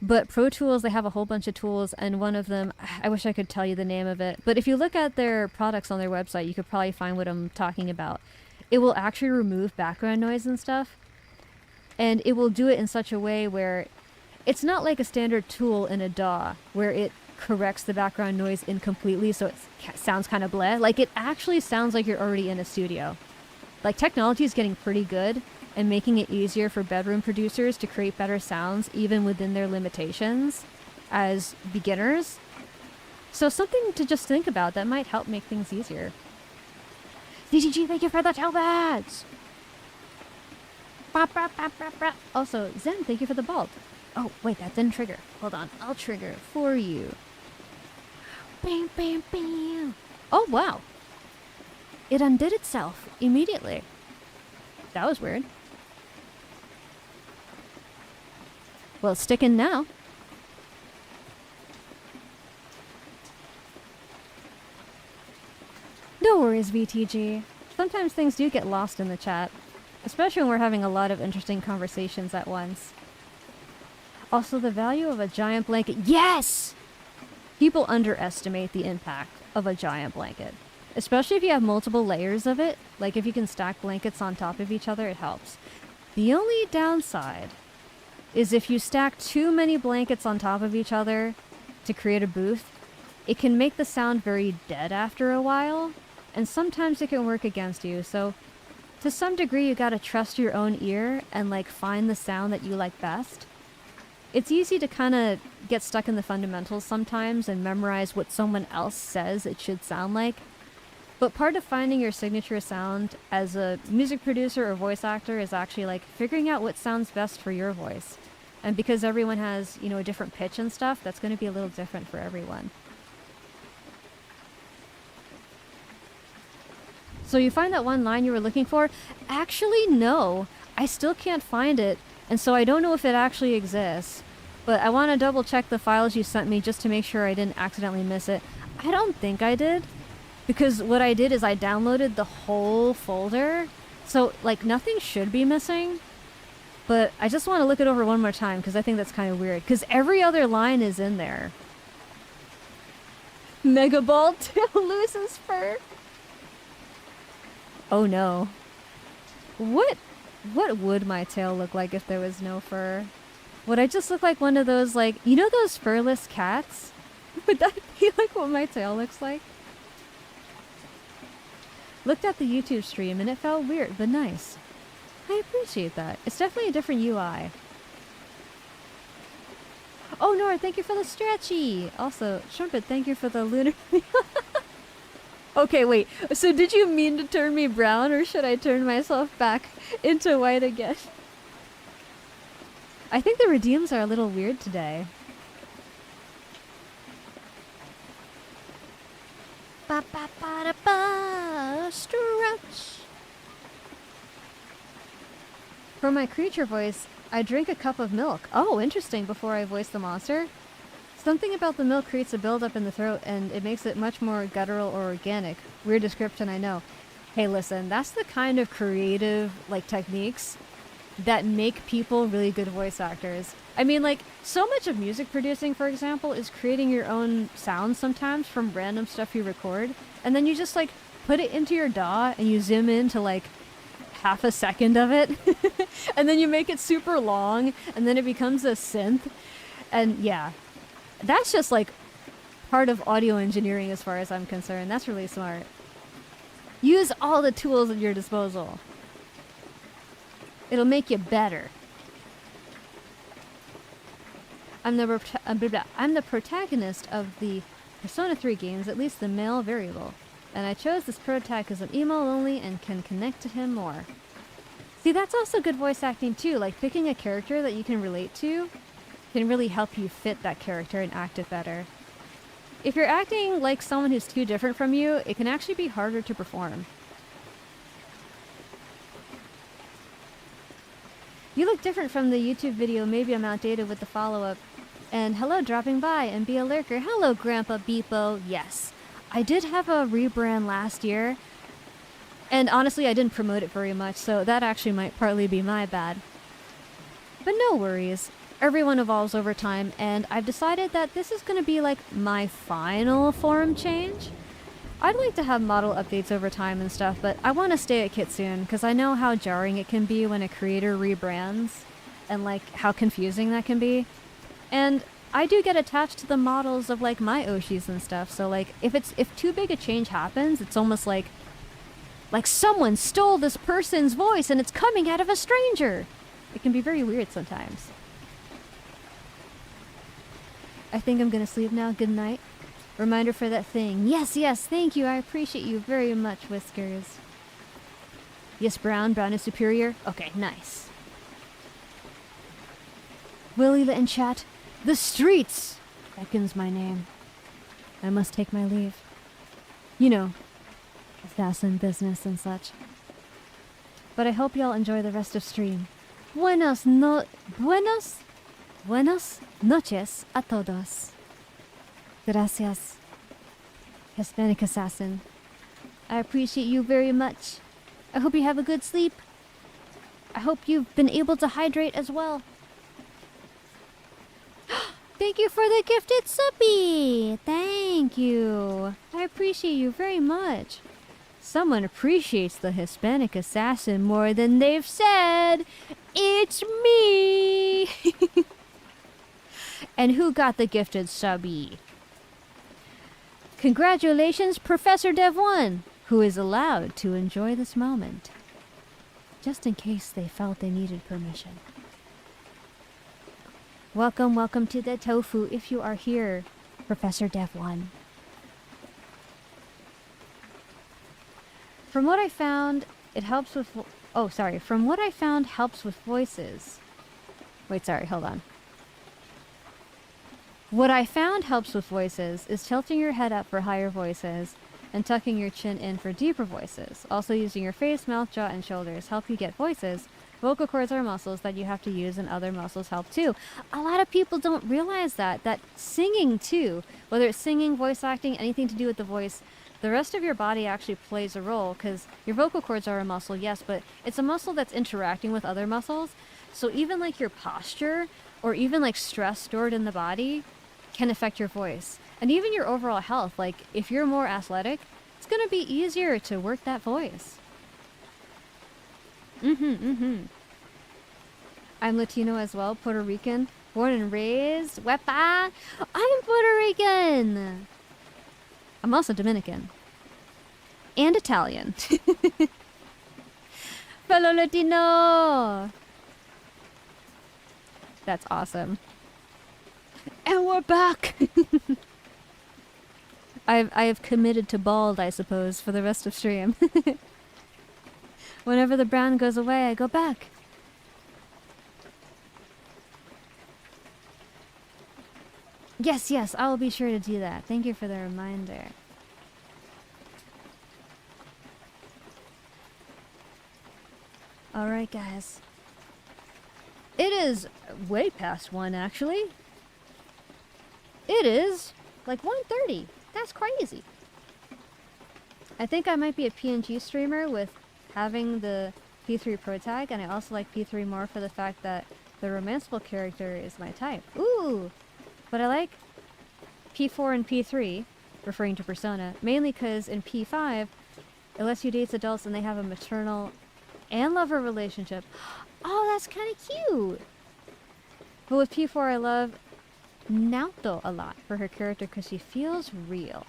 Speaker 1: but Pro Tools, they have a whole bunch of tools, and one of them, I wish I could tell you the name of it, but if you look at their products on their website, you could probably find what I'm talking about. It will actually remove background noise and stuff, and it will do it in such a way where it's not like a standard tool in a DAW, where it corrects the background noise incompletely so it sounds kind of bleh. Like, it actually sounds like you're already in a studio. Like, technology is getting pretty good and making it easier for bedroom producers to create better sounds even within their limitations as beginners. So something to just think about that might help make things easier. CGG, thank you for the tailbats! Also, Zen, thank you for the bulb. Oh, wait, that didn't trigger. Hold on, I'll trigger it for you. Bam, bam, bam. Oh, wow. It undid itself immediately. That was weird. Well, it's sticking now. No worries, VTG. Sometimes things do get lost in the chat, especially when we're having a lot of interesting conversations at once. Also, the value of a giant blanket. Yes! People underestimate the impact of a giant blanket. Especially if you have multiple layers of it. Like if you can stack blankets on top of each other, it helps. The only downside is if you stack too many blankets on top of each other to create a booth, it can make the sound very dead after a while, and sometimes it can work against you. So to some degree, you gotta trust your own ear and like find the sound that you like best. It's easy to kind of get stuck in the fundamentals sometimes and memorize what someone else says it should sound like. But part of finding your signature sound as a music producer or voice actor is actually like figuring out what sounds best for your voice. And because everyone has, you know, a different pitch and stuff, that's going to be a little different for everyone. So you find that one line you were looking for? Actually, no. I still can't find it. And so I don't know if it actually exists, but I want to double check the files you sent me just to make sure I didn't accidentally miss it. I don't think I did, because what I did is I downloaded the whole folder, so like nothing should be missing, but I just want to look it over one more time because I think that's kind of weird, because every other line is in there. Megaball 2 loses fur. Oh no. What would my tail look like if there was no fur? Would I just look like one of those, like, you know those furless cats? Would that be like what my tail looks like? Looked at the YouTube stream and it felt weird, but nice. I appreciate that. It's definitely a different UI. Oh, Nora, thank you for the stretchy! Also, Trumpet, thank you for the lunar... Okay, wait. So did you mean to turn me brown, or should I turn myself back into white again? I think the redeems are a little weird today. Ba ba ba da ba, stretch. For my creature voice, I drink a cup of milk. Oh, interesting, before I voice the monster. Something about the milk creates a buildup in the throat, and it makes it much more guttural or organic. Weird description, I know. Hey, listen, that's the kind of creative, like, techniques that make people really good voice actors. I mean, like, so much of music producing, for example, is creating your own sounds sometimes from random stuff you record, and then you just, like, put it into your DAW, and you zoom in to, like, half a second of it, and then you make it super long, and then it becomes a synth, and yeah. That's just like part of audio engineering as far as I'm concerned. That's really smart. Use all the tools at your disposal. It'll make you better. I'm the protagonist of the Persona 3 games, at least the male variable. And I chose this protagonist because I'm emo only and can connect to him more. See, that's also good voice acting too, like picking a character that you can relate to can really help you fit that character and act it better. If you're acting like someone who's too different from you, it can actually be harder to perform. You look different from the YouTube video. Maybe I'm outdated with the follow-up. And hello, dropping by and be a lurker. Hello, Grandpa Beepo. Yes, I did have a rebrand last year. And honestly, I didn't promote it very much, so that actually might partly be my bad. But no worries. Everyone evolves over time, and I've decided that this is going to be like my final form change. I'd like to have model updates over time and stuff, but I want to stay at Kitsune because I know how jarring it can be when a creator rebrands and like how confusing that can be. And I do get attached to the models of like my Oshis and stuff, so like if too big a change happens, it's almost like someone stole this person's voice and it's coming out of a stranger. It can be very weird sometimes. I think I'm gonna sleep now. Good night. Reminder for that thing. Yes, thank you. I appreciate you very much, Whiskers. Yes, Brown. Brown is superior. Okay, nice. Lila in chat. The streets beckons my name. I must take my leave. You know, assassin business and such. But I hope y'all enjoy the rest of stream. Buenas noches a todos. Gracias, Hispanic Assassin. I appreciate you very much. I hope you have a good sleep. I hope you've been able to hydrate as well. Thank you for the gifted suppy! Thank you. I appreciate you very much. Someone appreciates the Hispanic assassin more than they've said. It's me! And who got the gifted subby? Congratulations, Professor Dev1, who is allowed to enjoy this moment. Just in case they felt they needed permission. Welcome, welcome to the Tofu if you are here, Professor Dev1. From what I found, it helps with... Oh, sorry. From what I found, helps with voices. Wait, sorry, hold on. What I found helps with voices is tilting your head up for higher voices and tucking your chin in for deeper voices. Also using your face, mouth, jaw, and shoulders help you get voices. Vocal cords are muscles that you have to use, and other muscles help too. A lot of people don't realize that singing too, whether it's singing, voice acting, anything to do with the voice, the rest of your body actually plays a role, because your vocal cords are a muscle, yes, but it's a muscle that's interacting with other muscles. So even like your posture, or even like stress stored in the body, can affect your voice. And even your overall health, like if you're more athletic, it's gonna be easier to work that voice. I'm Latino as well, Puerto Rican, born and raised. Wepa! I'm Puerto Rican! I'm also Dominican. And Italian. Fellow Latino! That's awesome. And we're back! I have committed to bald, I suppose, for the rest of stream. Whenever the brown goes away, I go back. Yes, yes, I will be sure to do that. Thank you for the reminder. Alright, guys. It is way past 1, actually. It is like 1:30. That's crazy. I think I might be a PNG streamer with having the P3 Pro tag, and I also like P3 more for the fact that the romanceable character is my type. Ooh! But I like P4 and P3, referring to Persona, mainly because in P5, it lets you date adults and they have a maternal and lover relationship. Oh, that's kind of cute! But with P4, I love Naoto a lot for her character because she feels real.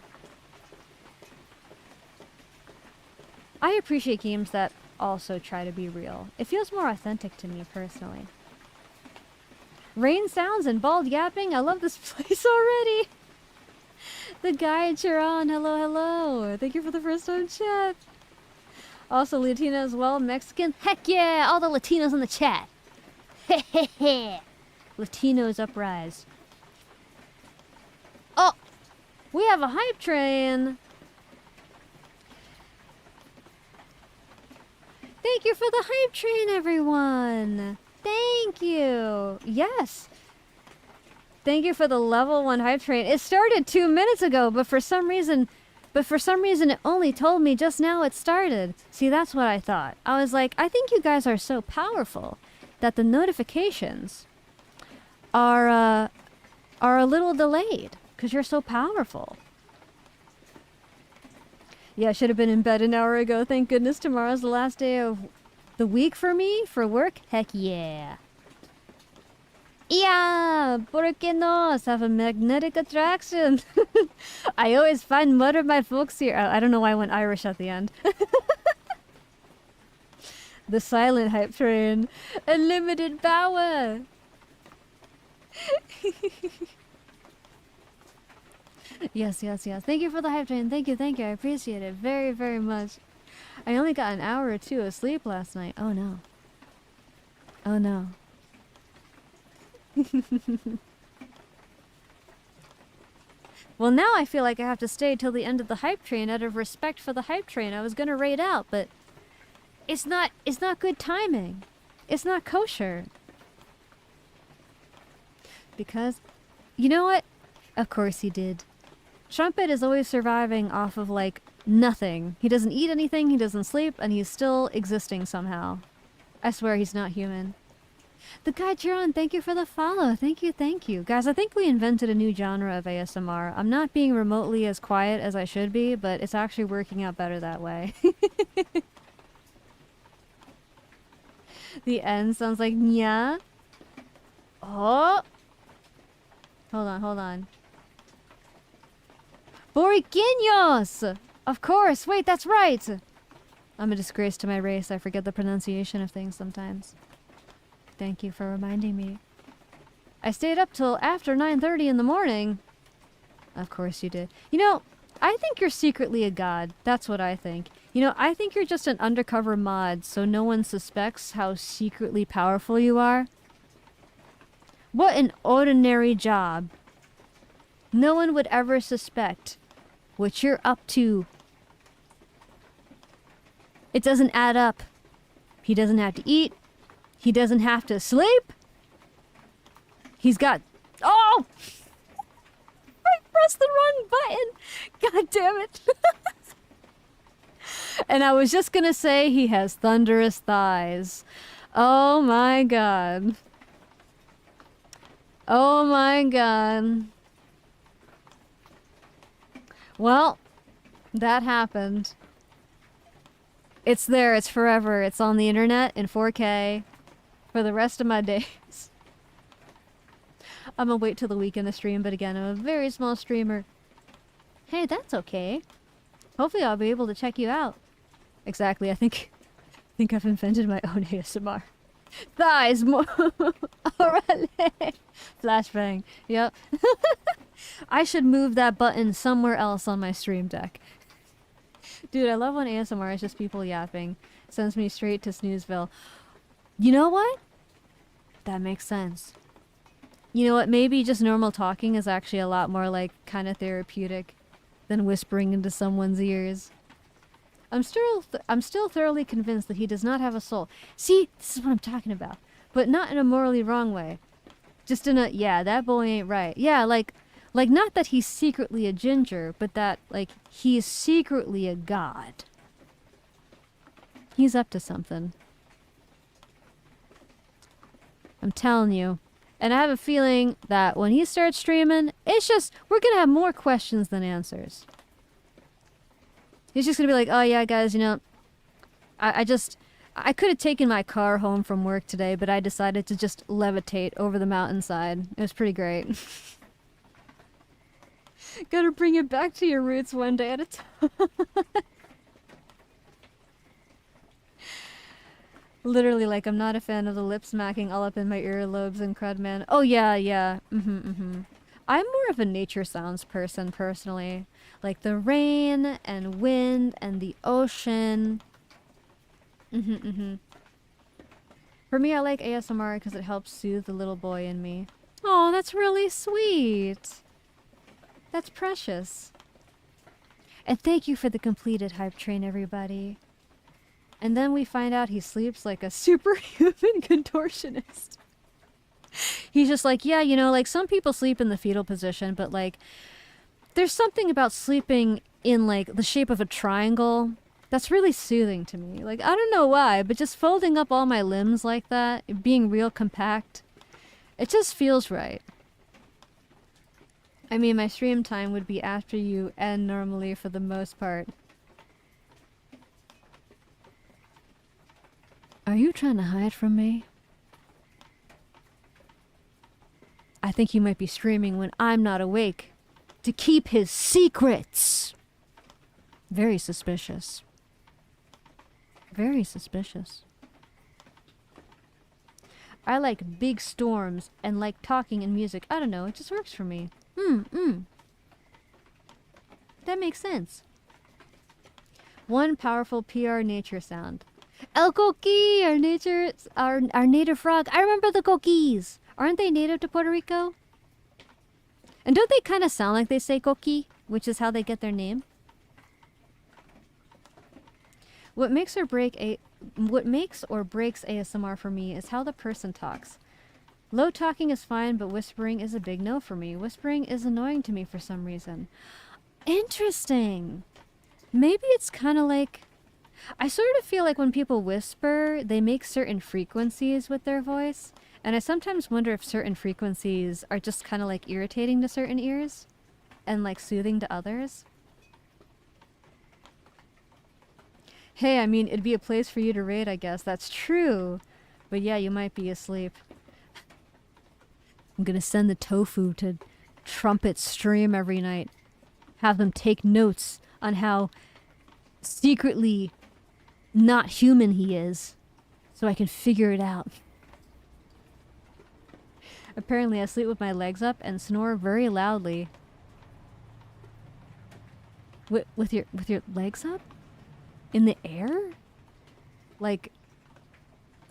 Speaker 1: I appreciate games that also try to be real. It feels more authentic to me personally. Rain sounds and bald yapping. I love this place already. The guy in Chiron. Hello, hello. Thank you for the first time chat. Also Latina as well. Mexican. Heck yeah. All the Latinos in the chat. Hehehe. Latinos uprise. Oh. We have a hype train. Thank you for the hype train, everyone. Thank you. Yes. Thank you for the level 1 hype train. It started 2 minutes ago, but for some reason it only told me just now it started. See, that's what I thought. I was like, I think you guys are so powerful that the notifications are a little delayed because you're so powerful. Yeah, I should have been in bed an hour ago. Thank goodness tomorrow's the last day of the week for me, for work. Heck yeah. Yeah, ¿por qué no? Have a magnetic attraction. I always find more of my folks here. I don't know why I went Irish at the end. The silent hype train. Unlimited power. Yes, yes, yes. Thank you for the hype train. Thank you, thank you. I appreciate it very, very much. I only got an hour or 2 of sleep last night. Oh no. Oh no. Well, now I feel like I have to stay till the end of the hype train out of respect for the hype train. I was gonna raid out, but it's not good timing. It's not kosher. Because, you know what? Of course he did. Trumpet is always surviving off of, like, Nothing. He doesn't eat anything, he doesn't sleep, and he's still existing somehow. I swear he's not human. The guy Jiron, thank you for the follow. Thank you, thank you. Guys, I think we invented a new genre of ASMR. I'm not being remotely as quiet as I should be, but it's actually working out better that way. The end sounds like nya. Oh! Hold on, hold on. Boriquiños! Of course! Wait, that's right! I'm a disgrace to my race. I forget the pronunciation of things sometimes. Thank you for reminding me. I stayed up till after 9:30 in the morning. Of course you did. You know, I think you're secretly a god. That's what I think. You know, I think you're just an undercover mod, so no one suspects how secretly powerful you are. What an ordinary job. No one would ever suspect what you're up to. It doesn't add up. He doesn't have to eat. He doesn't have to sleep. He's got... Oh! I pressed the wrong button. God damn it. And I was just gonna say he has thunderous thighs. Oh my god. Oh my god. Well, that happened. It's there, it's forever. It's on the internet in 4K for the rest of my days. I'm gonna wait till the weekend to stream, but again, I'm a very small streamer. Hey, that's okay. Hopefully I'll be able to check you out. Exactly, I think I've invented my own ASMR. Thighs more. Alright. Flashbang. Yep. I should move that button somewhere else on my stream deck. Dude, I love when ASMR is just people yapping. Sends me straight to Snoozeville. You know what? That makes sense. You know what? Maybe just normal talking is actually a lot more like kind of therapeutic than whispering into someone's ears. I'm still thoroughly convinced that he does not have a soul. See, this is what I'm talking about. But not in a morally wrong way. Just in a, yeah, that boy ain't right. Yeah, like not that he's secretly a ginger, but that, like, he's secretly a god. He's up to something. I'm telling you. And I have a feeling that when he starts streaming, it's just, we're gonna have more questions than answers. He's just gonna be like, oh yeah, guys, you know, I could have taken my car home from work today, but I decided to just levitate over the mountainside. It was pretty great. Gotta bring it back to your roots one day at a time. Literally, like, I'm not a fan of the lip smacking all up in my earlobes and crud, man. Oh yeah, yeah. I'm more of a nature sounds person, personally. Like the rain and wind and the ocean. For me, I like ASMR because it helps soothe the little boy in me. Oh, that's really sweet. That's precious. And thank you for the completed hype train, everybody. And then we find out he sleeps like a superhuman contortionist. He's just like, yeah, you know, like some people sleep in the fetal position, but like there's something about sleeping in like the shape of a triangle that's really soothing to me. Like, I don't know why, but just folding up all my limbs like that, being real compact, it just feels right. I mean, my stream time would be after you end normally for the most part. Are you trying to hide from me? I think he might be streaming when I'm not awake to keep his secrets. Very suspicious. Very suspicious. I like big storms and like talking and music. I don't know, it just works for me. That makes sense. One powerful PR nature sound. El coqui, our native frog. I remember the coquis. Aren't they native to Puerto Rico? And don't they kind of sound like they say coqui, which is how they get their name? What makes or breaks ASMR for me is how the person talks. Low talking is fine, but whispering is a big no for me. Whispering is annoying to me for some reason. Interesting. Maybe it's kind of like... I sort of feel like when people whisper, they make certain frequencies with their voice. And I sometimes wonder if certain frequencies are just kind of like irritating to certain ears and like soothing to others. Hey, I mean, it'd be a place for you to raid, I guess. That's true. But yeah, you might be asleep. I'm gonna send the Tofu to Trumpet stream every night. Have them take notes on how secretly not human he is. So I can figure it out. Apparently I sleep with my legs up and snore very loudly. With your legs up? In the air? Like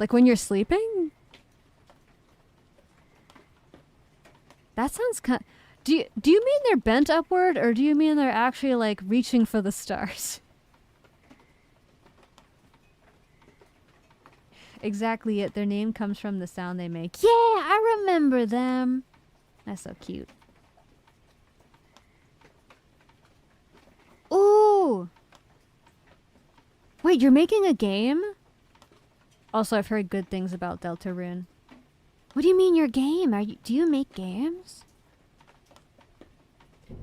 Speaker 1: when you're sleeping? That sounds kind... Do you mean they're bent upward, or do you mean they're actually like reaching for the stars? Exactly it. Their name comes from the sound they make. Yeah, I remember them. That's so cute. Ooh! Wait, you're making a game? Also, I've heard good things about Deltarune. What do you mean your game? Do you make games?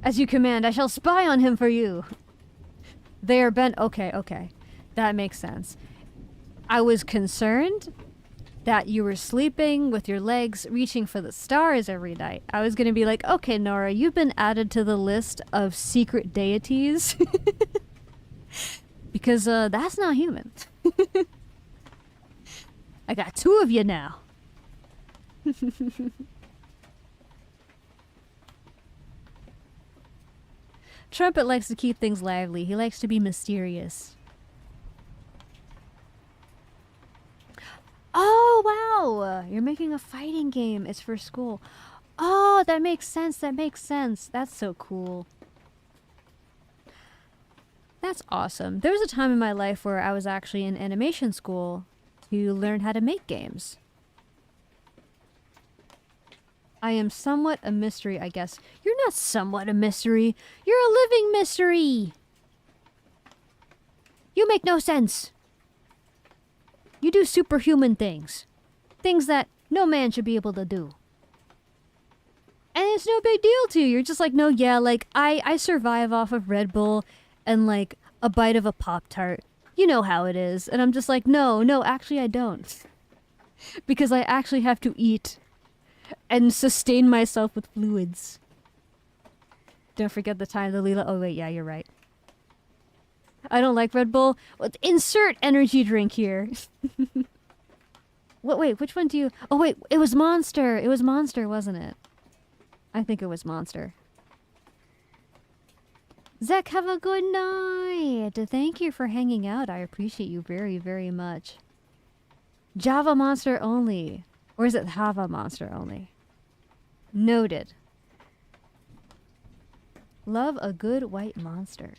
Speaker 1: As you command, I shall spy on him for you. They are bent... Okay, okay. That makes sense. I was concerned that you were sleeping with your legs reaching for the stars every night. I was gonna be like, okay, Nora, you've been added to the list of secret deities. Because that's not human. I got 2 of you now. Trumpet likes to keep things lively. He likes to be mysterious. Oh, wow! You're making a fighting game. It's for school. Oh, that makes sense. That makes sense. That's so cool. That's awesome. There was a time in my life where I was actually in animation school to learn how to make games. I am somewhat a mystery, I guess. You're not somewhat a mystery. You're a living mystery. You make no sense. You do superhuman things. Things that no man should be able to do. And it's no big deal to you. You're just like, no, yeah, like, I survive off of Red Bull and, like, a bite of a Pop-Tart. You know how it is. And I'm just like, no, actually I don't. Because I actually have to eat and sustain myself with fluids. Don't forget the time the Lila... Oh, wait, yeah, you're right. I don't like Red Bull. Well, insert energy drink here. Wait, which one do you... Oh, wait, it was Monster. It was Monster, wasn't it? I think it was Monster. Zach, have a good night. Thank you for hanging out. I appreciate you very, very much. Java Monster only. Or is it Hava Monster only? Noted. Love a good white monster.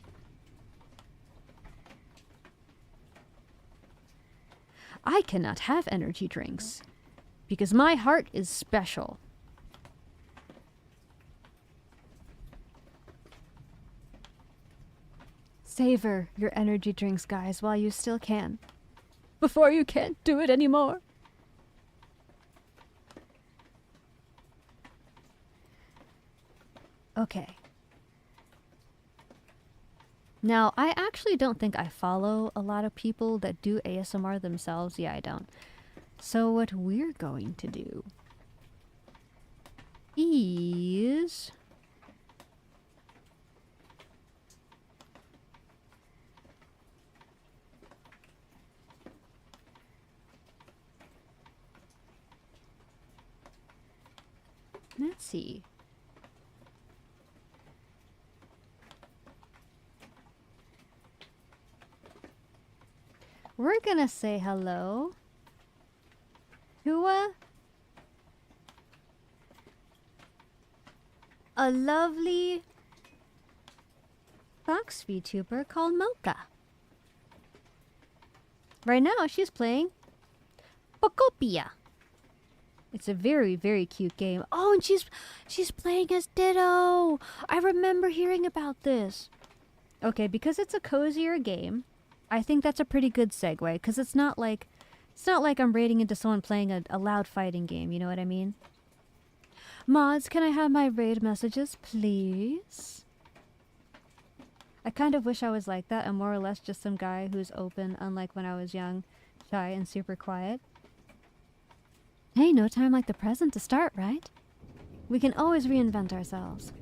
Speaker 1: I cannot have energy drinks because my heart is special. Savor your energy drinks, guys, while you still can. Before you can't do it anymore. Okay. Now, I actually don't think I follow a lot of people that do ASMR themselves. Yeah, I don't. So what we're going to do is... Let's see. We're gonna say hello to a lovely fox VTuber called Mocha. Right now she's playing Pocopia. It's a very, very cute game. Oh, and she's playing as Ditto. I remember hearing about this. Okay, because it's a cozier game, I think that's a pretty good segue, because it's not like I'm raiding into someone playing a loud fighting game, you know what I mean? Mods, can I have my raid messages, please? I kind of wish I was like that and more or less just some guy who's open, unlike when I was young, shy, and super quiet. Hey, no time like the present to start, right? We can always reinvent ourselves.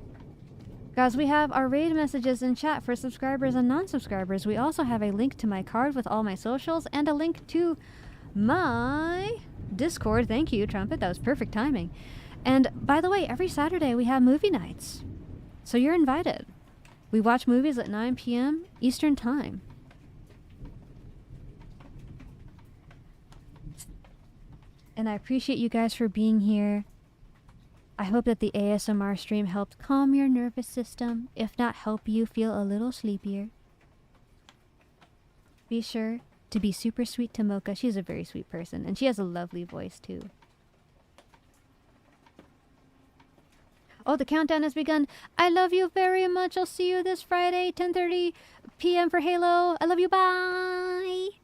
Speaker 1: Guys, we have our raid messages in chat for subscribers and non-subscribers. We also have a link to my card with all my socials and a link to my Discord. Thank you, Trumpet. That was perfect timing. And by the way, every Saturday we have movie nights. So you're invited. We watch movies at 9 p.m. Eastern Time. And I appreciate you guys for being here. I hope that the ASMR stream helped calm your nervous system, if not help you feel a little sleepier. Be sure to be super sweet to Mocha. She's a very sweet person, and she has a lovely voice too. Oh, the countdown has begun. I love you very much. I'll see you this Friday, 10:30 p.m. for Halo. I love you. Bye!